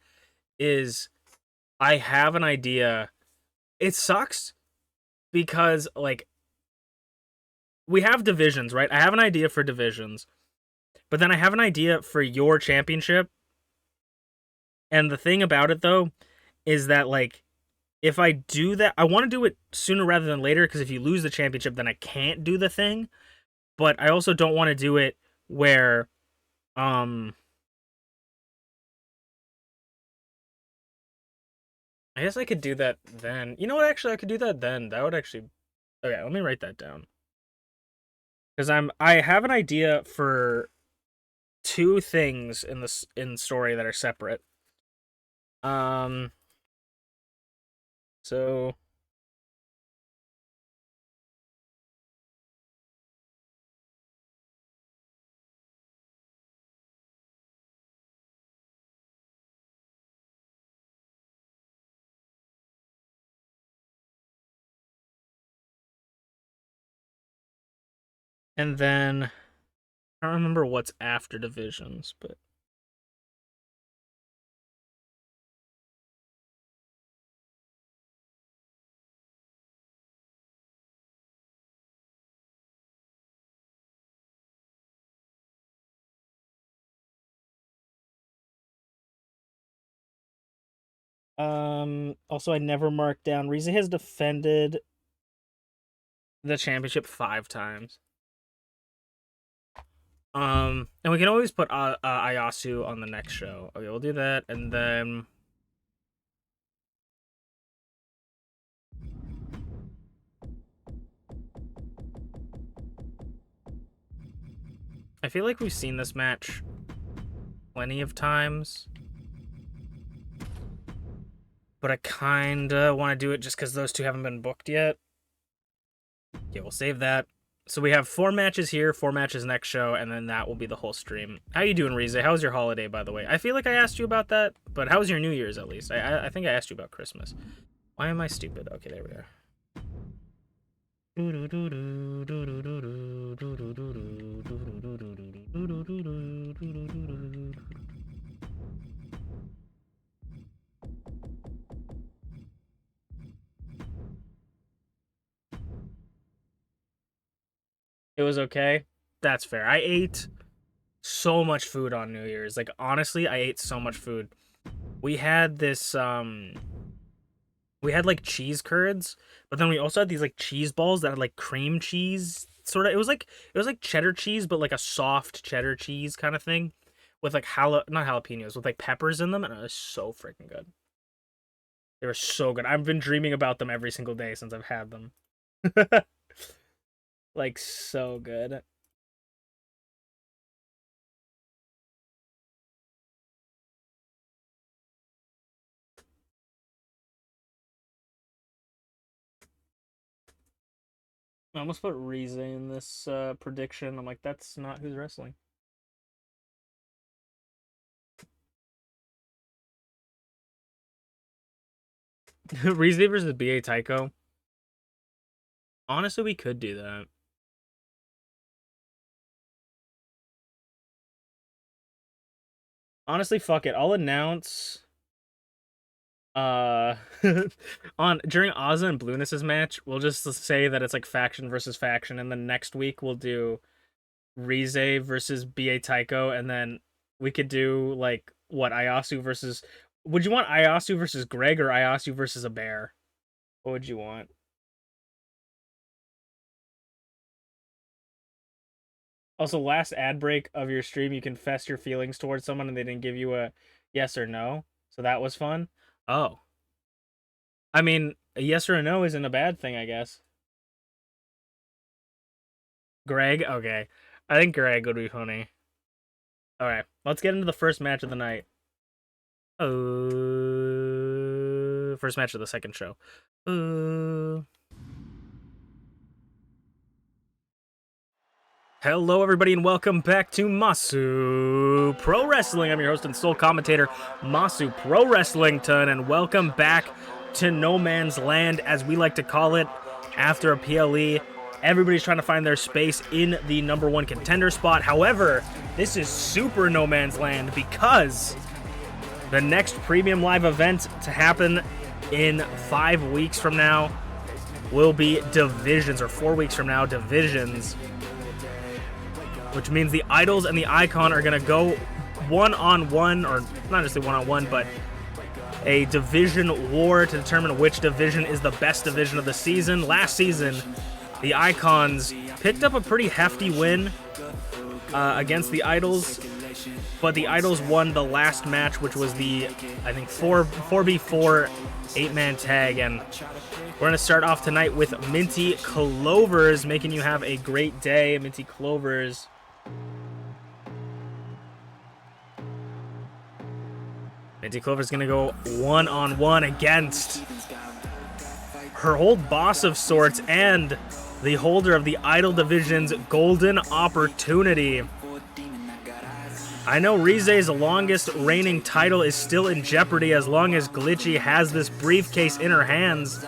is I have an idea. It sucks because, like, we have divisions, right? I have an idea for divisions, but then I have an idea for your championship. And the thing about it, though, is that, like, if I do that, I want to do it sooner rather than later, because if you lose the championship, then I can't do the thing. But I also don't want to do it where, I guess I could do that then. You know what, actually, I could do that then. That would actually... Okay, let me write that down. Because I have an idea for 2 things in story that are separate. So... And then... I don't remember what's after divisions, but... Also, I never marked down. Rize has defended the championship 5 times. And we can always put Ayasu on the next show. Okay, we'll do that, and then I feel like we've seen this match plenty of times, but I kinda want to do it just because those two haven't been booked yet. Okay, we'll save that. So we have 4 matches here, 4 matches next show, and then that will be the whole stream. How you doing, Rize? How was your holiday, by the way? I feel like I asked you about that, but how was your New Year's, at least? I think I asked you about Christmas. Why am I stupid? Okay, there we are. It was okay. That's fair. I ate so much food on New Year's. Like, honestly, I ate so much food. We had this, we had, like, cheese curds, but then we also had these, like, cheese balls that had, like, cream cheese, sort of. It was like cheddar cheese, but, like, a soft cheddar cheese kind of thing with, like, not jalapenos, with, like, peppers in them, and it was so freaking good. They were so good. I've been dreaming about them every single day since I've had them. Like, so good. I almost put Rize in this prediction. I'm like, that's not who's wrestling. Rize versus BA Tycho. Honestly, we could do that. Honestly, fuck it. I'll announce on during Ozza and Blueness's match, we'll just say that it's like faction versus faction, and then next week we'll do Rize versus BA Tycho, and then we could do like what, Ayasu versus, would you want Ayasu versus Greg or Ayasu versus a bear? What would you want? Also, last ad break of your stream, you confessed your feelings towards someone and they didn't give you a yes or no. So that was fun. Oh. I mean, a yes or a no isn't a bad thing, I guess. Greg? Okay. I think Greg would be funny. Alright, let's get into the first match of the night. First match of the second show. Hello, everybody, and welcome back to Masu Pro Wrestling. I'm your host and sole commentator, Masu Pro Wrestlington, and welcome back to No Man's Land, as we like to call it, after a PLE. Everybody's trying to find their space in the #1 contender spot. However, this is super No Man's Land because the next premium live event to happen in 5 weeks from now will be Divisions, or 4 weeks from now, Divisions, which means the Idols and the Icon are going to go one-on-one, or not just a one-on-one, but a division war to determine which division is the best division of the season. Last season, the Icons picked up a pretty hefty win against the Idols, but the Idols won the last match, which was the, I think, 4v4 8-man tag, and we're going to start off tonight with MintyClovers, making you have a great day. MintyClovers. MintyClovers going to go one-on-one against her old boss of sorts and the holder of the Idol Division's golden opportunity. I know Rize's longest reigning title is still in jeopardy as long as Glitchy has this briefcase in her hands.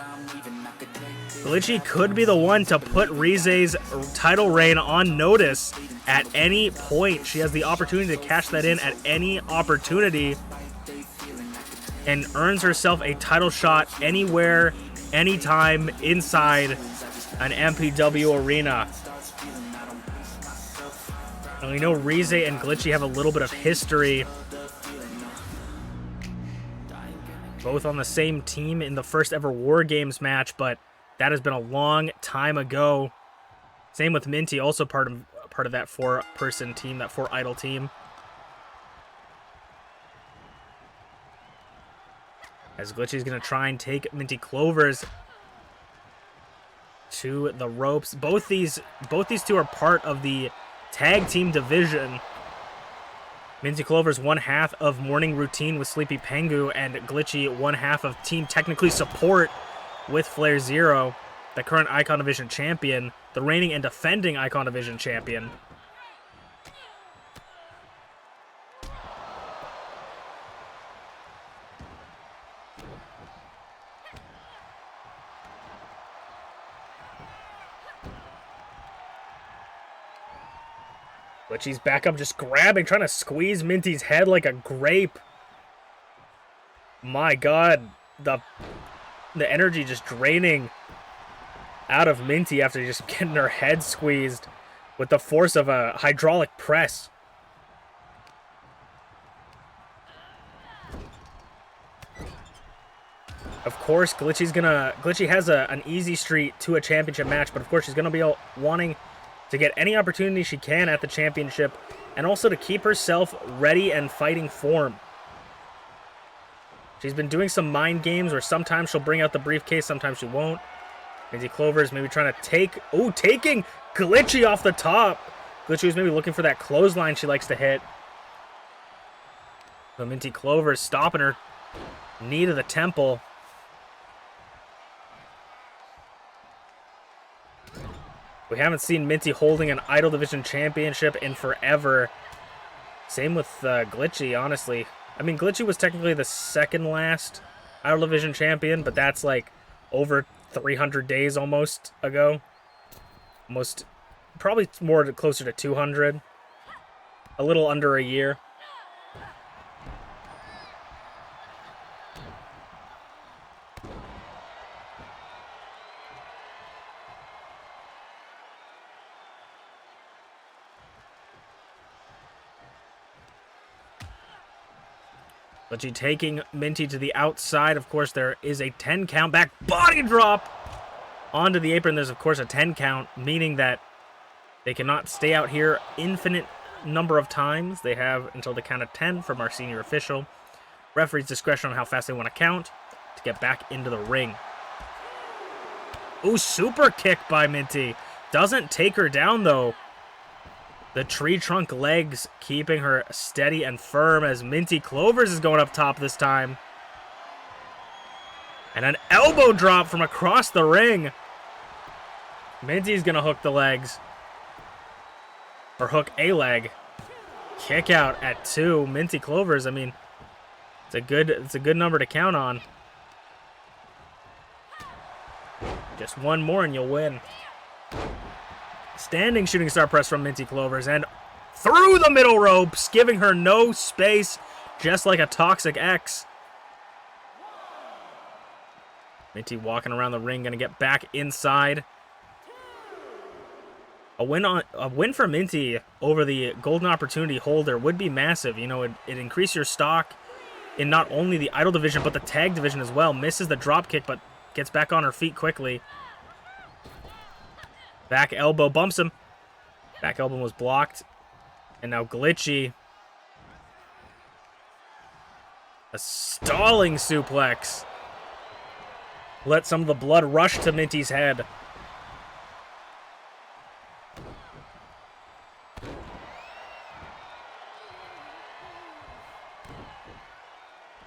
Glitchy could be the one to put Rize's title reign on notice at any point. She has the opportunity to cash that in at any opportunity and earns herself a title shot anywhere, anytime, inside an MPW arena. And we know Rize and Glitchy have a little bit of history, both on the same team in the first ever War Games match, but that has been a long time ago. Same with Minty, also part part of that 4-person team, that 4-idol team. As Glitchy's going to try and take MintyClovers to the ropes. Both these two are part of the tag team division. MintyClovers, one half of Morning Routine with TheSleepyPengu, and Glitchy, one half of Team Technically Support with FlairZero, the current Icon Division champion, the reigning and defending Icon Division champion. Glitchy's back up, just grabbing, trying to squeeze Minty's head like a grape. My God, the energy just draining out of Minty after just getting her head squeezed with the force of a hydraulic press. Of course, Glitchy has an easy street to a championship match, but of course she's gonna be wanting to get any opportunity she can at the championship, and also to keep herself ready and fighting form. She's been doing some mind games where sometimes she'll bring out the briefcase, sometimes she won't. MintyClovers maybe trying to taking Glitchy off the top. Glitchy was maybe looking for that clothesline she likes to hit. But MintyClovers stopping her knee to the temple. We haven't seen Minty holding an Idol Division championship in forever. Same with Glitchy, honestly. I mean, Glitchy was technically the second last Idol Division champion, but that's like over 300 days almost ago. Probably more closer to 200. A little under a year. Glitchy taking Minty to the outside. Of course, there is a 10 count back body drop onto the apron. There's, of course, a 10 count, meaning that they cannot stay out here infinite number of times. They have until the count of 10 from our senior official. Referee's discretion on how fast they want to count to get back into the ring. Ooh, super kick by Minty. Doesn't take her down, though. The tree trunk legs keeping her steady and firm as MintyClovers is going up top this time. And an elbow drop from across the ring. Minty's going to hook the legs. Or hook a leg. Kick out at 2. MintyClovers, I mean, it's a good number to count on. Just one more and you'll win. Standing shooting star press from MintyClovers and through the middle ropes, giving her no space, just like a Toxic X. Minty walking around the ring, gonna get back inside. A win for Minty over the Golden Opportunity holder would be massive. You know, it increase your stock in not only the Idol Division but the Tag Division as well. Misses the drop kick but gets back on her feet quickly. Back elbow bumps him. Back elbow was blocked. And now Glitchy. A stalling suplex. Let some of the blood rush to Minty's head.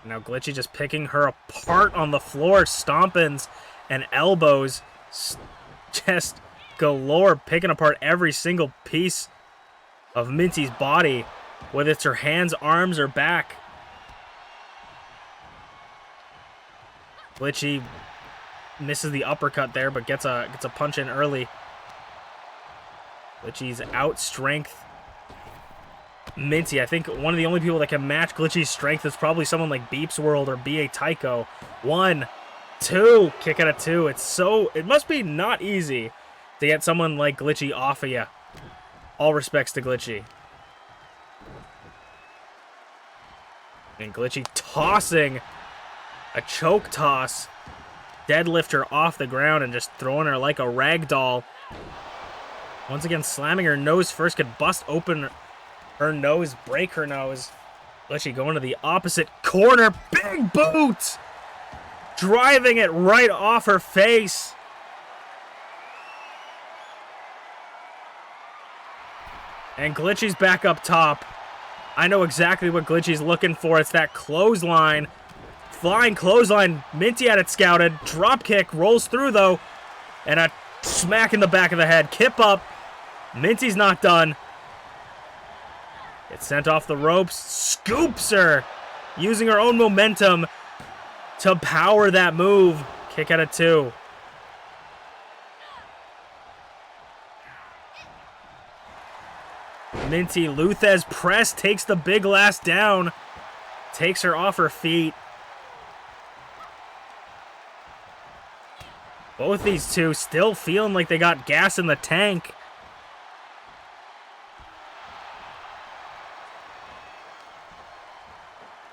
Now Glitchy just picking her apart on the floor. Stompins and elbows. Just galore, picking apart every single piece of Minty's body, whether it's her hands, arms, or back. Glitchy misses the uppercut there, but gets a punch in early. Glitchy's out strength Minty. I think one of the only people that can match Glitchy's strength is probably someone like MPW or BA Tycho. 1, 2, kick out of 2. It must be not easy to get someone like Glitchy off of you. All respects to Glitchy. And Glitchy tossing a choke toss. Deadlift her off the ground and just throwing her like a rag doll. Once again, slamming her nose first could bust open her nose, break her nose. Glitchy going to the opposite corner. Big boot! Driving it right off her face. And Glitchy's back up top. I know exactly what Glitchy's looking for. It's that clothesline. Flying clothesline. Minty had it scouted. Drop kick. Rolls through, though. And a smack in the back of the head. Kip up. Minty's not done. Gets sent off the ropes. Scoops her. Using her own momentum to power that move. Kick out of 2. Minty, Luthez press, takes the big last down. Takes her off her feet. Both these two still feeling like they got gas in the tank.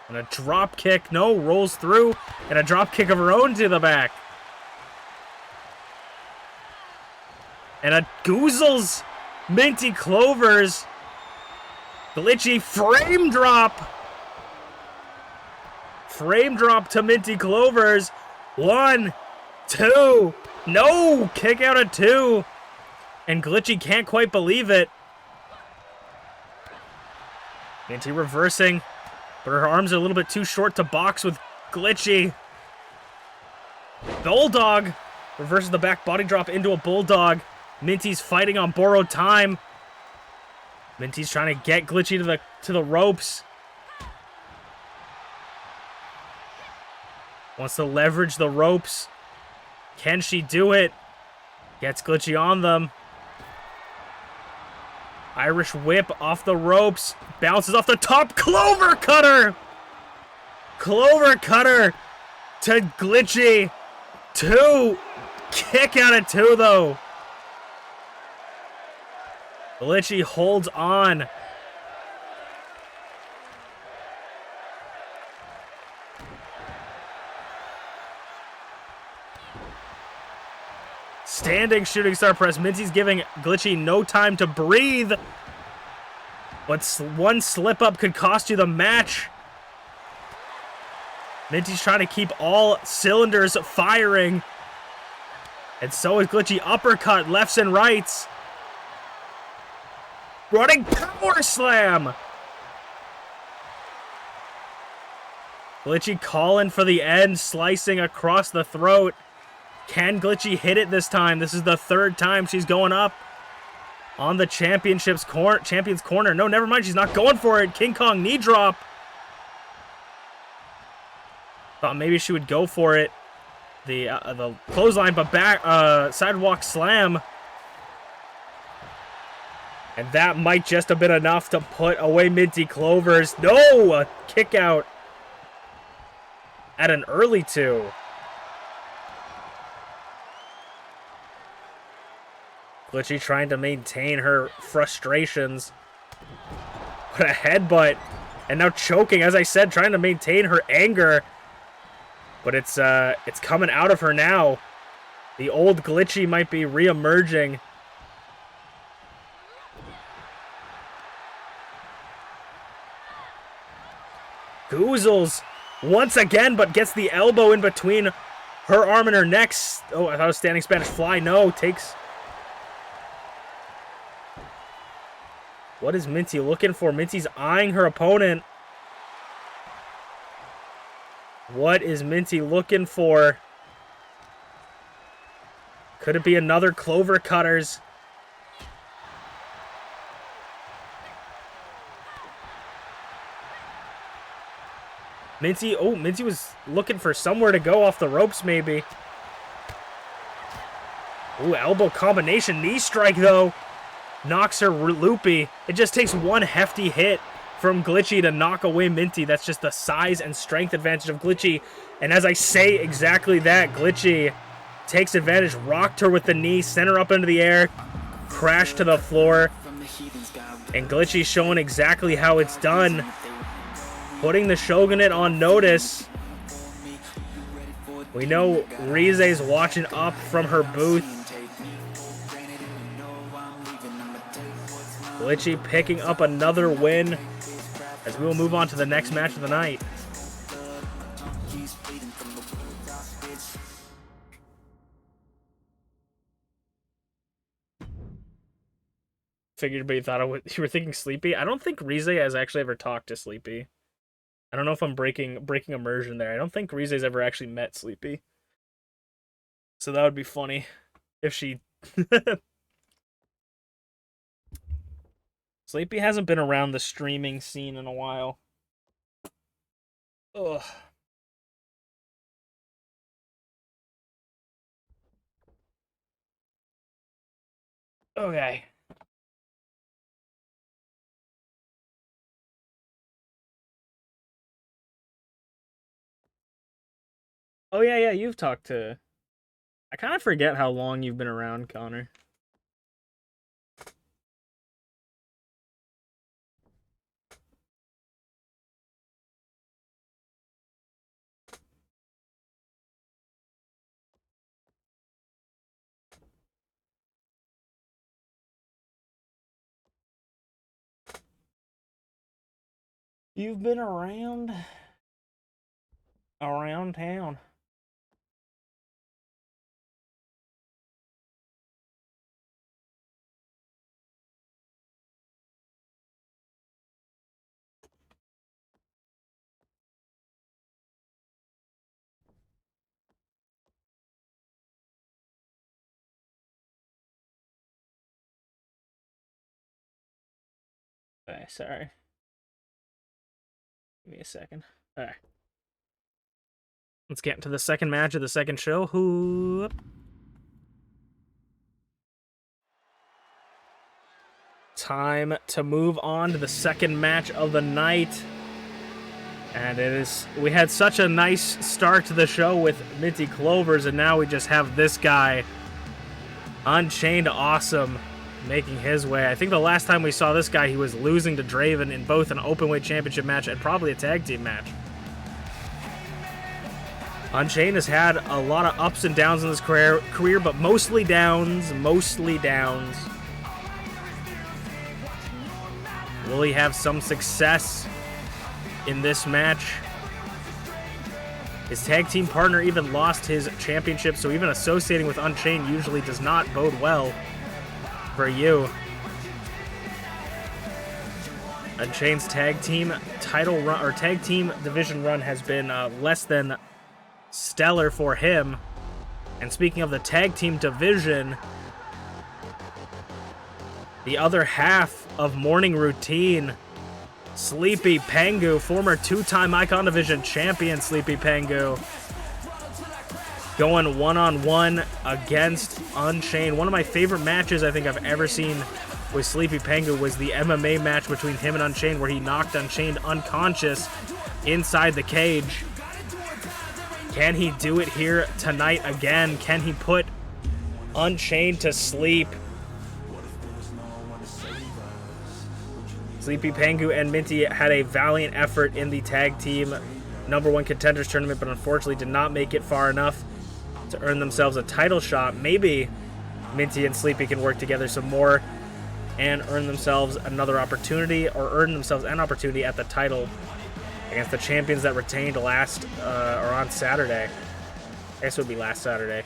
And a drop kick, no, rolls through. And a drop kick of her own to the back. And a goozles MintyClovers. Glitchy frame drop. Frame drop to MintyClovers. 1, 2. No! Kick out of 2. And Glitchy can't quite believe it. Minty reversing. But her arms are a little bit too short to box with Glitchy. Bulldog. Reverses the back body drop into a bulldog. Minty's fighting on borrowed time. Minty's trying to get Glitchy to the ropes. Wants to leverage the ropes. Can she do it? Gets Glitchy on them. Irish whip off the ropes. Bounces off the top. Clover cutter! Clover cutter to Glitchy. 2. Kick out of 2, though. Glitchy holds on. Standing shooting star press. Minty's giving Glitchy no time to breathe. But one slip up could cost you the match. Minty's trying to keep all cylinders firing. And so is Glitchy. Uppercut, lefts and rights. Running power slam. Glitchy calling for the end, slicing across the throat. Can Glitchy hit it this time? This is the 3rd time she's going up on the champion's corner. No, never mind. She's not going for it. King Kong knee drop. Thought maybe she would go for it. The clothesline, but back sidewalk slam. And that might just have been enough to put away MintyClovers. No! A kick out at an early 2. Glitchy trying to maintain her frustrations. What a headbutt. And now choking, as I said, trying to maintain her anger. But it's coming out of her now. The old Glitchy might be re-emerging. Goozles once again, but gets the elbow in between her arm and her neck. Oh, I thought it was standing Spanish fly. No, takes... What is Minty looking for? Minty's eyeing her opponent. What is Minty looking for? Could it be another Clover Cutters? Minty, oh, Minty was looking for somewhere to go off the ropes, maybe. Ooh, elbow combination. Knee strike, though. Knocks her loopy. It just takes one hefty hit from Glitchy to knock away Minty. That's just the size and strength advantage of Glitchy. And as I say exactly that, Glitchy takes advantage, rocked her with the knee, sent her up into the air, crashed to the floor. And Glitchy showing exactly how it's done. Putting the Shogunate on notice. We know Rize's watching up from her booth. Glitchy picking up another win as we will move on to the next match of the night. Figured, but you thought you were thinking Sleepy. I don't think Rize has actually ever talked to Sleepy. I don't know if I'm breaking immersion there. I don't think Rize's ever actually met Sleepy. So that would be funny if she... Sleepy hasn't been around the streaming scene in a while. Ugh. Okay. Oh, yeah, you've talked to... I kind of forget how long you've been around, Connor. You've been around town. Okay, sorry. Give me a second. All right. Let's get into the second match of the second show. Time to move on to the second match of the night. And we had such a nice start to the show with MintyClovers, and now we just have this guy, UnchainedAwesome, making his way. I think the last time we saw this guy, he was losing to Draven in both an openweight championship match and probably a tag team match. Unchained has had a lot of ups and downs in his career, but mostly downs, Will he have some success in this match? His tag team partner even lost his championship, so even associating with Unchained usually does not bode well for you. Unchained's tag team title run, or tag team division run, has been less than stellar for him. And speaking of the tag team division, the other half of Morning Routine, TheSleepyPengu, former two-time Icon Division champion TheSleepyPengu, going one-on-one against Unchained. One of my favorite matches I think I've ever seen with TheSleepyPengu was the MMA match between him and Unchained, where he knocked Unchained unconscious inside the cage. Can he do it here tonight again? Can he put Unchained to sleep? TheSleepyPengu and Minty had a valiant effort in the tag team #1 contenders tournament, but unfortunately did not make it far enough to earn themselves a title shot. Maybe Minty and Sleepy can work together some more and earn themselves another opportunity, or earn themselves an opportunity at the title against the champions that retained last, or on Saturday. I guess it would be last Saturday.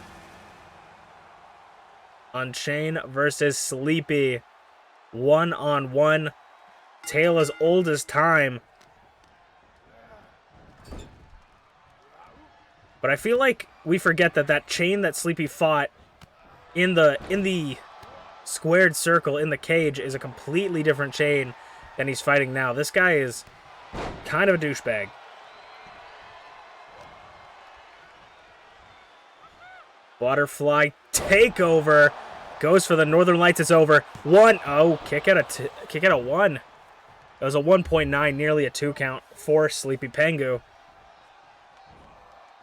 Unchained versus Sleepy. One-on-one. Tale as old as time. But I feel like we forget that chain that Sleepy fought in the squared circle in the cage is a completely different chain than he's fighting now. This guy is kind of a douchebag. Butterfly takeover. Goes for the Northern Lights. It's over. Kick out a 1. It was a 1.9, nearly a 2 count for TheSleepyPengu.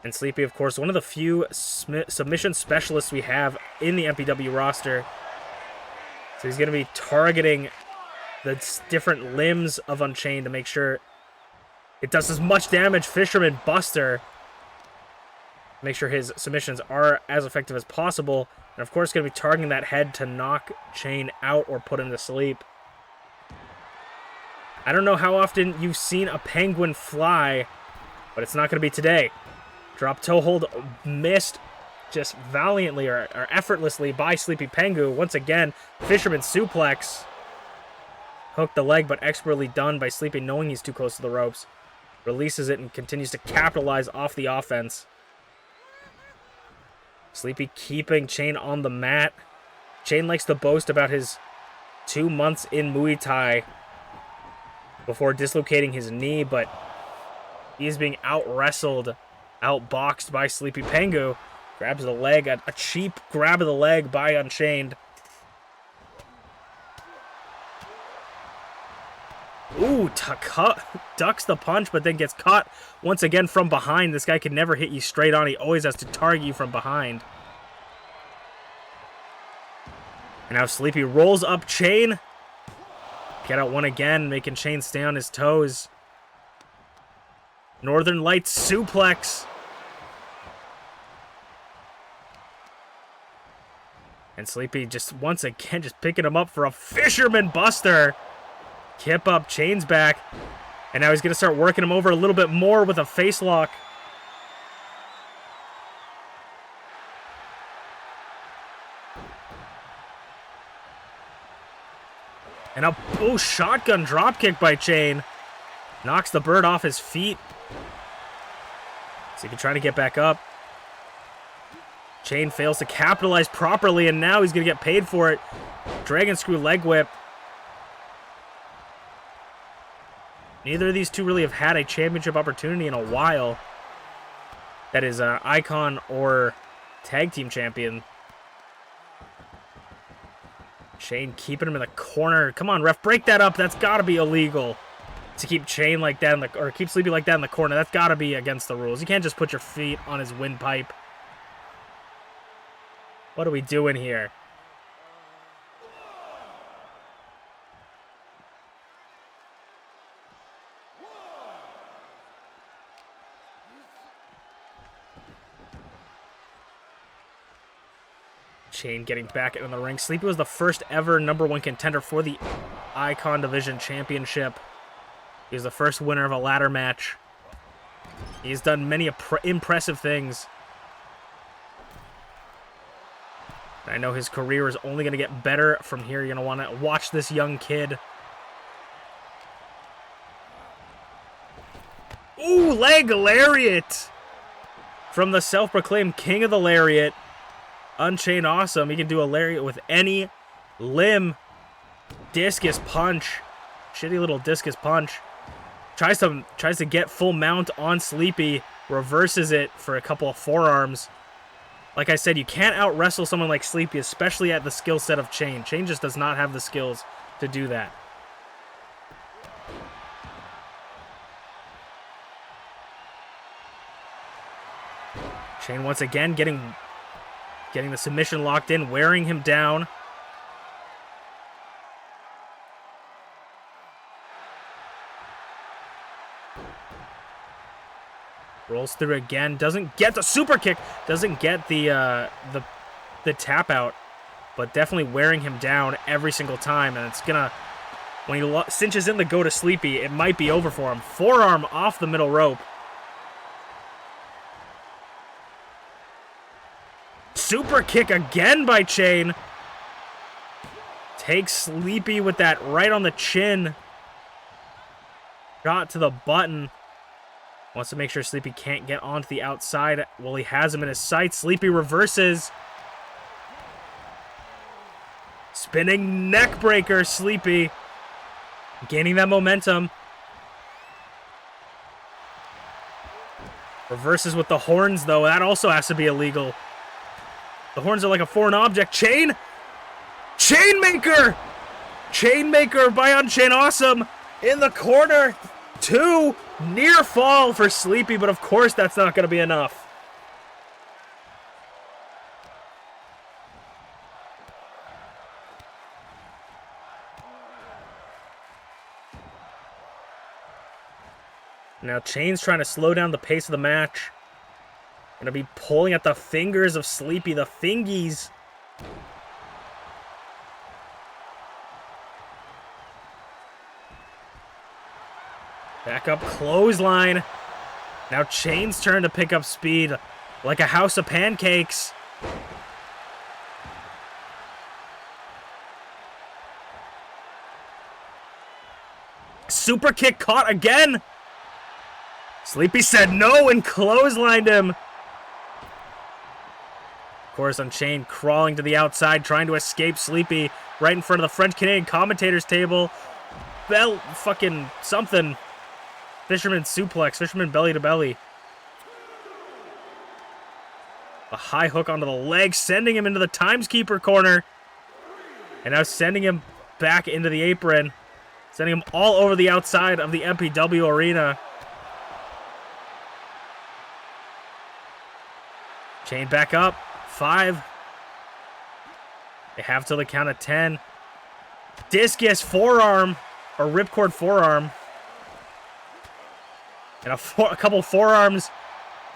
And Sleepy, of course, one of the few submission specialists we have in the MPW roster. So he's going to be targeting the different limbs of Unchained to make sure it does as much damage. Fisherman Buster. Make sure his submissions are as effective as possible. And of course, going to be targeting that head to knock Chain out or put him to sleep. I don't know how often you've seen a penguin fly, but it's not going to be today. Drop toe hold missed just valiantly or effortlessly by SleepyPengu. Once again, fisherman suplex. Hooked the leg, but expertly done by Sleepy, knowing he's too close to the ropes. Releases it and continues to capitalize off the offense. Sleepy keeping Chain on the mat. Chain likes to boast about his 2 months in Muay Thai before dislocating his knee, but he is being out-wrestled, out-boxed by SleepyPengu. Grabs the leg, a cheap grab of the leg by Unchained. Ooh, ducks the punch, but then gets caught once again from behind. This guy can never hit you straight on. He always has to target you from behind. And now Sleepy rolls up Chain. Get out one again, making Chain stay on his toes. Northern Lights suplex. And Sleepy just once again just picking him up for a fisherman buster. Kip up, Chain's back. And now he's going to start working him over a little bit more with a face lock. And a shotgun dropkick by Chain. Knocks the bird off his feet. So he can try to get back up. Chain fails to capitalize properly, and now he's going to get paid for it. Dragon screw leg whip. Neither of these two really have had a championship opportunity in a while. That is Icon or Tag Team Champion. Chain keeping him in the corner. Come on, ref, break that up. That's got to be illegal. To keep Chain like that, or keep Sleepy like that in the corner. That's got to be against the rules. You can't just put your feet on his windpipe. What are we doing here? Chain getting back in the ring. Sleepy was the first ever #1 contender for the Icon Division Championship. He was the first winner of a ladder match. He's done many impressive things. I know his career is only going to get better from here. You're going to want to watch this young kid. Ooh, leg lariat! From the self-proclaimed king of the lariat, UnchainedAwesome. He can do a lariat with any limb. Discus punch. Shitty little discus punch. Tries to get full mount on Sleepy. Reverses it for a couple of forearms. Like I said, you can't out-wrestle someone like Sleepy, especially at the skill set of Chain. Chain just does not have the skills to do that. Chain once again getting the submission locked in, wearing him down. Rolls through again, doesn't get the super kick, doesn't get the tap out, but definitely wearing him down every single time, and it's gonna, when he cinches in the go to Sleepy, it might be over for him. Forearm off the middle rope. Super kick again by Chain. Takes Sleepy with that right on the chin. Shot to the button. Wants to make sure Sleepy can't get onto the outside. Well, he has him in his sights. Sleepy reverses. Spinning neck breaker, Sleepy. Gaining that momentum. Reverses with the horns, though. That also has to be illegal. The horns are like a foreign object. Chain! Chainmaker! Chainmaker by UnchainedAwesome in the corner. 2. Near fall for Sleepy, but of course that's not going to be enough. Now Chain's trying to slow down the pace of the match. Gonna be pulling at the fingers of Sleepy, the fingies. Back up, clothesline. Now Chain's turn to pick up speed like a house of pancakes. Super kick caught again. Sleepy said no and clotheslined him. Of course, Unchained crawling to the outside, trying to escape Sleepy right in front of the French-Canadian commentators table. Bell, fucking something. Fisherman suplex, fisherman belly to belly. A high hook onto the leg, sending him into the timeskeeper corner. And now sending him back into the apron. Sending him all over the outside of the MPW arena. Chain back up. 5. They have till the count of 10. Discus forearm, or ripcord forearm. And a couple forearms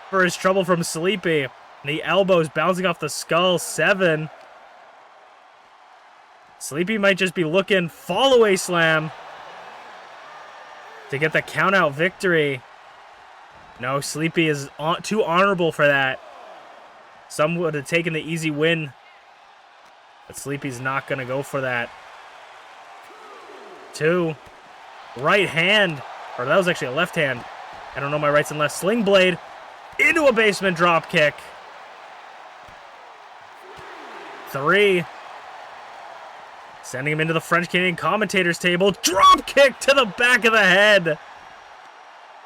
for his trouble from Sleepy. And the elbows bouncing off the skull. 7. Sleepy might just be looking fall-away slam to get the count-out victory. No, Sleepy is too honorable for that. Some would have taken the easy win. But Sleepy's not going to go for that. 2. Right hand. Or that was actually a left hand. I don't know my rights and lefts. Sling blade into a basement drop kick. 3. Sending him into the French-Canadian commentators table. Drop kick to the back of the head.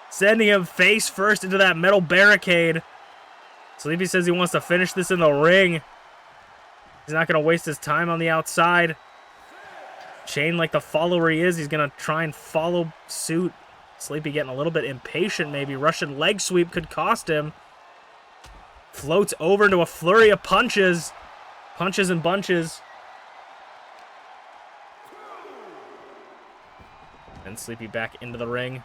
Sending him face first into that metal barricade. Sleepy says he wants to finish this in the ring. He's not going to waste his time on the outside. Chain, like the follower he is, he's going to try and follow suit. Sleepy getting a little bit impatient, maybe. Russian leg sweep could cost him. Floats over into a flurry of punches. Punches and bunches. And Sleepy back into the ring.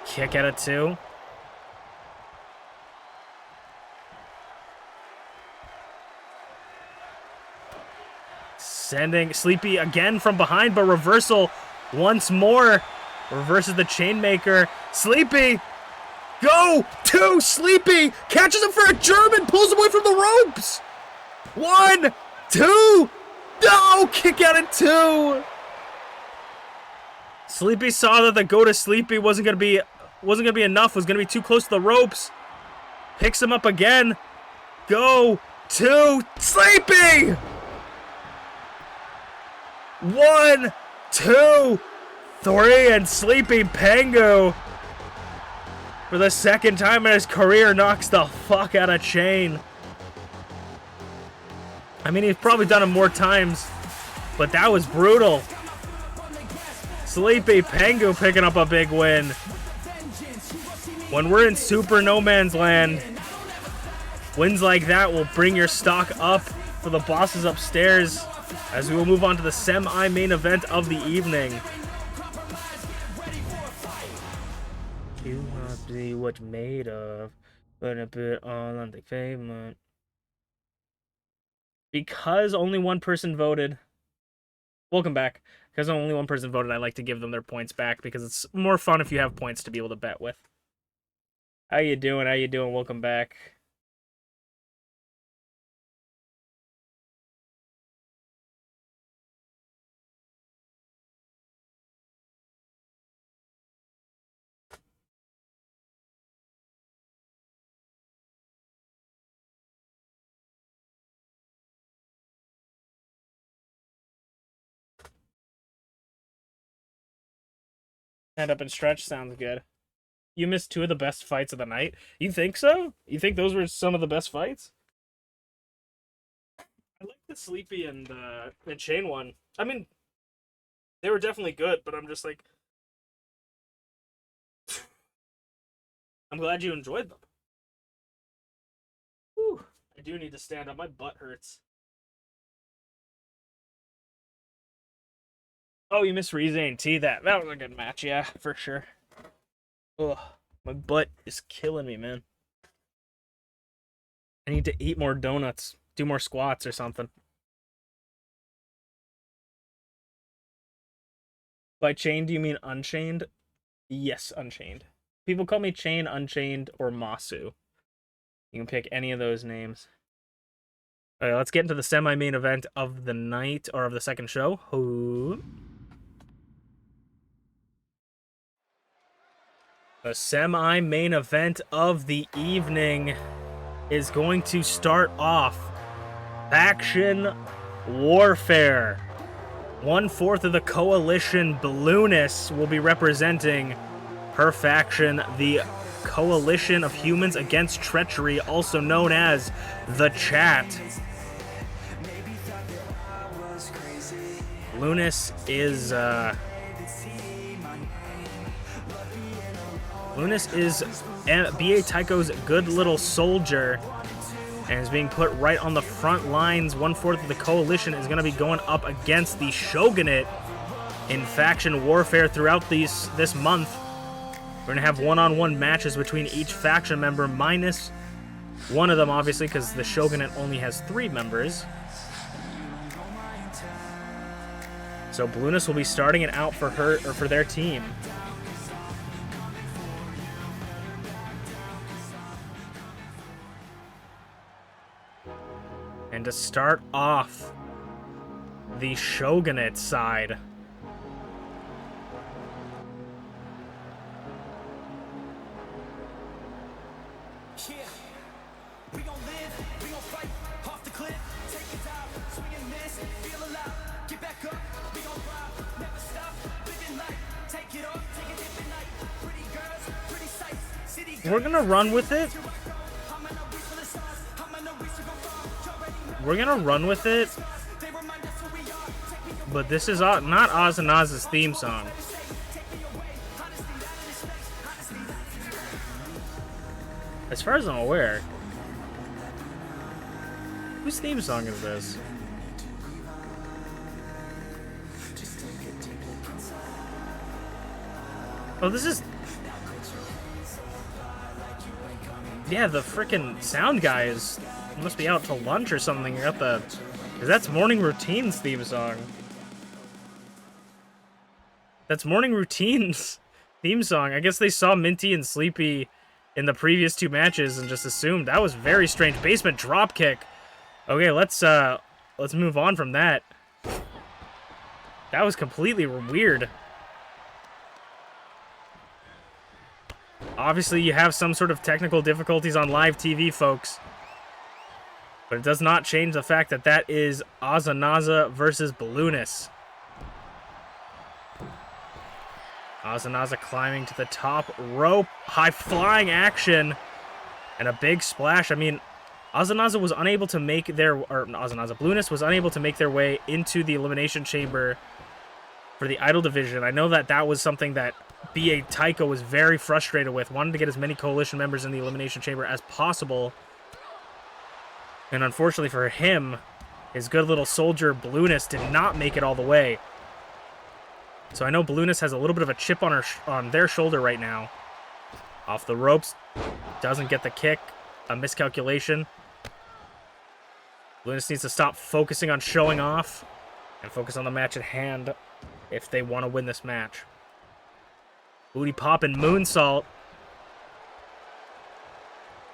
Kick at it, 2. Sending Sleepy again from behind, but reversal once more. Reverses the Chainmaker. Sleepy! Go! 2! Sleepy! Catches him for a German! Pulls him away from the ropes! 1, 2, no! Kick out at 2. Sleepy saw that the go to Sleepy wasn't gonna be enough. Was gonna be too close to the ropes. Picks him up again. Go 2, Sleepy. 1, 2, 3, and TheSleepyPengu for the second time in his career knocks the fuck out of Chain. I mean, he's probably done it more times, but that was brutal. TheSleepyPengu picking up a big win. When we're in super no man's land, wins like that will bring your stock up for the bosses upstairs as we will move on to the semi-main event of the evening. You must be what you're made of, but a bit all on the pavement. Because only one person voted. Welcome back. Because only one person voted, I like to give them their points back because it's more fun if you have points to be able to bet with. How you doing? How you doing? Welcome back. Stand up and stretch sounds good. You missed 2 of the best fights of the night? You think so? You think those were some of the best fights? I like the Sleepy and the Chain one. I mean, they were definitely good, but I'm just like, I'm glad you enjoyed them. Whew, I do need to stand up. My butt hurts. Oh, you missed Rize and T. That was a good match, yeah, for sure. Ugh, my butt is killing me, man. I need to eat more donuts, do more squats or something. By chained, do you mean Unchained? Yes, Unchained. People call me Chain, Unchained, or Masu. You can pick any of those names. All right, let's get into the semi-main event of the night, or of the second show. The semi-main event of the evening is going to start off Faction Warfare. 1/4 of the coalition, Balloonus, will be representing her faction, the Coalition of Humans Against Treachery, also known as the Chat. Balloonus is B.A. Tycho's good little soldier, and is being put right on the front lines. 1/4 of the coalition is going to be going up against the Shogunate in faction warfare throughout this month. We're going to have one-on-one matches between each faction member, minus one of them, obviously, because the Shogunate only has 3 members. So Balloonus will be starting it out for her, or for their team. And to start off the Shogunate side, we're gonna run with it. We're gonna run with it, but this is not Ozanaza's theme song. As far as I'm aware, whose theme song is this? Oh, this is... Yeah, the frickin' sound guy is... must be out to lunch or something. You got the... Because that's Morning Routine's theme song. That's Morning Routine's theme song. I guess they saw Minty and Sleepy in the previous 2 matches and just assumed. That was very strange. Basement dropkick. Okay, let's move on from that. That was completely weird. Obviously, you have some sort of technical difficulties on live TV, folks. But it does not change the fact that that is Ozanaza versus Balloonus. Ozanaza climbing to the top rope. High flying action. And a big splash. I mean, Ozanaza was unable to make their... Or Balloonus was unable to make their way into the Elimination Chamber for the Idol Division. I know that that was something that B.A. Tycho was very frustrated with. Wanted to get as many Coalition members in the Elimination Chamber as possible. And unfortunately for him, his good little soldier, Balloonus, did not make it all the way. So I know Balloonus has a little bit of a chip on their shoulder right now. Off the ropes. Doesn't get the kick. A miscalculation. Balloonus needs to stop focusing on showing off and focus on the match at hand if they want to win this match. Booty pop and moonsault.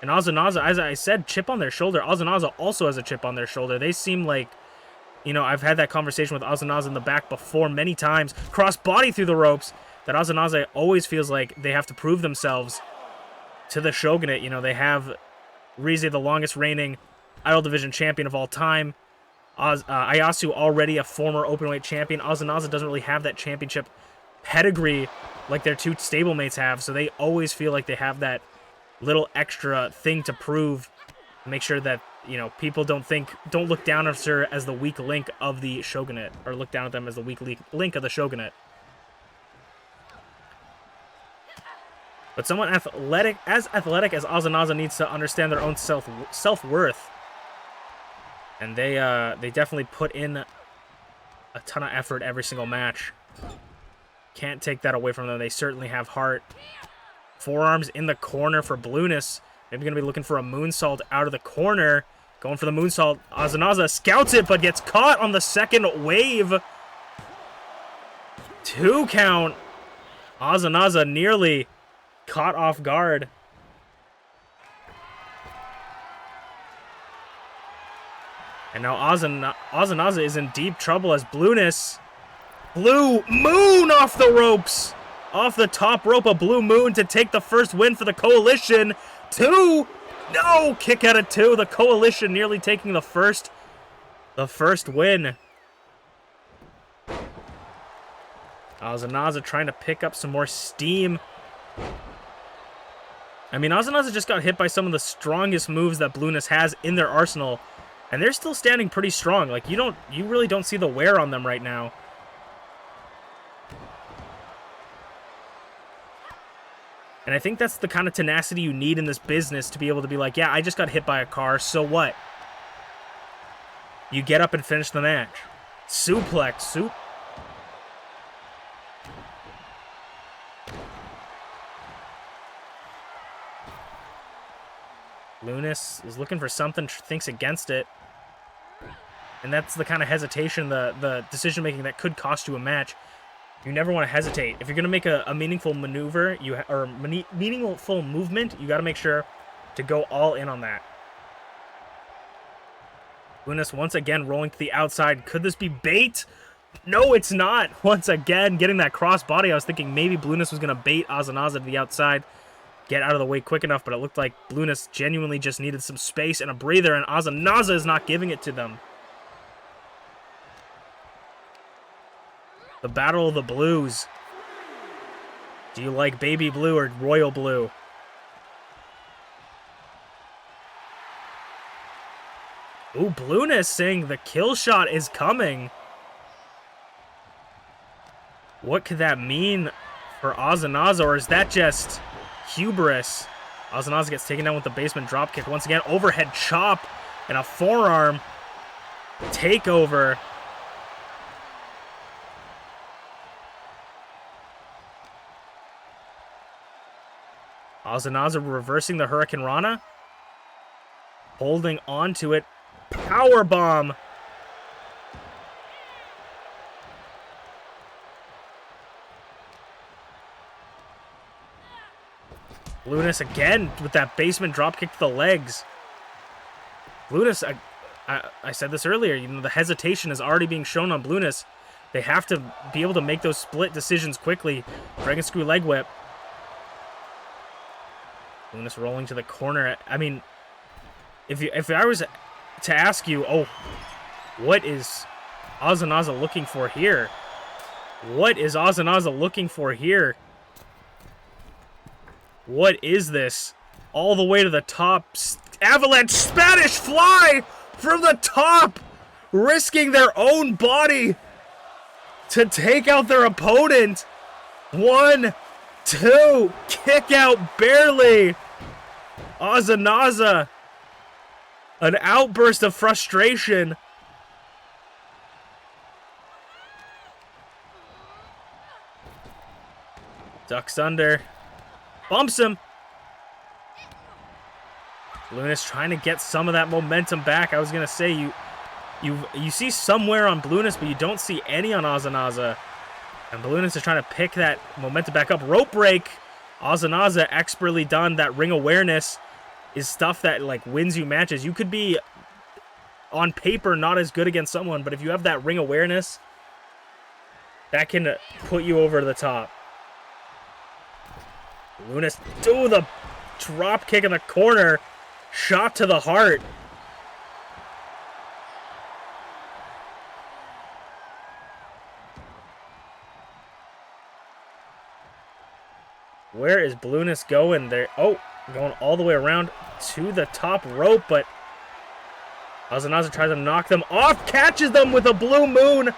And Ozanaza, as I said, chip on their shoulder. Ozanaza also has a chip on their shoulder. They seem like, you know, I've had that conversation with Ozanaza in the back before many times. Cross body through the ropes. That Ozanaza always feels like they have to prove themselves to the Shogunate. You know, they have Rize, the longest reigning Idol Division champion of all time. Ayasu, already a former openweight champion. Ozanaza doesn't really have that championship pedigree like their 2 stablemates have, so they always feel like they have that little extra thing to prove. Make sure that, you know, people don't look down at her as the weak link of the Shogunate, or look down at them as the weak link of the Shogunate. But someone athletic as Ozanaza needs to understand their own self-worth. And they definitely put in a ton of effort every single match. Can't take that away from them. They certainly have heart. Forearms in the corner for Balloonus. Maybe going to be looking for a moonsault out of the corner. Going for the moonsault. Ozanaza scouts it, but gets caught on the second wave. 2 count. Ozanaza nearly caught off guard. And now Ozanaza is in deep trouble as Blueness. Blue Moon off the ropes. Off the top rope, a Blue Moon to take the first win for the Coalition. 2. No, kick out of 2. The Coalition nearly taking the first win. Ozanaza trying to pick up some more steam. I mean, Ozanaza just got hit by some of the strongest moves that Blueness has in their arsenal. And they're still standing pretty strong. Like, you really don't see the wear on them right now. And I think that's the kind of tenacity you need in this business to be able to be like, yeah, I just got hit by a car, so what? You get up and finish the match. Suplex. Blueness is looking for something, thinks against it. And that's the kind of hesitation, the decision-making that could cost you a match. You never want to hesitate. If you're going to make a meaningful maneuver, or meaningful movement, you got to make sure to go all in on that. Blueness once again rolling to the outside. Could this be bait? No, it's not. Once again, getting that cross body. I was thinking maybe Blueness was going to bait Ozanaza to the outside. Get out of the way quick enough, but it looked like Blueness genuinely just needed some space and a breather, and Ozanaza is not giving it to them. The Battle of the Blues. Do you like Baby Blue or Royal Blue? Ooh, Blueness saying the kill shot is coming. What could that mean for Ozanaza, or is that just hubris? Ozanaza gets taken down with the basement dropkick. Once again, overhead chop and a forearm takeover. Ozanaza reversing the Hurricane Rana. Holding on to it. Powerbomb. Blueness again with that basement dropkick to the legs. Blueness, I said this earlier, you know, the hesitation is already being shown on Blueness. They have to be able to make those split decisions quickly. Dragon Screw leg whip. Blueness rolling to the corner. I mean, if I was to ask you, oh, what is Ozanaza looking for here? What is Ozanaza looking for here? What is this? All the way to the top. Avalanche Spanish fly from the top, risking their own body to take out their opponent. 1, 2, kick out barely. Ozanaza, an outburst of frustration. Ducks under. Bumps him. Blueness trying to get some of that momentum back. I was going to say, you see somewhere on Blueness, but you don't see any on Ozanaza. And Blueness is trying to pick that momentum back up. Rope break. Ozanaza expertly done. That ring awareness is stuff that like wins you matches. You could be on paper not as good against someone, but if you have that ring awareness, that can put you over the top. Blueness do the drop kick in the corner. Shot to the heart. Where is Blueness going there? Oh, going all the way around to the top rope, but Ozanaza tries to knock them off. Catches them with a Blue Moon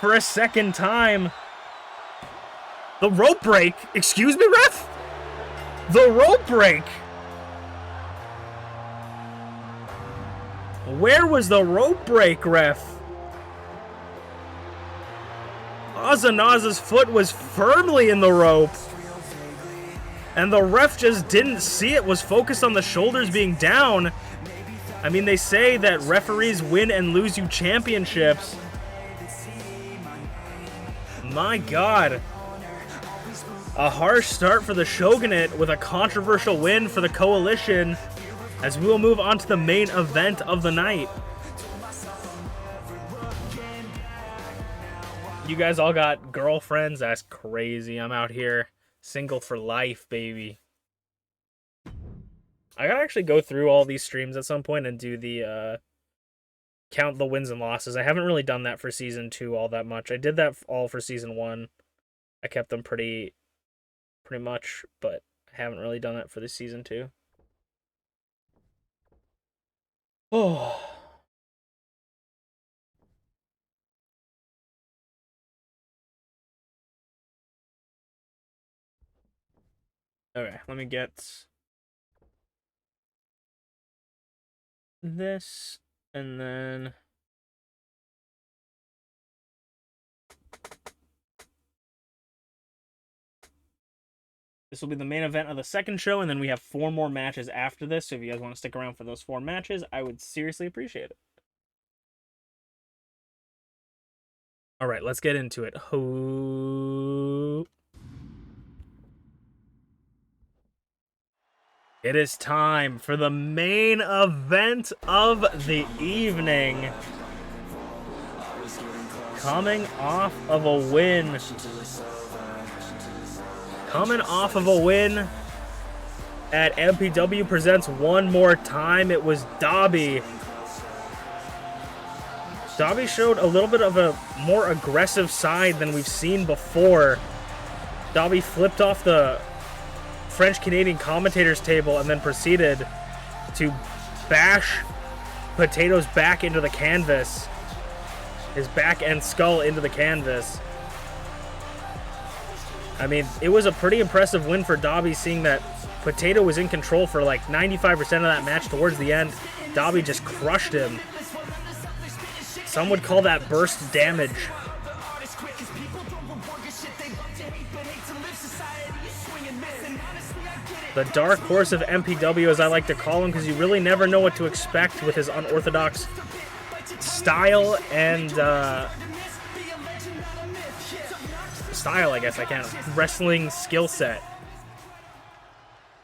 for a second time. The rope break. Excuse me, ref? The rope break. Where was the rope break, ref? Ozanaza's foot was firmly in the rope. And the ref just didn't see it, was focused on the shoulders being down. I mean, they say that referees win and lose you championships. My God. A harsh start for the Shogunate with a controversial win for the Coalition as we will move on to the main event of the night. You guys all got girlfriends? That's crazy. I'm out here single for life, baby. I gotta actually go through all these streams at some point and do the count the wins and losses. I haven't really done that for season 2 all that much. I did that all for season 1. I kept them pretty much, but I haven't really done that for the season 2. Oh. Okay, let me get this, and then this will be the main event of the second show, and then we have 4 more matches after this, so if you guys want to stick around for those 4 matches, I would seriously appreciate it. Alright, let's get into it. It is time for the main event of the evening. Coming off of a win at MPW Presents One More Time, it was Dobby. Dobby showed a little bit of a more aggressive side than we've seen before. Dobby flipped off the French-Canadian commentators table and then proceeded to bash Potato's back into the canvas. His back and skull into the canvas. I mean, it was a pretty impressive win for Dobby, seeing that Potato was in control for like 95% of that match towards the end. Dobby just crushed him. Some would call that burst damage. The dark horse of MPW, as I like to call him, because you really never know what to expect with his unorthodox style and style, I guess I can't, wrestling skill set.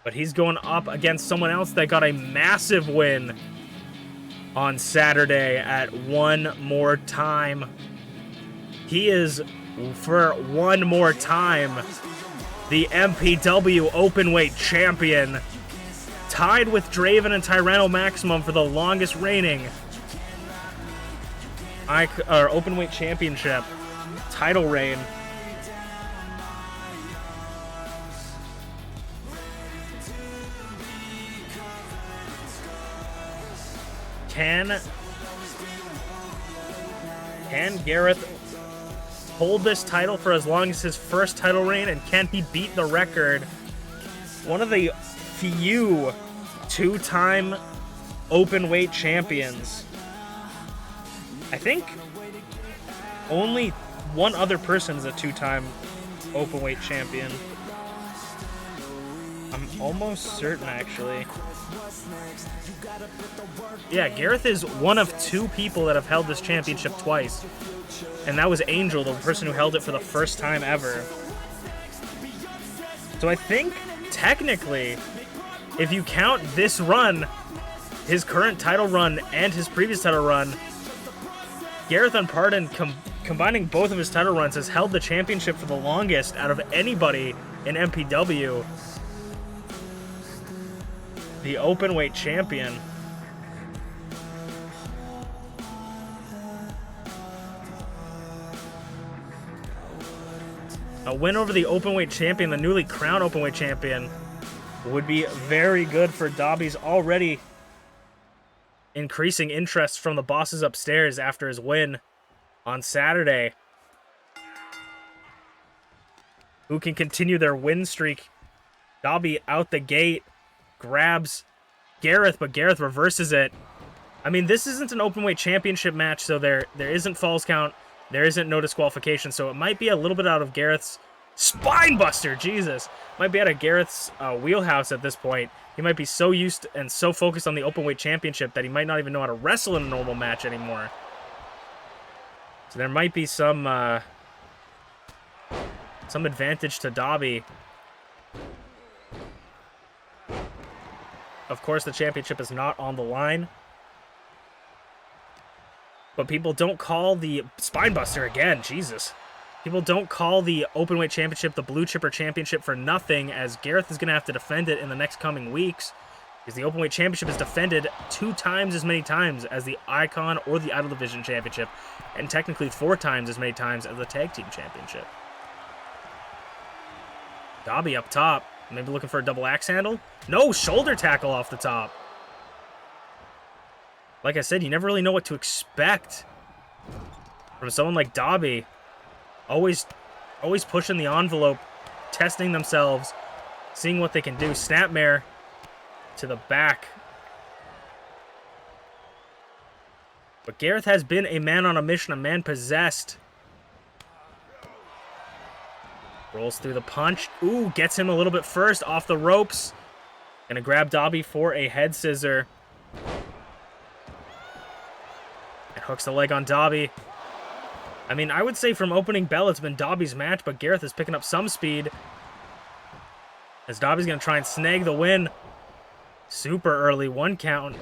But he's going up against someone else that got a massive win on Saturday at One More Time. He is, for one more time, the MPW Openweight Champion, tied with Draven and Tyranno Maximum for the longest reigning Openweight Championship title reign. Can Garreth hold this title for as long as his first title reign, and can he beat the record? One of the few 2-time open weight champions. I think only one other person is a 2-time open weight champion. I'm almost certain, actually. Yeah, Garreth is one of 2 people that have held this championship twice. And that was Angel, the person who held it for the first time ever. So I think, technically, if you count this run, his current title run and his previous title run, Garreth Unported, combining both of his title runs, has held the championship for the longest out of anybody in MPW. The openweight champion. A win over the openweight champion, the newly crowned openweight champion, would be very good for Dobby's already increasing interest from the bosses upstairs after his win on Saturday. Who can continue their win streak? Dobby out the gate grabs Garreth, but Garreth reverses it. I mean, this isn't an openweight championship match, so there isn't falls count. There isn't no disqualification, so it might be a little bit out of Garreth's spinebuster. Jesus, might be out of Garreth's wheelhouse at this point. He might be so used and so focused on the openweight championship that he might not even know how to wrestle in a normal match anymore. So there might be some some advantage to Dobby. Of course, the championship is not on the line. But people don't call the Spinebuster again, Jesus. People don't call the Openweight Championship the Blue Chipper Championship for nothing, as Garreth is going to have to defend it in the next coming weeks. Because the Openweight Championship is defended 2 times as many times as the Icon or the Idol Division Championship, and technically 4 times as many times as the Tag Team Championship. Dobby up top. Maybe looking for a double axe handle? No, shoulder tackle off the top. Like I said, you never really know what to expect from someone like Dobby. Always pushing the envelope, testing themselves, seeing what they can do. Snapmare to the back. But Garreth has been a man on a mission, a man possessed. Rolls through the punch. Ooh, gets him a little bit first off the ropes. Gonna grab Dobby for a head scissor. And hooks the leg on Dobby. I mean, I would say from opening bell, it's been Dobby's match, but Garreth is picking up some speed. As Dobby's gonna try and snag the win. Super early, 1 count.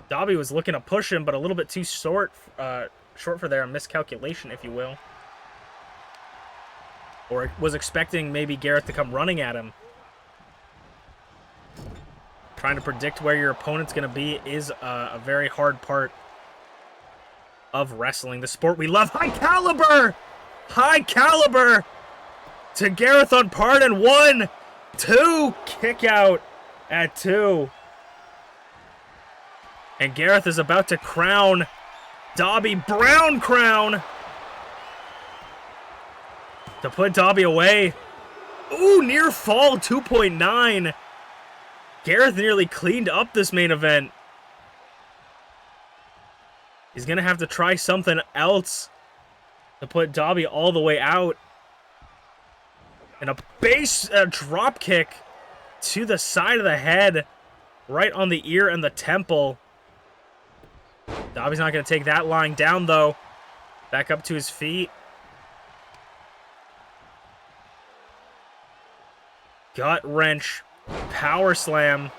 Dobby was looking to push him, but a little bit too short for there. A miscalculation, if you will. Or was expecting maybe Garreth to come running at him. Trying to predict where your opponent's going to be is a very hard part of wrestling. The sport we love. High caliber! High caliber! To Garreth Unported. 1, 2. Kick out at 2. And Garreth is about to crown Dobby Brown Crown to put Dobby away. Ooh, near fall 2.9. Garreth nearly cleaned up this main event. He's going to have to try something else to put Dobby all the way out. And a base drop kick to the side of the head, right on the ear and the temple. Dobby's not going to take that lying down, though. Back up to his feet. Gut wrench. Power slam.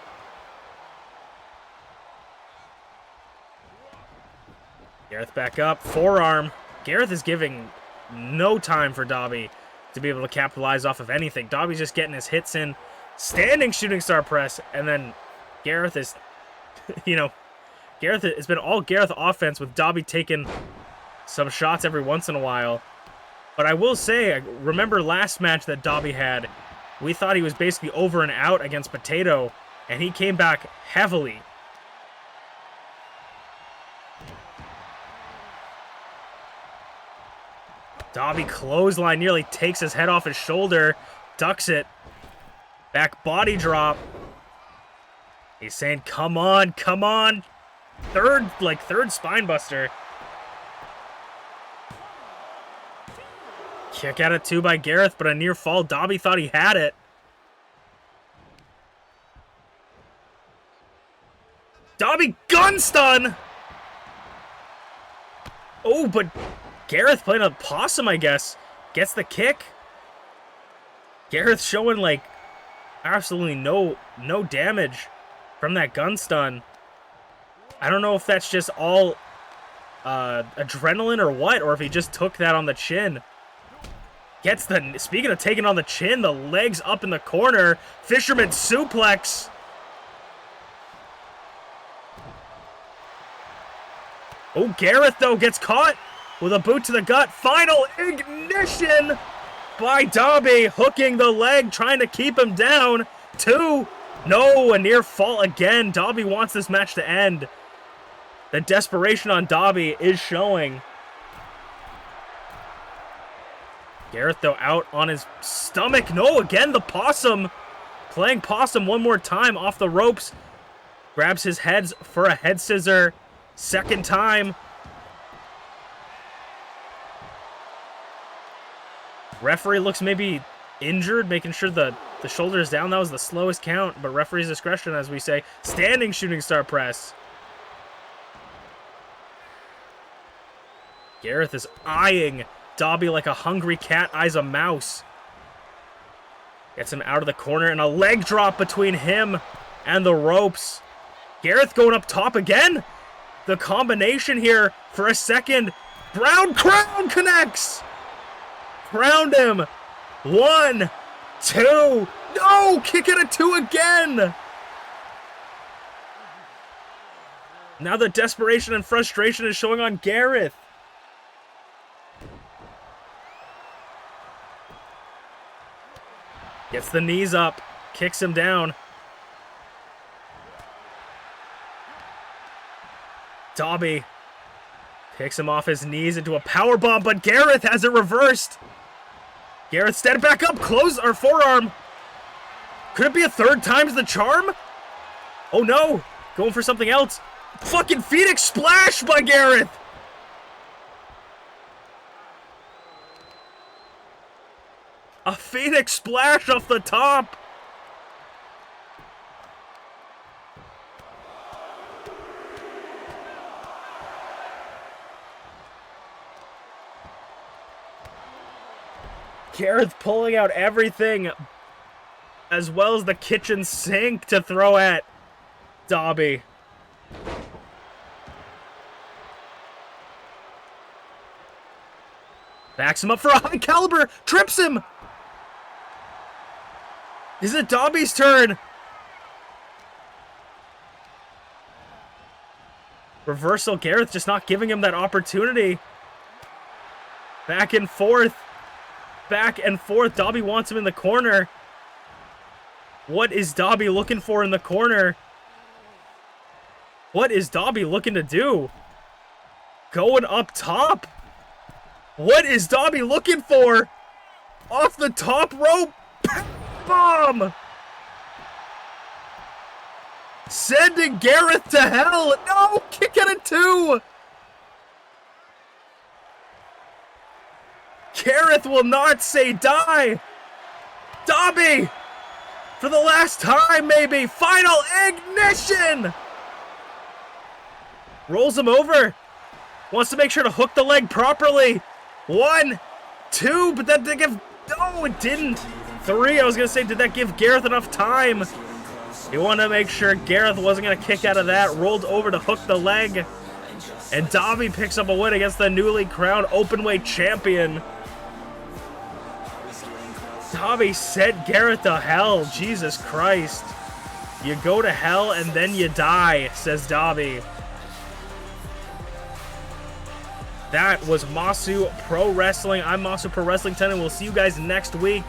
Garreth back up. Forearm. Garreth is giving no time for Dobby to be able to capitalize off of anything. Dobby's just getting his hits in. Standing shooting star press. And then Garreth is, you know, it's been all Garreth offense with Dobby taking some shots every once in a while. But I will say, I remember last match that Dobby had, we thought he was basically over and out against Potato, and he came back heavily. Dobby clothesline, nearly takes his head off his shoulder, ducks it. Back body drop. He's saying, come on, come on. Third spine buster. Kick out at 2 by Garreth, but a near fall. Dobby thought he had it. Dobby gun stun! Oh, but Garreth playing a possum, I guess. Gets the kick. Garreth showing, like, absolutely no damage from that gun stun. I don't know if that's just all adrenaline or what, or if he just took that on the chin. Gets the, speaking of taking on the chin, the legs up in the corner. Fisherman suplex. Oh, Garreth, though, gets caught with a boot to the gut. Final ignition by Dobby, hooking the leg, trying to keep him down. 2. No, a near fall again. Dobby wants this match to end. The desperation on Dobby is showing. Garreth, though, out on his stomach. No, again, the possum. Playing possum one more time off the ropes. Grabs his heads for a head scissor. Second time. Referee looks maybe injured, making sure the shoulder is down. That was the slowest count, but referee's discretion, as we say. Standing shooting star press. Garreth is eyeing Dobby like a hungry cat eyes a mouse. Gets him out of the corner, and a leg drop between him and the ropes. Garreth going up top again. The combination here for a second. Brown crown connects. Crowned him. 1, 2. No! Kick it at 2 again. Now the desperation and frustration is showing on Garreth. Gets the knees up. Kicks him down. Dobby picks him off his knees into a powerbomb, but Garreth has it reversed. Garreth stepped back up, close our forearm. Could it be a third time's the charm? Oh no, going for something else. Fucking Phoenix Splash by Garreth. A Phoenix Splash off the top. Garreth pulling out everything, as well as the kitchen sink to throw at Dobby. Backs him up for a high caliber, trips him. Is it Dobby's turn? Reversal, Garreth just not giving him that opportunity. Back and forth. Back and forth. Dobby wants him in the corner. What is Dobby looking for in the corner? What is Dobby looking to do? Going up top. What is Dobby looking for? Off the top rope. Bomb. Sending Garreth to hell. No, kick it at 2. Garreth will not say die. Dobby, for the last time maybe. Final ignition. Rolls him over. Wants to make sure to hook the leg properly. 1, 2, but that didn't give... No, it didn't. 3, I was going to say, did that give Garreth enough time? He wanted to make sure Garreth wasn't going to kick out of that. Rolled over to hook the leg. And Dobby picks up a win against the newly crowned openweight champion. Dobby sent Garreth to hell. Jesus Christ. You go to hell and then you die, says Dobby. That was Masu Pro Wrestling. I'm Masu Pro Wrestling 10, and we'll see you guys next week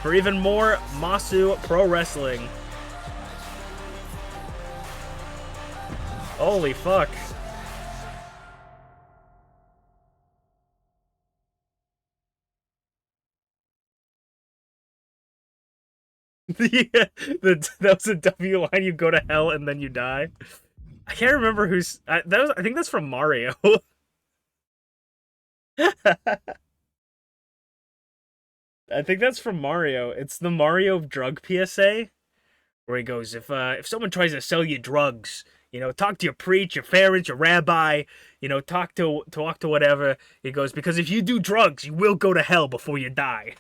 for even more Masu Pro Wrestling. Holy fuck. Yeah, that was a W line. You go to hell and then you die. I can't remember who's... I think that's from Mario. I think that's from Mario. It's the Mario drug PSA, where he goes, if someone tries to sell you drugs, you know, talk to your priest, your parents, your rabbi, you know, talk to whatever. He goes, because if you do drugs, you will go to hell before you die.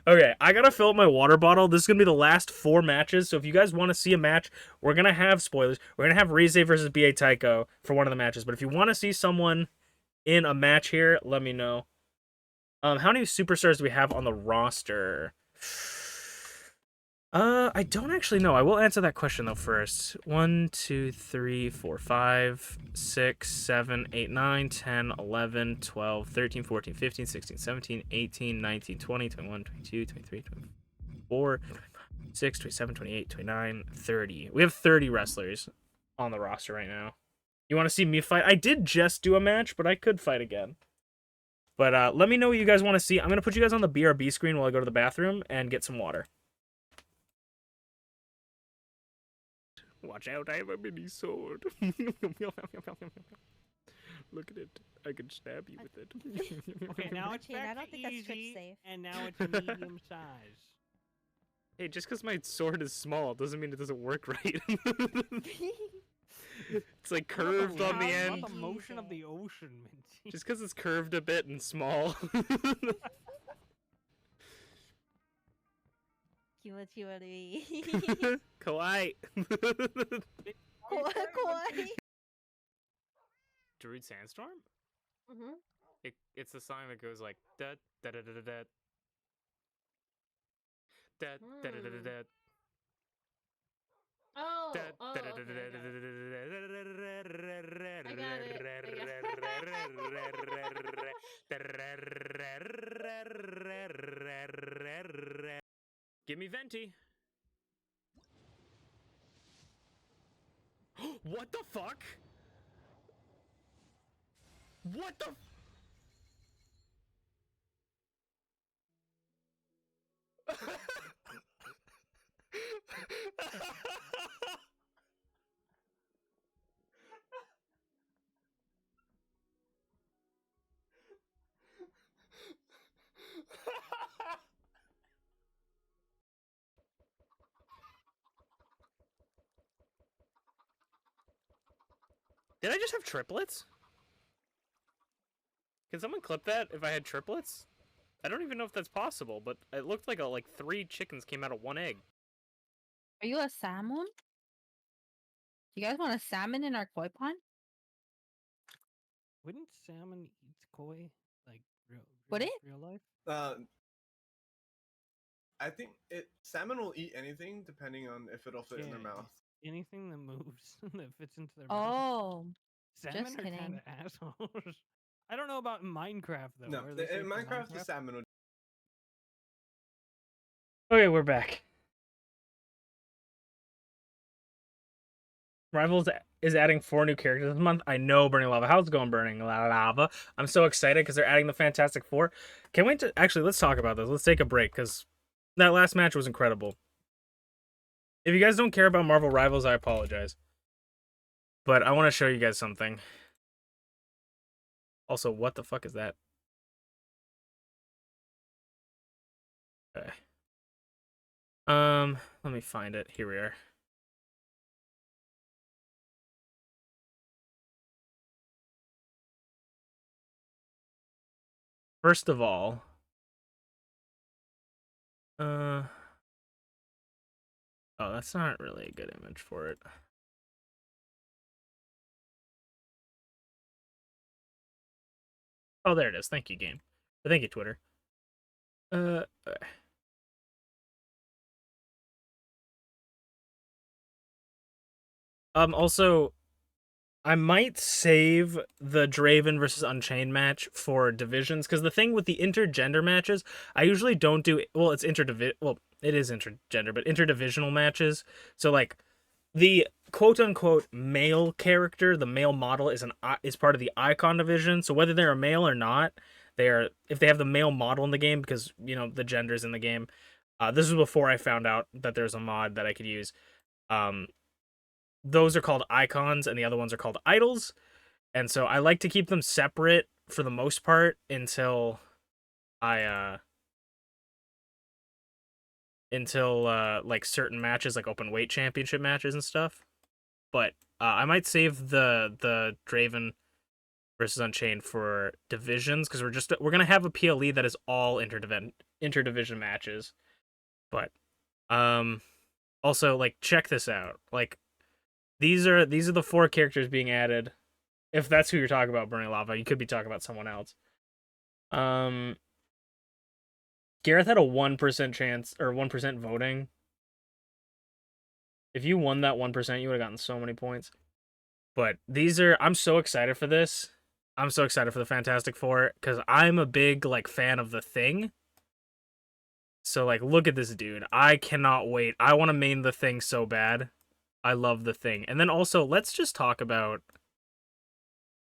Okay, I gotta fill up my water bottle. This is gonna be the last 4 matches, so if you guys want to see a match, we're gonna have spoilers. We're gonna have Rize versus BA Tycho for one of the matches, but if you want to see someone in a match here, let me know. How many superstars do we have on the roster? I don't actually know. I will answer that question though first. 1, 2, 3, 4, 5, 6, 7, 8, 9, 10, 11, 12, 13, 14, 15, 16, 17, 18, 19, 20, 21, 22, 23, 24, 26, 27, 28, 29, 30. We have 30 wrestlers on the roster right now. You want to see me fight? I did just do a match, but I could fight again. But let me know what you guys want to see. I'm going to put you guys on the BRB screen while I go to the bathroom and get some water. Watch out, I have a mini sword. Look at it. I can stab you with it. Okay, now it's back I don't think that's easy, safe. and now it's medium size. Hey, just because my sword is small doesn't mean it doesn't work right. It's like What about curved on the what end. about the motion of the ocean, Minty? Just because it's curved a bit and small. 気持ち悪い。 Kawaii. 怖い怖い。 Druid Sandstorm? Mhm. It's the song that goes like da da da da da da da da da da da. Oh, oh, okay, Give me Venti. What the fuck? What the? Did I just have triplets? Can someone clip that if I had triplets? I don't even know if that's possible, but it looked like 3 chickens came out of 1 egg. Are you a salmon? You guys want a salmon in our koi pond? Wouldn't salmon eat koi like Would it? real life? I think salmon will eat anything depending on if it'll fit in their mouth. Anything that moves that fits into their mouth. Oh, Salmon just are kind kidding. of assholes. I don't know about Minecraft though. No, Are they safe in in Minecraft, the salmon would. Okay, we're back. Rivals is adding 4 new characters this month. I know, Burning Lava. How's it going, Burning Lava? I'm so excited because they're adding the Fantastic Four. Can't wait to... Actually, let's talk about this. Let's take a break because that last match was incredible. If you guys don't care about Marvel Rivals, I apologize. But I want to show you guys something. Also, what the fuck is that? Okay. Let me find it. Here we are. First of all, oh, that's not really a good image for it. Oh, there it is. Thank you, game. Thank you, Twitter. Also, I might save the Draven versus Unchained match for divisions, because the thing with the intergender matches, I usually don't do, well, it's it is intergender, but interdivisional matches. So, like, the quote-unquote male character, the male model, is part of the icon division. So whether they're a male or not, if they have the male model in the game, because, you know, the gender's in the game. This was before I found out that there's a mod that I could use. Those are called icons, and the other ones are called idols. And so I like to keep them separate for the most part until I like certain matches, like open weight championship matches and stuff. But I might save the Draven versus Unchained for divisions, because we're gonna have a PLE that is all interdivision matches. But also, like, check this out. Like, these are the 4 characters being added. If that's who you're talking about, Burning Lava, you could be talking about someone else. Garreth had a 1% chance, or 1% voting. If you won that 1%, you would have gotten so many points. But I'm so excited for this. I'm so excited for the Fantastic Four, because I'm a big, like, fan of The Thing. So, like, look at this dude. I cannot wait. I want to main The Thing so bad. I love The Thing. And then also, let's just talk about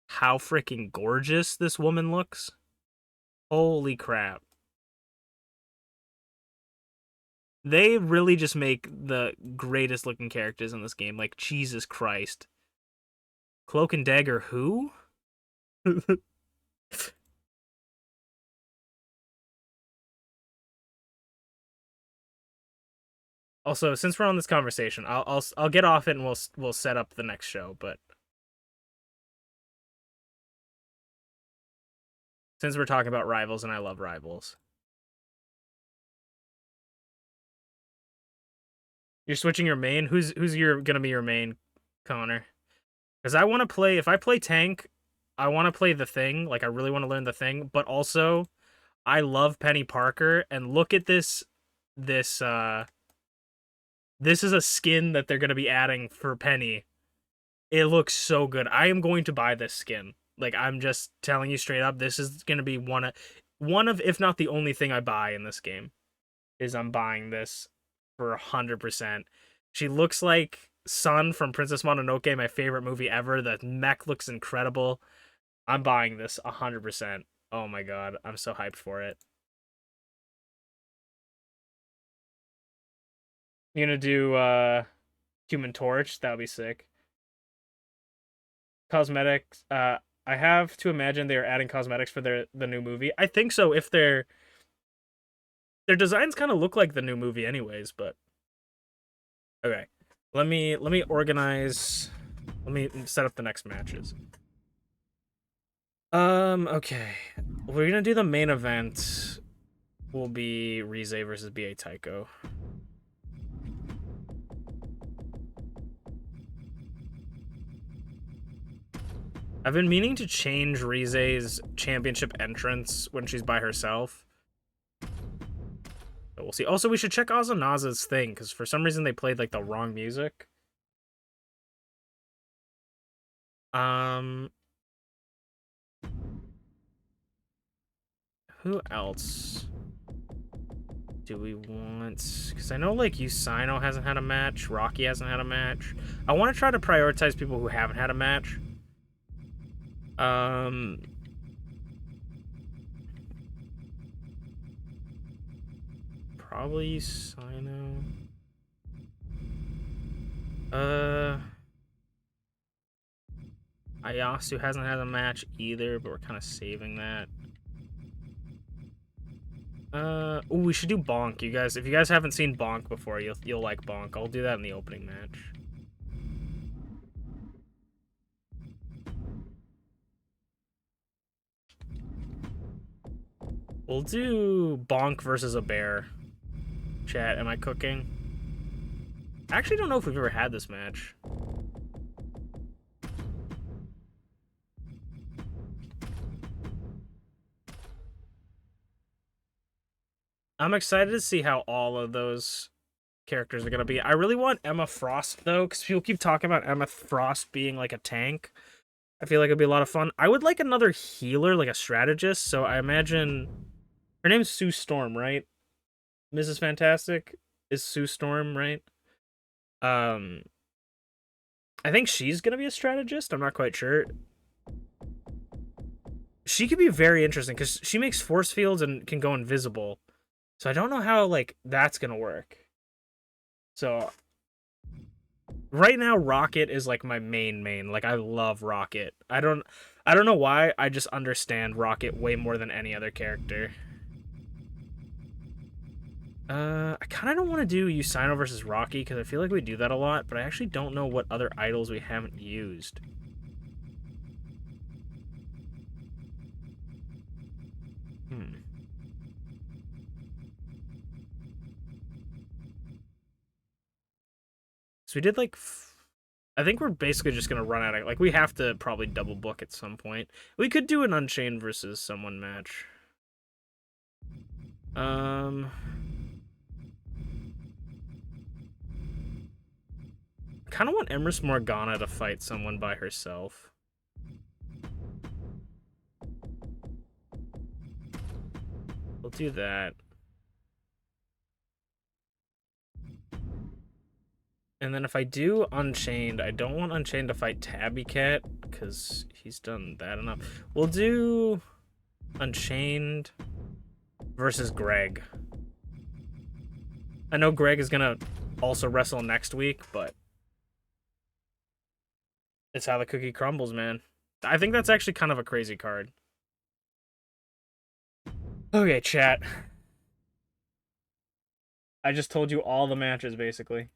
how freaking gorgeous this woman looks. Holy crap. They really just make the greatest looking characters in this game. Like, Jesus Christ. Cloak and Dagger who? Also, since we're on this conversation, I'll get off it and we'll set up the next show. But since we're talking about rivals and I love rivals, you're switching your main. Who's gonna be your main, Connor? Because I want to play. If I play tank, I want to play the thing. Like I really want to learn the thing. But also, I love Penny Parker. And look at this. This is a skin that they're gonna be adding for Penny. It looks so good. I am going to buy this skin. Like, I'm just telling you straight up, this is going to be one of, if not the only thing I buy in this game, is I'm buying this for 100%. She looks like Sun from Princess Mononoke, my favorite movie ever. The mech looks incredible. I'm buying this 100%. Oh my god, I'm so hyped for it. You gonna do, Human Torch? That would be sick. Cosmetics, I have to imagine they're adding cosmetics for the new movie. I think so. If their designs kind of look like the new movie anyways, but okay. Let me organize. Let me set up the next matches. Okay. We're gonna do the main event. Will be Rize versus BA Tycho. I've been meaning to change Rize's championship entrance when she's by herself. But we'll see. Also, we should check Ozanaza's thing, because for some reason they played, like, the wrong music. Who else do we want? Because I know, like, Usaino hasn't had a match. Rocky hasn't had a match. I want to try to prioritize people who haven't had a match. Probably Sino. Ayasu hasn't had a match either, but we're kind of saving that. Ooh, we should do Bonk, you guys. If you guys haven't seen Bonk before, you'll like Bonk. I'll do that in the opening match. We'll do Bonk versus a bear. Chat, am I cooking? I actually don't know if we've ever had this match. I'm excited to see how all of those characters are going to be. I really want Emma Frost, though, because people keep talking about Emma Frost being like a tank. I feel like it'd be a lot of fun. I would like another healer, like a strategist, so I imagine... Her name's Sue Storm, right? Mrs. Fantastic is Sue Storm, right? I think she's gonna be a strategist. I'm not quite sure. She could be very interesting because she makes force fields and can go invisible. So I don't know how, like, that's gonna work. So right now, Rocket is like my main. Like, I love Rocket. I don't know why. I just understand Rocket way more than any other character. I kind of don't want to do Usaino versus Rocky because I feel like we do that a lot, but I actually don't know what other idols we haven't used. So we did, like, I think we're basically just going to run out of, like, we have to probably double book at some point. We could do an Unchained versus someone match. Kind of want Emrys Morgana to fight someone by herself. We'll do that. And then if I do Unchained, I don't want Unchained to fight Tabby Cat, because he's done that enough. We'll do Unchained versus Greg. I know Greg is going to also wrestle next week, but it's how the cookie crumbles, man. I think that's actually kind of a crazy card. Okay, chat. I just told you all the matches, basically.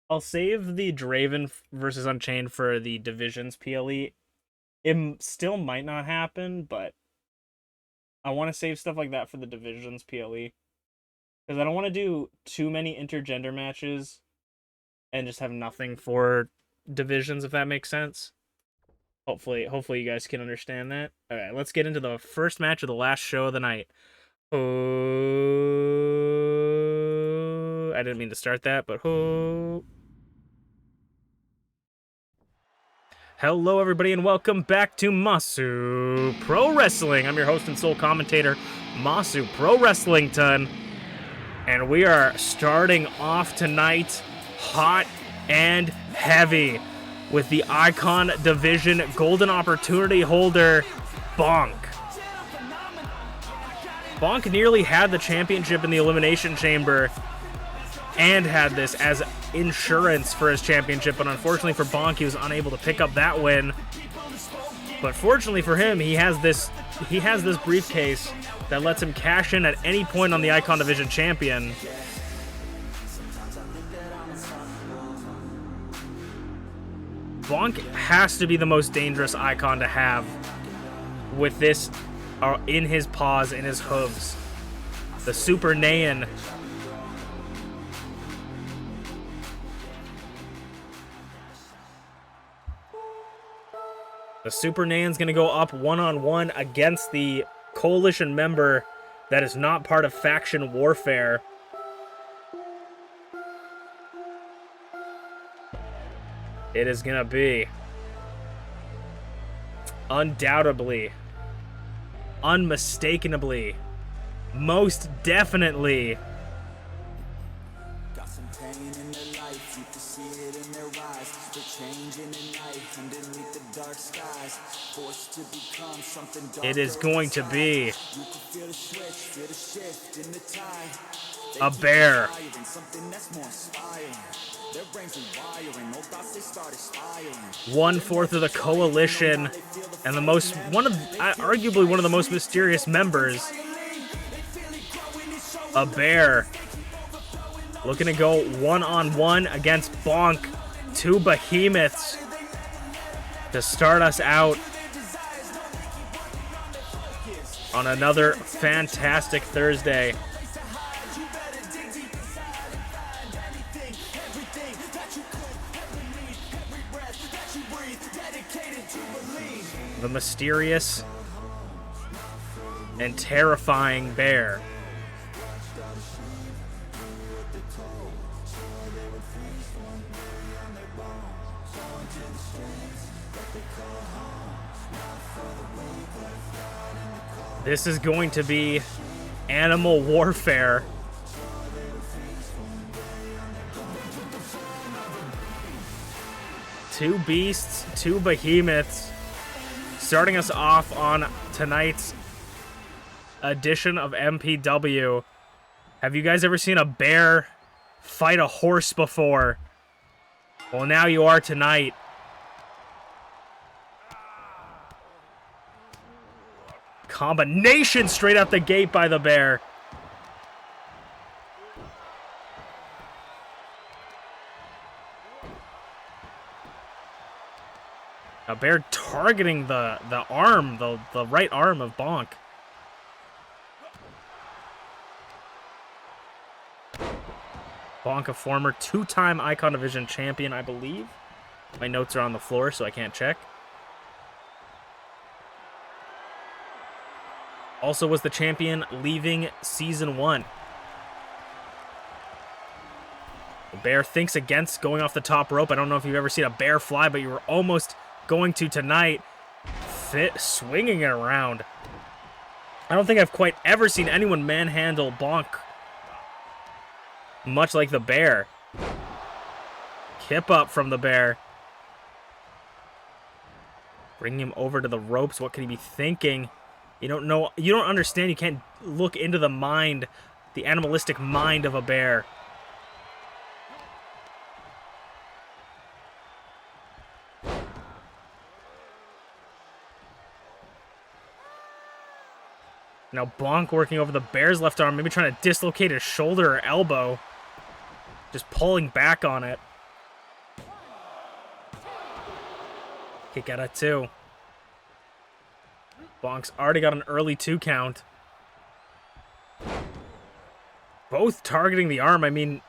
I'll save the Draven versus Unchained for the Divisions PLE. It still might not happen, but I want to save stuff like that for the Divisions PLE. Because I don't want to do too many intergender matches and just have nothing for Divisions, if that makes sense. Hopefully you guys can understand that. Alright, let's get into the first match of the last show of the night. Oh, I didn't mean to start that, but oh. Hello, everybody, and welcome back to Masu Pro Wrestling. I'm your host and sole commentator, Masu Pro Wrestlington. And we are starting off tonight hot and heavy with the Icon Division Golden Opportunity holder, Bonk. Bonk nearly had the championship in the Elimination Chamber and had this as insurance for his championship, but unfortunately for Bonk, he was unable to pick up that win. But fortunately for him, he has this briefcase that lets him cash in at any point on the Icon Division champion. Bonk has to be the most dangerous icon to have with this in his paws, in his hooves. The Super Naiyan. The Super Naiyan's going to go up one-on-one against the coalition member that is not part of faction warfare. It is going to be undoubtedly, unmistakably, most definitely got some pain in their life, you can see it in their eyes. They're changing at night underneath the dark skies, forced to become something darker. it is going to be You can feel the switch, feel the shift in the tide. a bear. Something that's more inspiring. Their brains rewiring, no thoughts they start aspiring. 1/4 of the coalition and arguably one of the most mysterious members. A bear looking to go one-on-one against Bonk. Two behemoths to start us out on another fantastic Thursday. The mysterious and terrifying bear. This is going to be animal warfare. Two beasts, two behemoths, starting us off on tonight's edition of MPW. Have you guys ever seen a bear fight a horse before? Well, now you are tonight. Combination straight out the gate by the bear. A bear targeting the arm, the right arm of Bonk. Bonk, a former two-time Icon Division champion, I believe. My notes are on the floor, so I can't check. Also was the champion leaving Season 1. The bear thinks against going off the top rope. I don't know if you've ever seen a bear fly, but you were almost going to tonight. Swinging it around. I don't think I've quite ever seen anyone manhandle Bonk much like the bear. Kip up from the bear. Bring him over to the ropes. What could he be thinking? You don't know. You don't understand. You can't look into the mind, the animalistic mind of a bear. Now Bonk working over the Bear's left arm, maybe trying to dislocate his shoulder or elbow. Just pulling back on it. Kick out at 2. Bonk's already got an early 2 count. Both targeting the arm. I mean,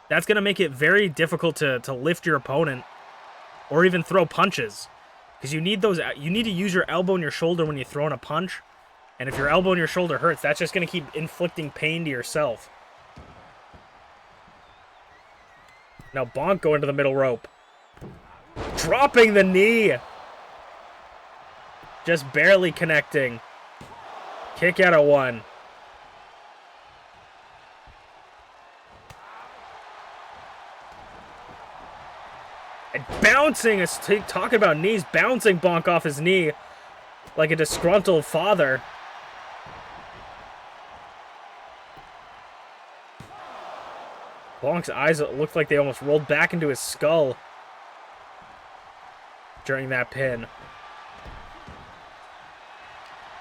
that's going to make it very difficult to lift your opponent or even throw punches. Because you need to use your elbow and your shoulder when you throw in a punch. And if your elbow and your shoulder hurts, that's just going to keep inflicting pain to yourself. Now Bonk going to the middle rope. Dropping the knee. Just barely connecting. Kick out at 1. And bouncing, talking about knees, bouncing Bonk off his knee like a disgruntled father. Bonk's eyes looked like they almost rolled back into his skull during that pin.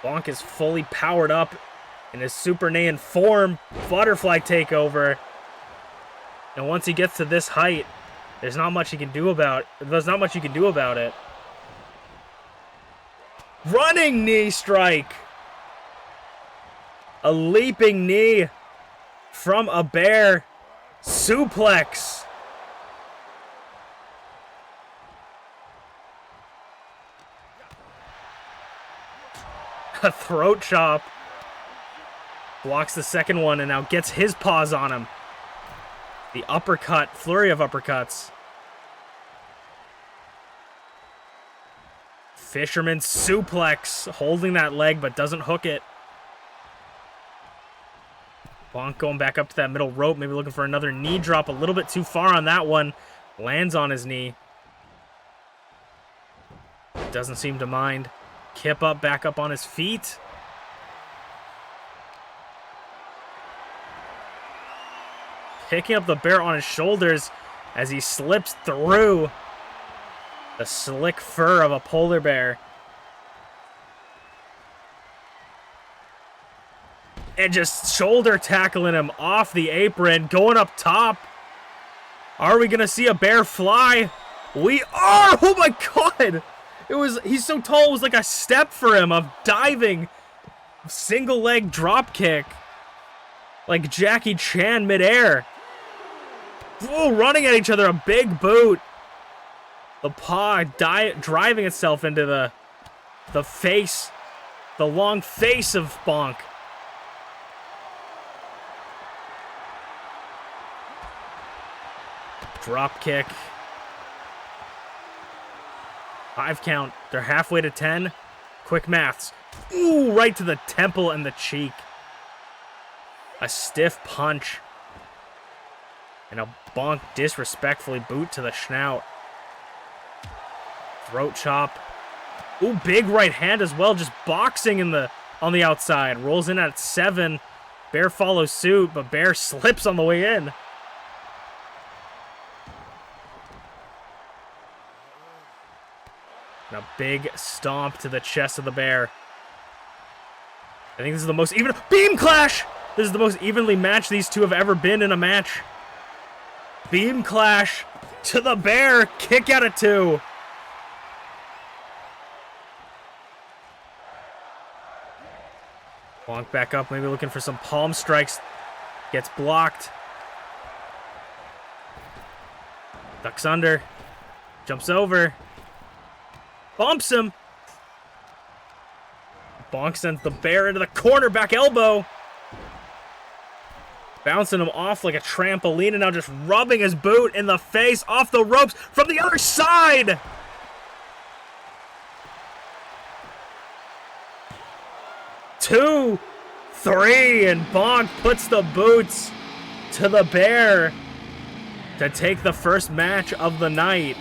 Bonk is fully powered up in his Super Saiyan form, butterfly takeover. And once he gets to this height, there's not much you can do about it. Running knee strike. A leaping knee from a bear. Suplex. A throat chop. Blocks the second one and now gets his paws on him. The uppercut, flurry of uppercuts. Fisherman suplex, holding that leg but doesn't hook it. Bonk going back up to that middle rope, maybe looking for another knee drop. A little bit too far on that one. Lands on his knee. Doesn't seem to mind. Kip up, back up on his feet. Picking up the bear on his shoulders as he slips through the slick fur of a polar bear. And just shoulder tackling him off the apron, going up top. Are we gonna see a bear fly? We are! Oh my god! He's so tall, it was like a step for him of diving. Single leg drop kick. Like Jackie Chan midair. Ooh, running at each other, a big boot. The paw driving itself into the face. The long face of Bonk. Drop kick. 5 count. They're halfway to 10. Quick maths. Ooh, right to the temple and the cheek. A stiff punch. And a Bonk disrespectfully boot to the snout. Throat chop. Ooh, big right hand as well. Just boxing on the outside. Rolls in at 7. Bear follows suit, but Bear slips on the way in. And a big stomp to the chest of the bear. I think this is the most even... Beam clash! This is the most evenly matched these two have ever been in a match. Beam clash to the bear. Kick out at 2. Bonk back up, maybe looking for some palm strikes. Gets blocked. Ducks under. Jumps over. Bumps him. Bonk sends the bear into the corner, back elbow. Bouncing him off like a trampoline and now just rubbing his boot in the face off the ropes from the other side. Two, 3, and Bonk puts the boots to the bear to take the first match of the night.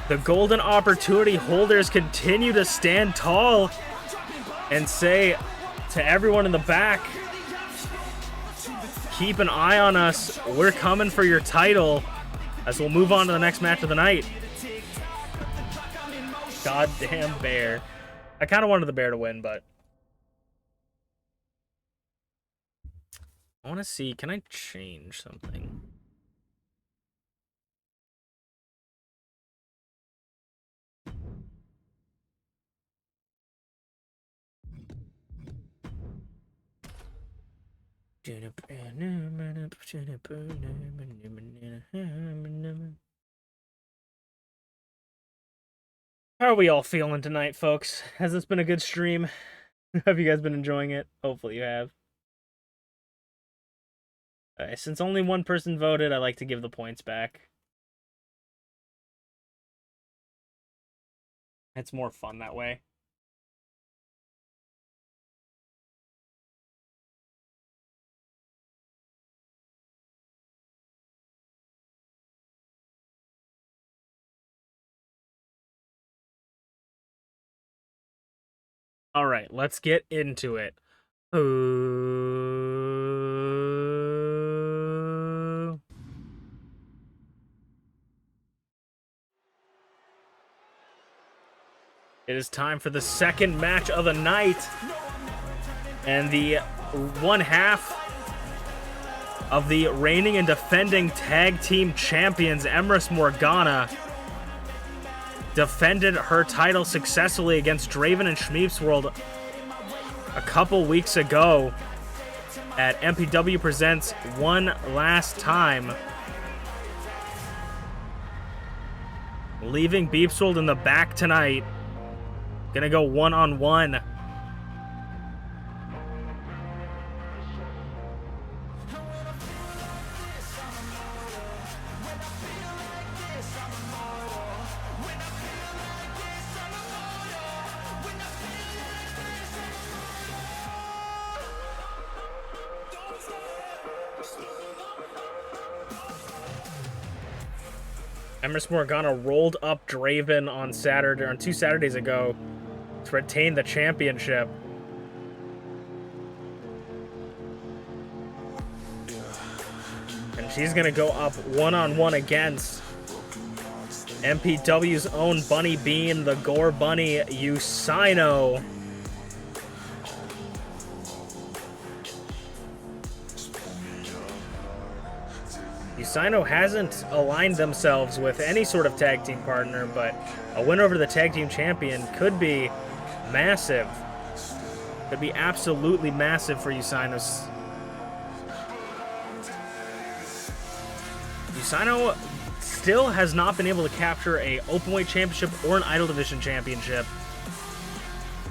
The golden opportunity holders continue to stand tall and say to everyone in the back, keep an eye on us. We're coming for your title, as we'll move on to the next match of the night. goddamn bear. I kind of wanted the bear to win, but I want to see, can I change something? How are we all feeling tonight, folks? Has this been a good stream? Have you guys been enjoying it? Hopefully you have. Alright, since only one person voted, I like to give the points back. It's more fun that way. All right, let's get into it. Ooh. It is time for the second match of the night. And the one half of the reigning and defending tag team champions, Emrys Morgana, defended her title successfully against Draven and ShmeepsWorld a couple weeks ago at MPW Presents One Last Time, leaving BeepsWorld in the back tonight. Gonna go one-on-one. Emrys Morgana rolled up Draven on Saturday, on 2 Saturdays ago, to retain the championship. And she's gonna go up one-on-one against MPW's own Bunny Bean, the Gore Bunny, Usaino. Usaino hasn't aligned themselves with any sort of tag team partner, but a win over the tag team champion could be massive. Could be absolutely massive for Usaino. Usaino still has not been able to capture a Openweight championship or an Idol Division championship.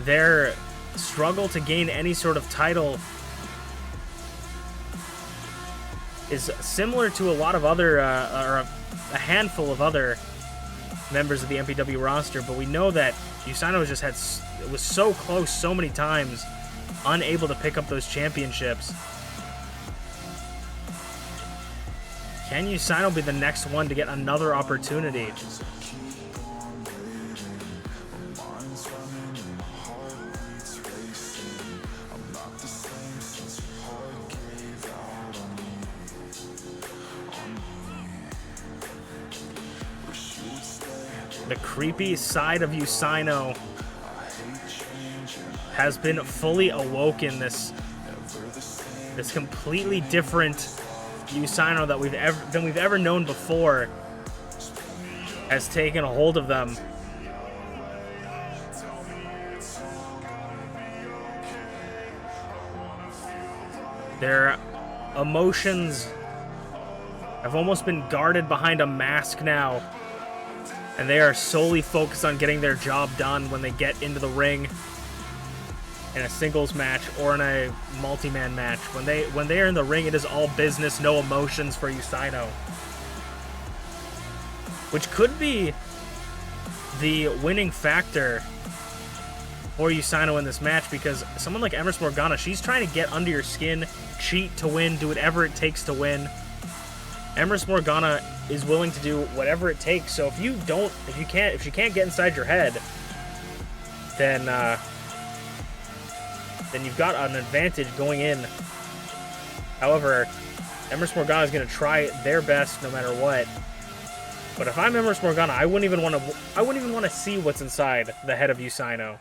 Their struggle to gain any sort of title is similar to a lot of other, or a handful of other members of the MPW roster, but we know that Usaino just was so close so many times, unable to pick up those championships. Can Usaino be the next one to get another opportunity? The creepy side of Usaino has been fully awoken. This completely different Usaino that we've ever known before has taken a hold of them. Their emotions have almost been guarded behind a mask now, and they are solely focused on getting their job done when they get into the ring in a singles match or in a multi-man match. When they are in the ring, it is all business, no emotions for Usaino, which could be the winning factor for Usaino in this match, because someone like Emrys Morgana, she's trying to get under your skin, cheat to win, do whatever it takes to win. Emrys Morgana is willing to do whatever it takes. So if she can't get inside your head, then you've got an advantage going in. However, Emrys Morgana is going to try their best no matter what But if I'm Emrys Morgana, I wouldn't even want to see what's inside the head of Usaino.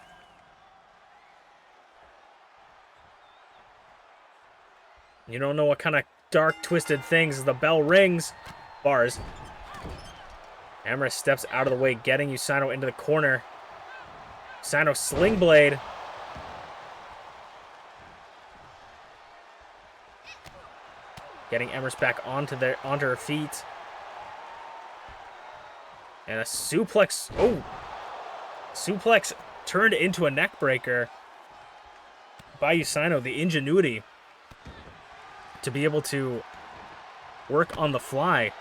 You don't know what kind of dark, twisted things as the bell rings. Bars. Emrys steps out of the way, getting Usaino into the corner. Usaino Sling Blade. Getting Emrys back onto her feet. And a suplex. Oh! Suplex turned into a neck breaker by Usaino. The ingenuity to be able to work on the fly.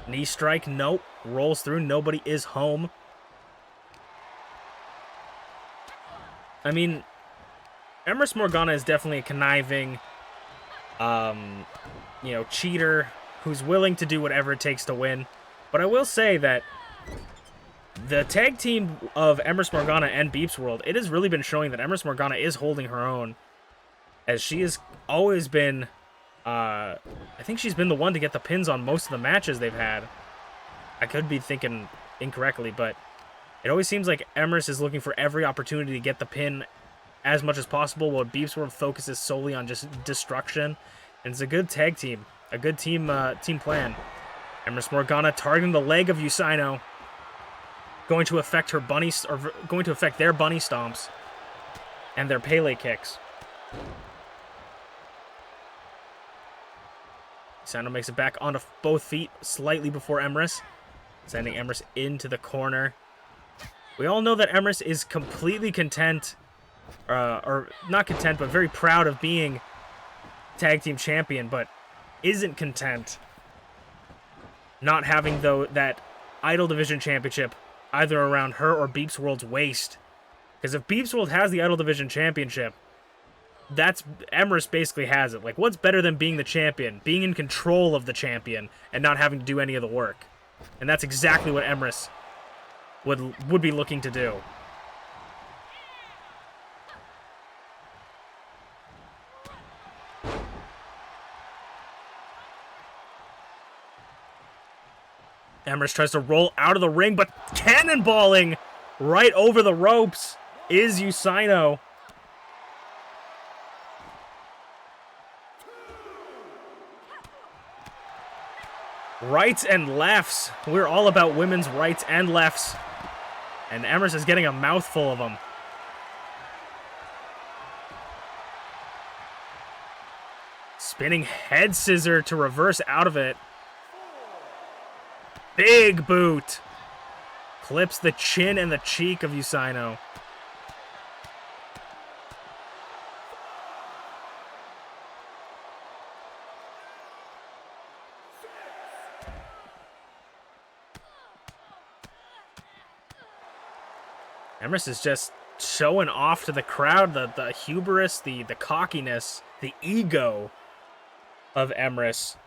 Knee strike, nope. Rolls through, nobody is home. I mean, Emrys Morgana is definitely a conniving, you know, cheater who's willing to do whatever it takes to win. But I will say that the tag team of Emrys Morgana and MPW, it has really been showing that Emrys Morgana is holding her own, as she has always been, I think she's been the one to get the pins on most of the matches they've had. I could be thinking incorrectly, but it always seems like Emrys is looking for every opportunity to get the pin as much as possible, while MPW focuses solely on just destruction. And it's a good tag team, a good team plan. Emrys Morgana targeting the leg of Usaino, going to affect her going to affect their bunny stomps and their Pele kicks. Usaino makes it back onto both feet slightly before Emrys, sending Emrys into the corner. We all know that Emrys is completely content, or not content, but very proud of being tag team champion, but isn't content not having, though, that Idol Division Championship either around her or MPW's waist. Because if MPW has the Idol Division Championship, that's Emrys basically has it. Like, what's better than being the champion? Being in control of the champion and not having to do any of the work. And that's exactly what Emrys would be looking to do. Emrys tries to roll out of the ring, but cannonballing right over the ropes is Usaino. Rights and lefts. We're all about women's rights and lefts. And Emrys is getting a mouthful of them. Spinning head scissor to reverse out of it. Big boot. Clips the chin and the cheek of Usaino. Emrys is just showing off to the crowd the hubris, the cockiness, the ego of Emrys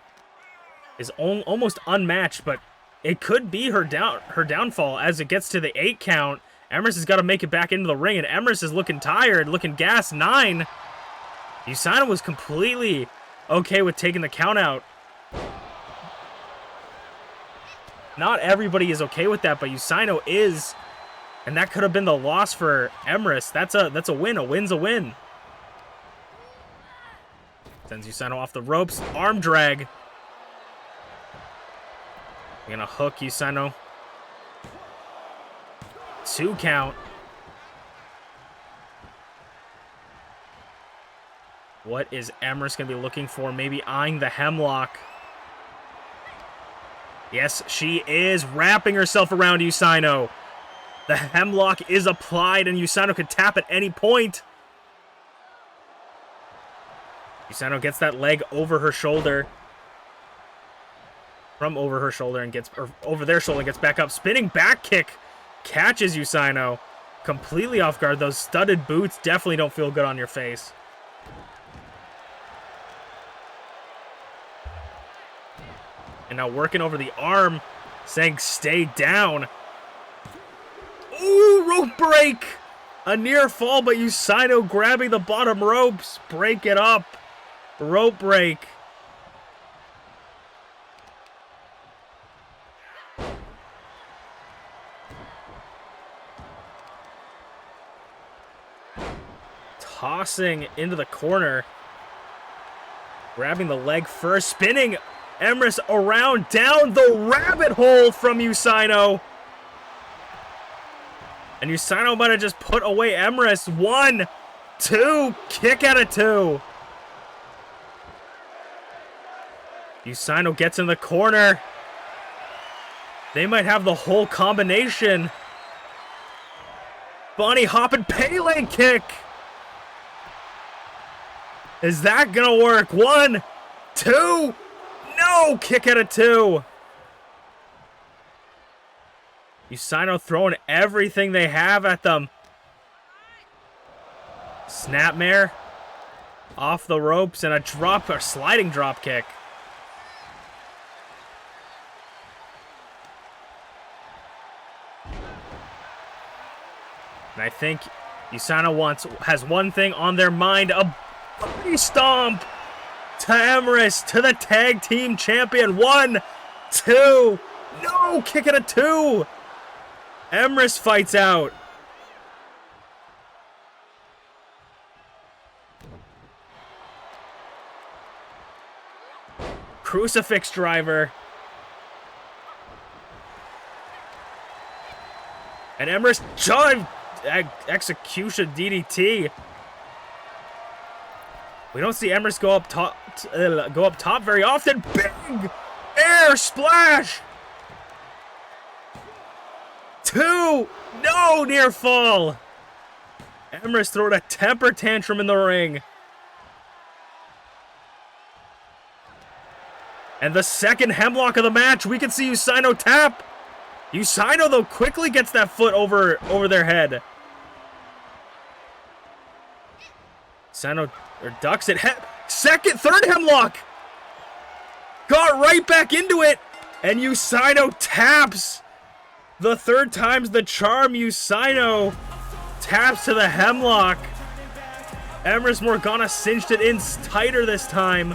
is almost unmatched, but it could be her downfall as it gets to the 8 count. Emrys has got to make it back into the ring, and Emrys is looking tired, looking gassed. 9. Usaino was completely okay with taking the count out. Not everybody is okay with that, but Usaino is. And that could have been the loss for Emrys. That's a win. A win's a win. Sends Usaino off the ropes. Arm drag. We're gonna hook Usaino. 2 count. What is Emrys gonna be looking for? Maybe eyeing the hemlock. Yes, she is wrapping herself around Usaino. The hemlock is applied, and Usaino could tap at any point. Usaino gets that leg over her shoulder. From over her shoulder and over their shoulder and gets back up. Spinning back kick catches Usaino completely off guard. Those studded boots definitely don't feel good on your face. And now working over the arm, saying stay down. Ooh, rope break! A near fall, but Usaino grabbing the bottom ropes. Break it up. Rope break. tossing into the corner. Grabbing the leg first, spinning Emrys around down the rabbit hole from Usaino. And Usaino might have just put away Emrys. 1, 2, kick out of 2. Usaino gets in the corner. They might have the whole combination. Bunny hopping Pele kick. Is that gonna work? 1, 2. No, kick out of 2. Usaino throwing everything they have at them. Snapmare off the ropes and a drop or sliding drop kick. And I think Usaino has one thing on their mind, a body stomp to Emrys, to the tag team champion. 1, 2, no, kick it a 2. Emrys fights out. Crucifix driver. And Emrys jive execution DDT. We don't see Emrys go up top very often. Big air splash. 2, no, near fall. Emrys throwing a temper tantrum in the ring. And the second hemlock of the match, we can see Usaino tap. Usaino, though, quickly gets that foot over their head. Usaino ducks it. Third hemlock. Got right back into it. And Usaino taps. The third time's the charm. Usaino taps to the hemlock. Emrys Morgana cinched it in tighter this time.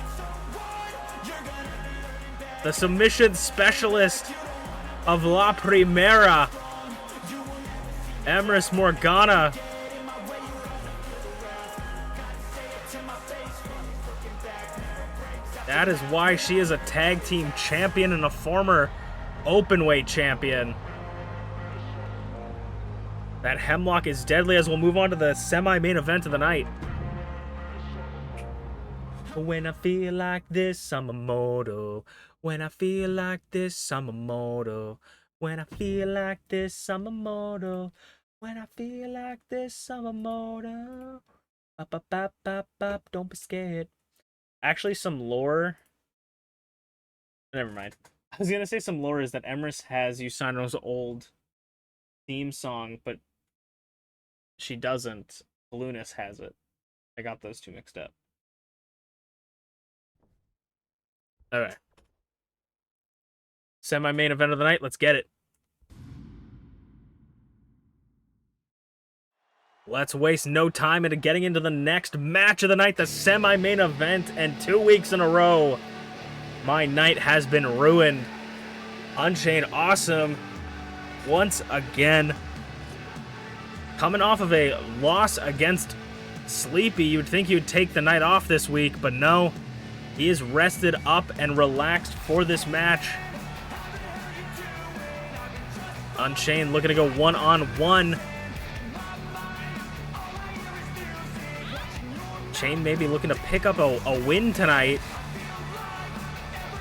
The submission specialist of La Primera, Emrys Morgana. That is why she is a tag team champion and a former openweight champion. That hemlock is deadly as we'll move on to the semi-main event of the night. When I feel like this, I'm immortal. When I feel like this, I'm immortal. When I feel like this, I'm immortal. When I feel like this, I'm immortal. Up, up, up, up, up, don't be scared. Actually, some lore. Never mind. I was gonna say some lore is that Emrys has Usaino's old theme song, but she doesn't. Lunas has it. I got those two mixed up. Alright. Semi-main event of the night, let's get it. Let's waste no time into getting into the next match of the night, the semi-main event, and 2 weeks in a row, my night has been ruined. UnchainedAwesome, once again, coming off of a loss against Sleepy. You'd think he would take the night off this week, but no. He is rested up and relaxed for this match. Unchained looking to go one-on-one. Chain maybe looking to pick up a win tonight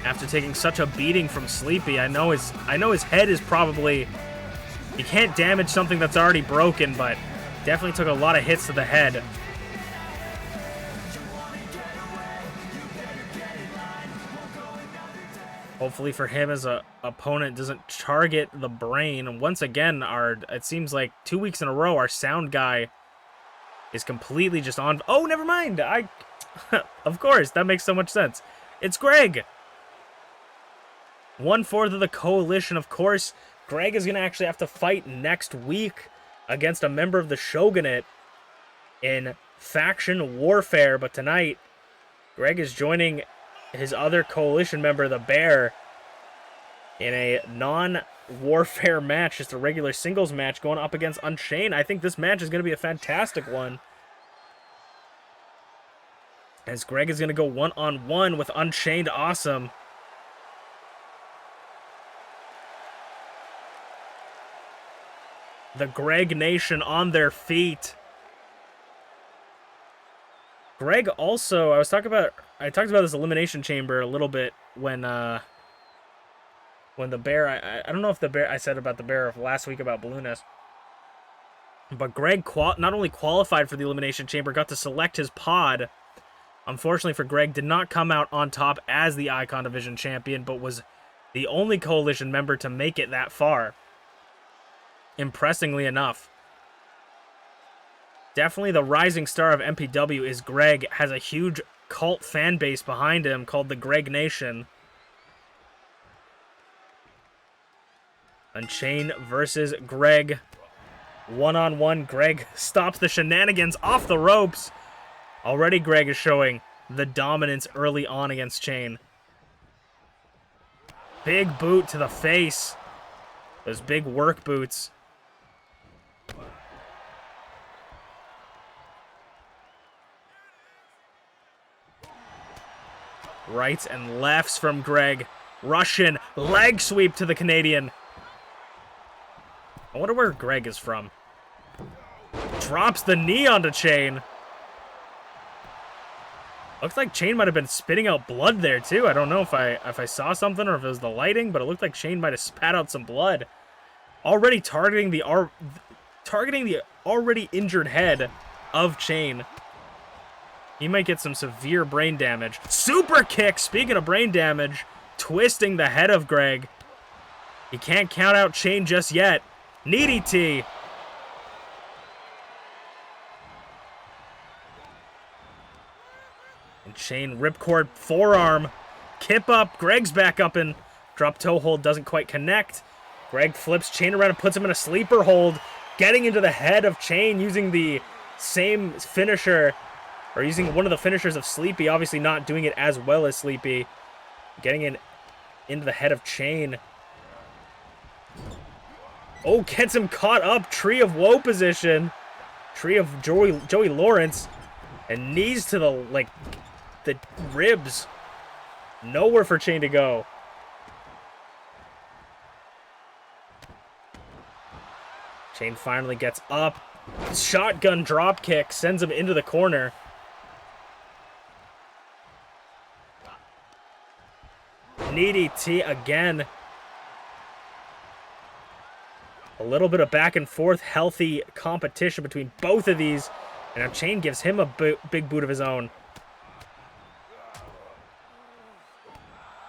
after taking such a beating from Sleepy. I know his head is probably, he can't damage something that's already broken, but definitely took a lot of hits to the head. Hopefully for him, his opponent doesn't target the brain. And once again, it seems like 2 weeks in a row, our sound guy is completely just on. Oh, never mind. Of course, that makes so much sense. It's Greg. 1/4 of the coalition, of course. Greg is going to actually have to fight next week against a member of the Shogunate in faction warfare. But tonight, Greg is joining his other coalition member, the Bear, in a non-warfare match, just a regular singles match going up against Unchained. I think this match is going to be a fantastic one. As Greg is going to go one-on-one with UnchainedAwesome. The Greg Nation on their feet. Greg also, I talked about this elimination chamber a little bit when the bear, I don't know if the bear, I said about the bear last week about Balloonist. But Greg not only qualified for the elimination chamber, got to select his pod. Unfortunately for Greg, did not come out on top as the Icon Division champion, but was the only Coalition member to make it that far. Impressingly enough. Definitely the rising star of MPW is Greg. Has a huge cult fan base behind him called the Greg Nation. Unchained versus Greg. One-on-one, Greg stops the shenanigans off the ropes. Already Greg is showing the dominance early on against Chain. Big boot to the face. Those big work boots. Rights and lefts from Greg. Russian leg sweep to the Canadian. I wonder where Greg is from. Drops the knee onto Chain. Looks like Chain might have been spitting out blood there too. I don't know if I saw something or if it was the lighting, but it looked like Chain might have spat out some blood. Already targeting the already injured head of Chain. He might get some severe brain damage. Super kick, speaking of brain damage, twisting the head of Greg. He can't count out Chain just yet. Needy T. And Chain ripcord forearm. Kip up. Greg's back up and drop toe hold doesn't quite connect. Greg flips Chain around and puts him in a sleeper hold. Getting into the head of Chain using the same finisher. Or using one of the finishers of Sleepy. Obviously not doing it as well as Sleepy. Getting into the head of Chain. Oh, gets him caught up. Tree of Woe position. Tree of Joey Lawrence. And knees to the ribs. Nowhere for Chain to go. Chain finally gets up. Shotgun drop kick. Sends him into the corner. Needy T again. A little bit of back and forth, healthy competition between both of these. And now Chain gives him a big boot of his own.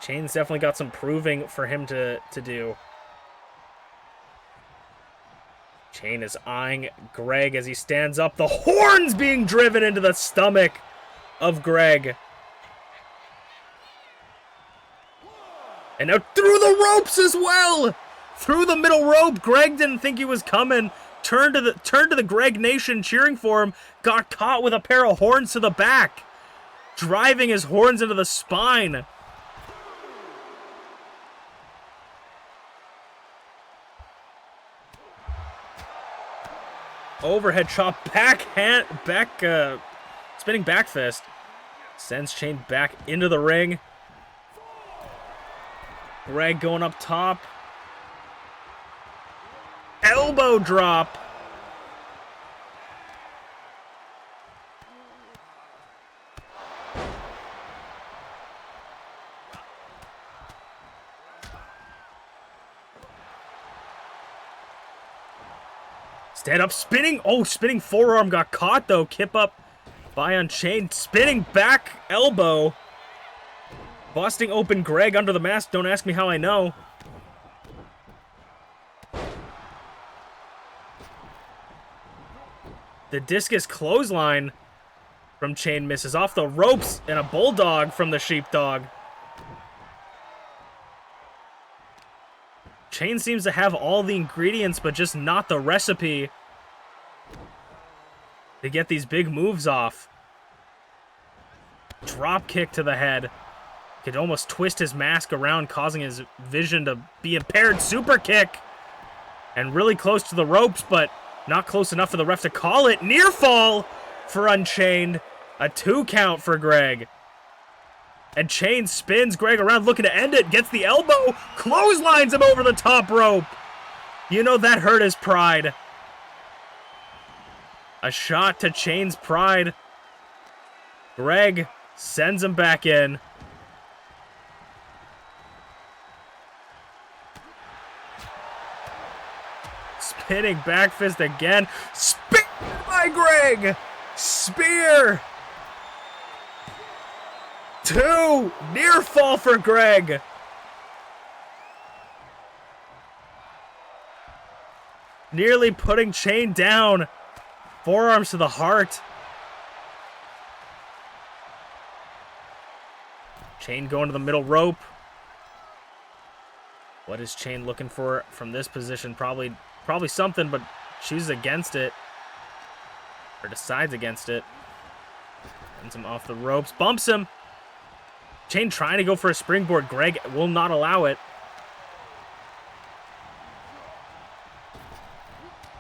Chain's definitely got some proving for him to do. Chain is eyeing Greg as he stands up. The horns being driven into the stomach of Greg. And now through the ropes as well! Through the middle rope, Greg didn't think he was coming. Turned to the Greg Nation cheering for him. Got caught with a pair of horns to the back. Driving his horns into the spine. Overhead chop, spinning back fist. Sends Chain back into the ring. Greg going up top. Elbow drop. Stand up, spinning. Oh, spinning forearm got caught though. Kip up by Unchained. Spinning back elbow. Busting open Greg under the mask. Don't ask me how I know. The discus clothesline from Chain misses off the ropes, and a bulldog from the sheepdog. Chain seems to have all the ingredients, but just not the recipe to get these big moves off. Drop kick to the head. Could almost twist his mask around, causing his vision to be impaired. Super kick. And really close to the ropes, but not close enough for the ref to call it. Near fall for Unchained. A 2 count for Greg. And Chain spins Greg around looking to end it. Gets the elbow. Clotheslines him over the top rope. You know that hurt his pride. A shot to Chain's pride. Greg sends him back in. Spinning back fist again. Spear by Greg. Spear. 2. Near fall for Greg. Nearly putting Chain down. Forearms to the heart. Chain going to the middle rope. What is Chain looking for from this position? Probably something, but chooses against it. Or decides against it. Sends him off the ropes. Bumps him. Chain trying to go for a springboard. Greg will not allow it.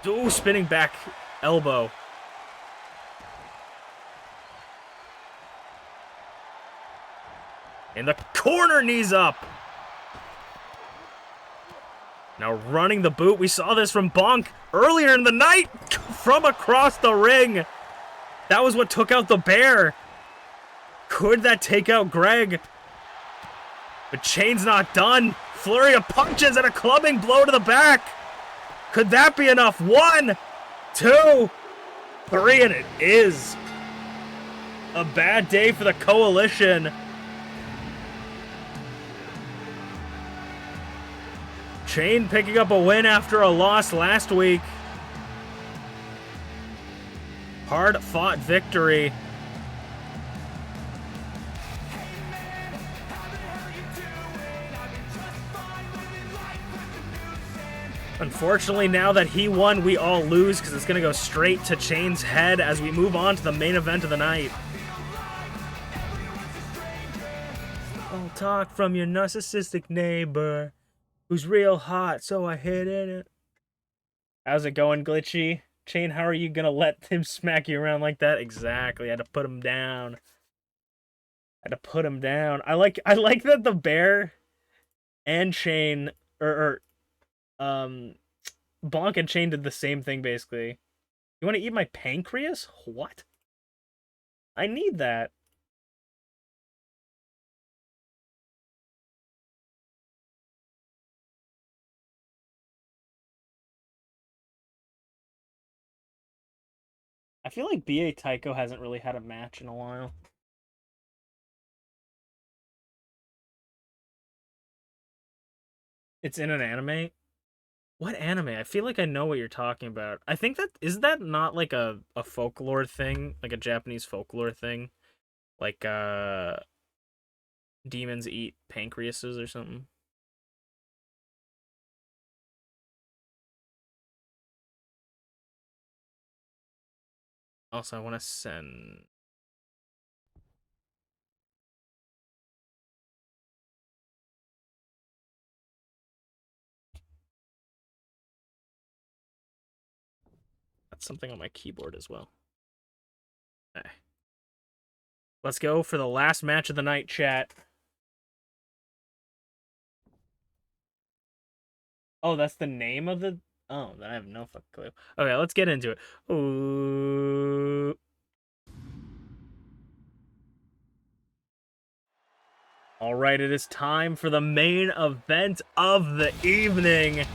Ooh, spinning back elbow. In the corner, knees up. Now running the boot. We saw this from Bonk earlier in the night from across the ring. That was what took out the bear. Could that take out Greg? But Chain's not done. Flurry of punches and a clubbing blow to the back. Could that be enough? 1, 2, 3, and it is. A bad day for the Coalition. Chain picking up a win after a loss last week. Hard-fought victory. Unfortunately, now that he won, we all lose because it's going to go straight to Chain's head as we move on to the main event of the night. Don't talk from your narcissistic neighbor who's real hot, so I hit in it. How's it going, Glitchy? Chain, how are you going to let him smack you around like that? Exactly. I had to put him down. I like that the bear and Chain, Bonk and Chain did the same thing, basically. You want to eat my pancreas? What? I need that. I feel like BA Tycho hasn't really had a match in a while. It's in an anime? What anime? I feel like I know what you're talking about. I think that... Is that not like a folklore thing? Like a Japanese folklore thing? Like, demons eat pancreases or something? Also, I want to send... That's something on my keyboard as well. Okay. Let's go for the last match of the night, chat. Oh, that's the name of the... Oh, I have no fucking clue. Okay, let's get into it. Ooh. All right, it is time for the main event of the evening.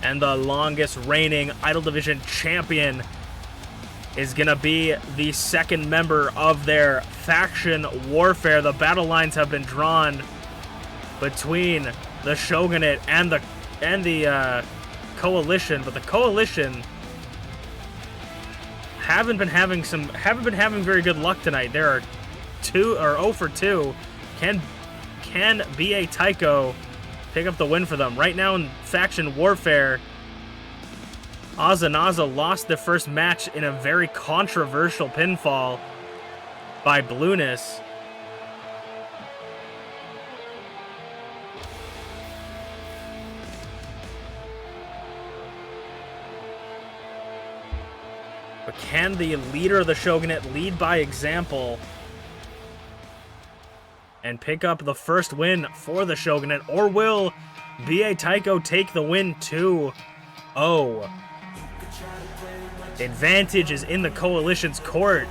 And the longest reigning Idol Division champion is going to be the second member of their faction warfare. The battle lines have been drawn between the Shogunate and the Coalition, but the Coalition haven't been having very good luck tonight. There are 0 for 2. Can BA Tycho pick up the win for them? Right now in faction warfare, Azanaza lost their first match in a very controversial pinfall by Blueness. But can the leader of the Shogunate lead by example and pick up the first win for the Shogunate? Or will BA Tycho take the win 2-0? Advantage is in the Coalition's court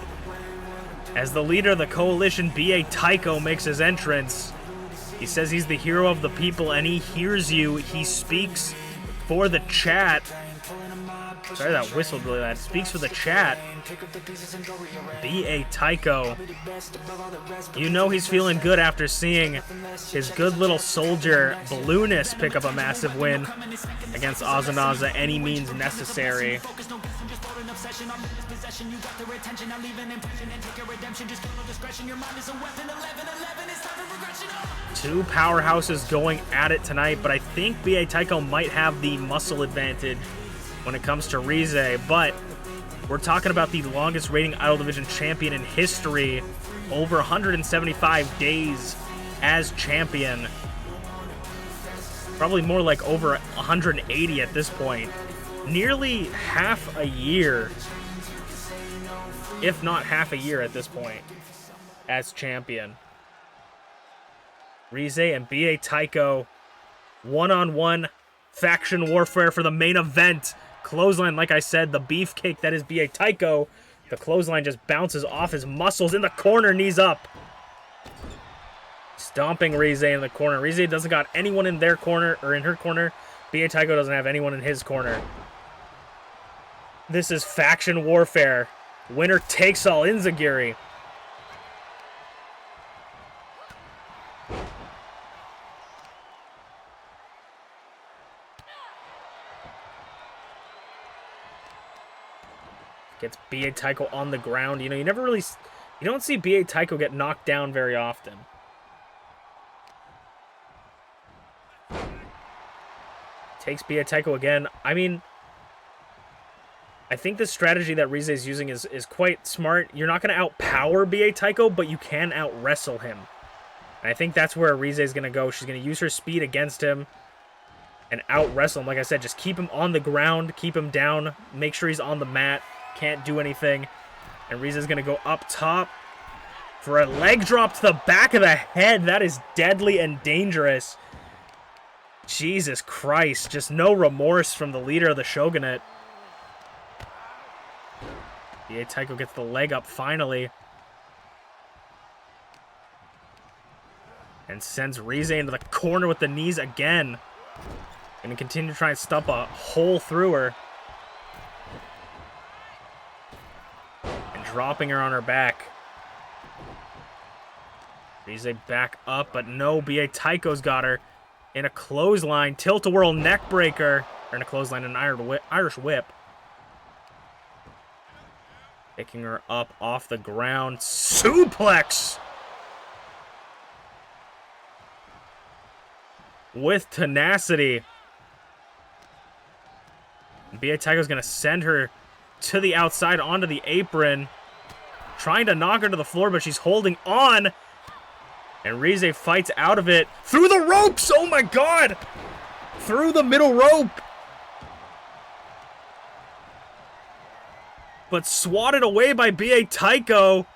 as the leader of the Coalition, BA Tycho, makes his entrance. He says he's the hero of the people and he hears you. He speaks for the chat. Sorry, that whistled really loud. Speaks for the chat. BA Tycho. You know he's feeling good after seeing his good little soldier, Balloonist, pick up a massive win against Ozanaza, any means necessary. Two powerhouses going at it tonight, but I think BA Tycho might have the muscle advantage when it comes to Rize, but we're talking about the longest reigning Idol Division champion in history, over 175 days as champion. Probably more like over 180 at this point. Nearly half a year, if not half a year at this point, as champion. Rize and BA Tycho, one-on-one faction warfare for the main event. Clothesline, like I said, the beefcake that is BA Tycho. The clothesline just bounces off his muscles in the corner, knees up. Stomping Rize in the corner. Rize doesn't got anyone in their corner, or in her corner. BA Tycho doesn't have anyone in his corner. This is faction warfare. Winner takes all. Inzaguri. Gets BA Tycho on the ground. You know, you don't see BA Tycho get knocked down very often. Takes BA Tycho again. I mean, I think the strategy that Rize is using is quite smart. You're not going to outpower BA Tycho, but you can out-wrestle him. And I think that's where Rize is going to go. She's going to use her speed against him and out-wrestle him. Like I said, just keep him on the ground, keep him down, make sure he's on the mat. Can't do anything. And Rize is going to go up top for a leg drop to the back of the head. That is deadly and dangerous. Jesus Christ. Just no remorse from the leader of the Shogunate. BA Tycho gets the leg up finally. And sends Rize into the corner with the knees again. And continue to try and stump a hole through her. Dropping her on her back. Rize back up, but no, BA Tycho's got her in a clothesline, tilt-a-whirl neck breaker, or in a clothesline, an Irish whip. Picking her up off the ground, suplex! With tenacity. BA Tycho's gonna send her to the outside onto the apron. Trying to knock her to the floor, but she's holding on. And Rize fights out of it. Through the ropes! Oh my god! Through the middle rope! But swatted away by BA Tycho.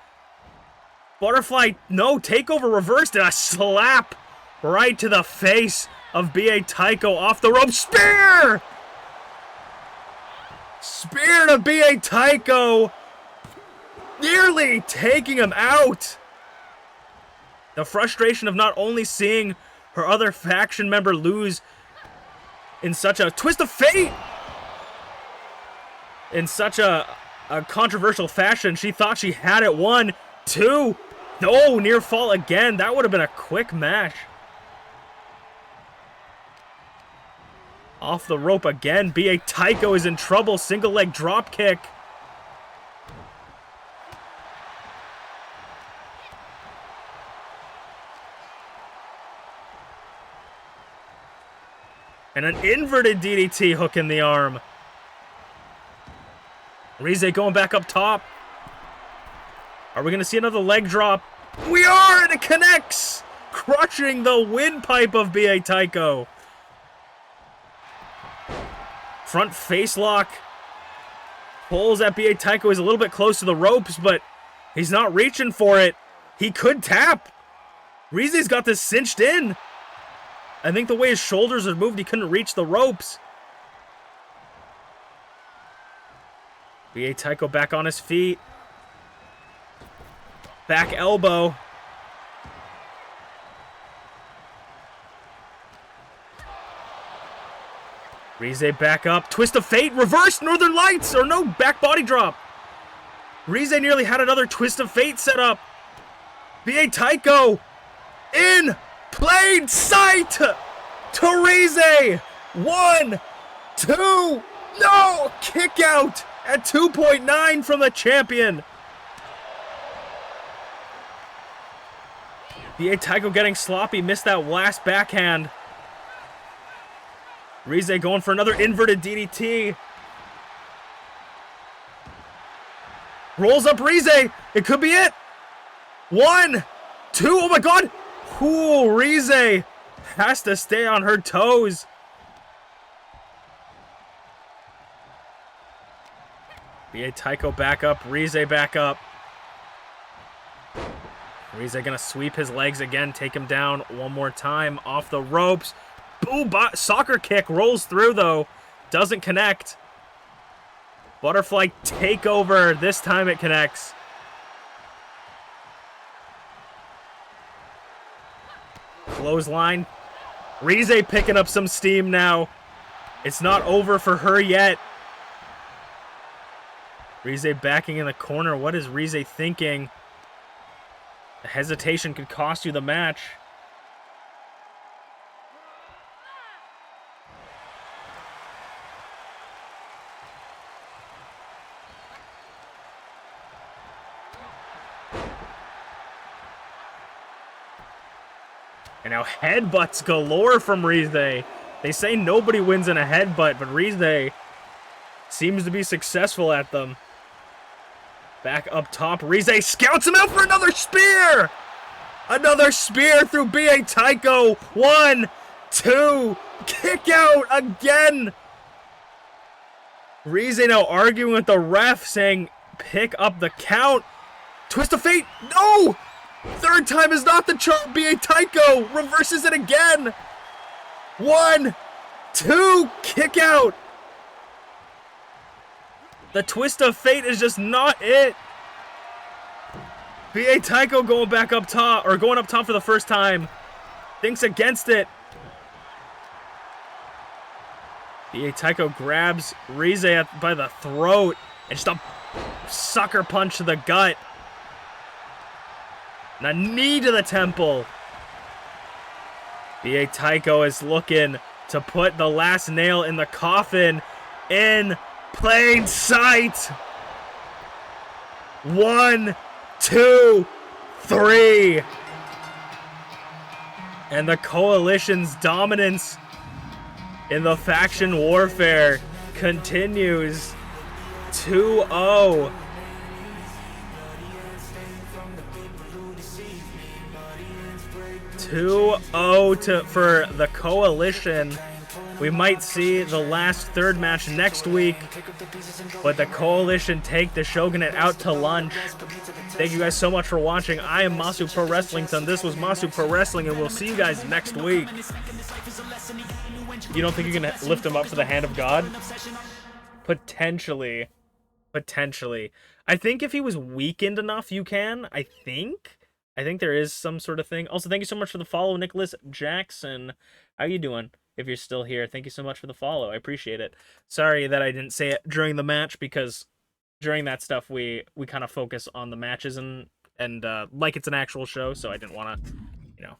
Butterfly, no, takeover reversed and a slap right to the face of BA Tycho off the rope. Spear! Spear to BA Tycho. Nearly taking him out. The frustration of not only seeing her other faction member lose in such a twist of fate, in such a controversial fashion. She thought she had it. 1, 2. No, near fall again. That would have been a quick match. Off the rope again. BA Tycho is in trouble. Single leg drop kick. And an inverted DDT hook in the arm. Rize going back up top. Are we going to see another leg drop? We are, and it connects. Crushing the windpipe of BA Tycho. Front face lock Pulls at BA Tycho. He's a little bit close to the ropes, but he's not reaching for it. He could tap. Rize's got this cinched in. I think the way his shoulders are moved, he couldn't reach the ropes. BA Tycho back on his feet. Back elbow. Rize back up. Twist of fate. Reverse Northern Lights. Or no, back body drop. Rize nearly had another twist of fate set up. BA Tycho in plain sight to Rize. 1, 2, no! Kick out at 2.9 from the champion. BA Tycho getting sloppy. Missed that last backhand. Rize going for another inverted DDT. Rolls up Rize. It could be it. 1, 2. Oh my god. Ooh, Rize has to stay on her toes. BA Tycho back up. Rize back up. Rize gonna sweep his legs again. Take him down one more time. Off the ropes. Ooh, soccer kick rolls through though. Doesn't connect. Butterfly takeover. This time it connects. Clothesline. Rize picking up some steam now. It's not over for her yet. Rize backing in the corner. What is Rize thinking? The hesitation could cost you the match. And now headbutts galore from Rize. They say nobody wins in a headbutt, but Rize seems to be successful at them. Back up top, Rize scouts him out for another spear! Another spear through BA Tycho. 1, 2, kick out again! Rize now arguing with the ref, saying pick up the count. Twist of fate, no! Third time is not the charm. BA Tycho reverses it again. 1, 2, kick out. The twist of fate is just not it. BA Tycho going back up top, or going up top for the first time. Thinks against it. BA Tycho grabs Rize by the throat and just a sucker punch to the gut. And a knee to the temple. BA Tycho is looking to put the last nail in the coffin in plain sight. 1, 2, 3. And the coalition's dominance in the faction warfare continues. 2-0. For the coalition. We might see the last third match next week, but the coalition take the shogunate out to lunch. Thank you guys so much for watching. I am Masu Pro Wrestling Son. This was Masu Pro Wrestling, and we'll see you guys next week. You don't think you can lift him up to the hand of God? Potentially. Potentially. I think if he was weakened enough, you can. I think there is some sort of thing. Also, thank you so much for the follow, Nicholas Jackson. How you doing? If you're still here, thank you so much for the follow. I appreciate it. Sorry that I didn't say it during the match, because during that stuff we kind of focus on the matches and like it's an actual show, so I didn't want to, you know.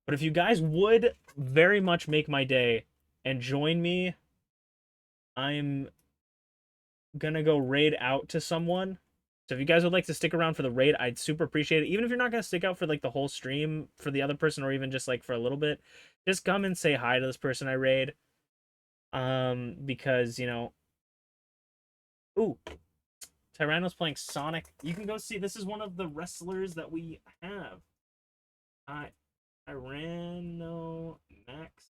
But if you guys would very much make my day and join me, I'm gonna go raid out to someone. So if you guys would like to stick around for the raid, I'd super appreciate it. Even if you're not going to stick out for like the whole stream for the other person, or even just like for a little bit, just come and say hi to this person I raid. Because, you know, ooh, Tyranno's playing Sonic. You can go see, this is one of the wrestlers that we have. Tyranno Max.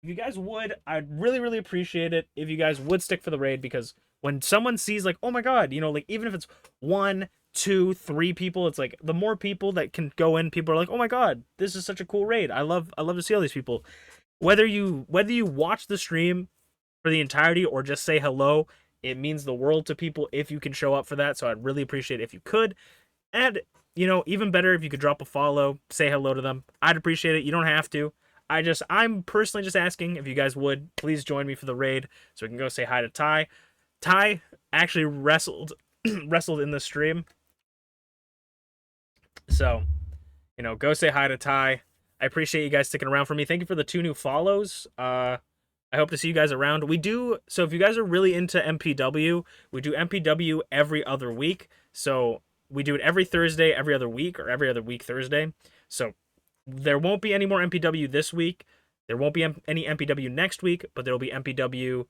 if you guys would, I'd really, really appreciate it if you guys would stick for the raid, because when someone sees like, oh my god, you know, like even if it's 1, 2, 3 people, it's like the more people that can go in, people are like, oh my god, this is such a cool raid. I love to see all these people. Whether you watch the stream for the entirety or just say hello, it means the world to people if you can show up for that. So I'd really appreciate it if you could. And, you know, even better if you could drop a follow, say hello to them. I'd appreciate it. You don't have to. I'm personally just asking if you guys would please join me for the raid so we can go say hi to Ty. Ty actually wrestled in the stream. So, you know, go say hi to Ty. I appreciate you guys sticking around for me. Thank you for the 2 new follows. I hope to see you guys around. So if you guys are really into MPW, we do MPW every other week. So we do it every Thursday, every other week, or every other week Thursday. So there won't be any more MPW this week. There won't be any MPW next week, but there will be MPW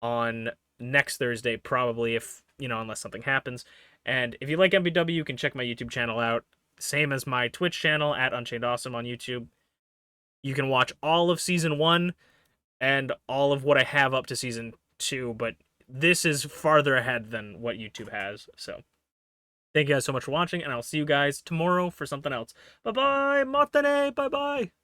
on next Thursday, probably, if, you know, unless something happens. And if you like MPW, you can check my YouTube channel out. Same as my Twitch channel at UnchainedAwesome on YouTube. You can watch all of Season 1 and all of what I have up to Season 2, but this is farther ahead than what YouTube has. So thank you guys so much for watching, and I'll see you guys tomorrow for something else. Bye-bye, matane, bye-bye.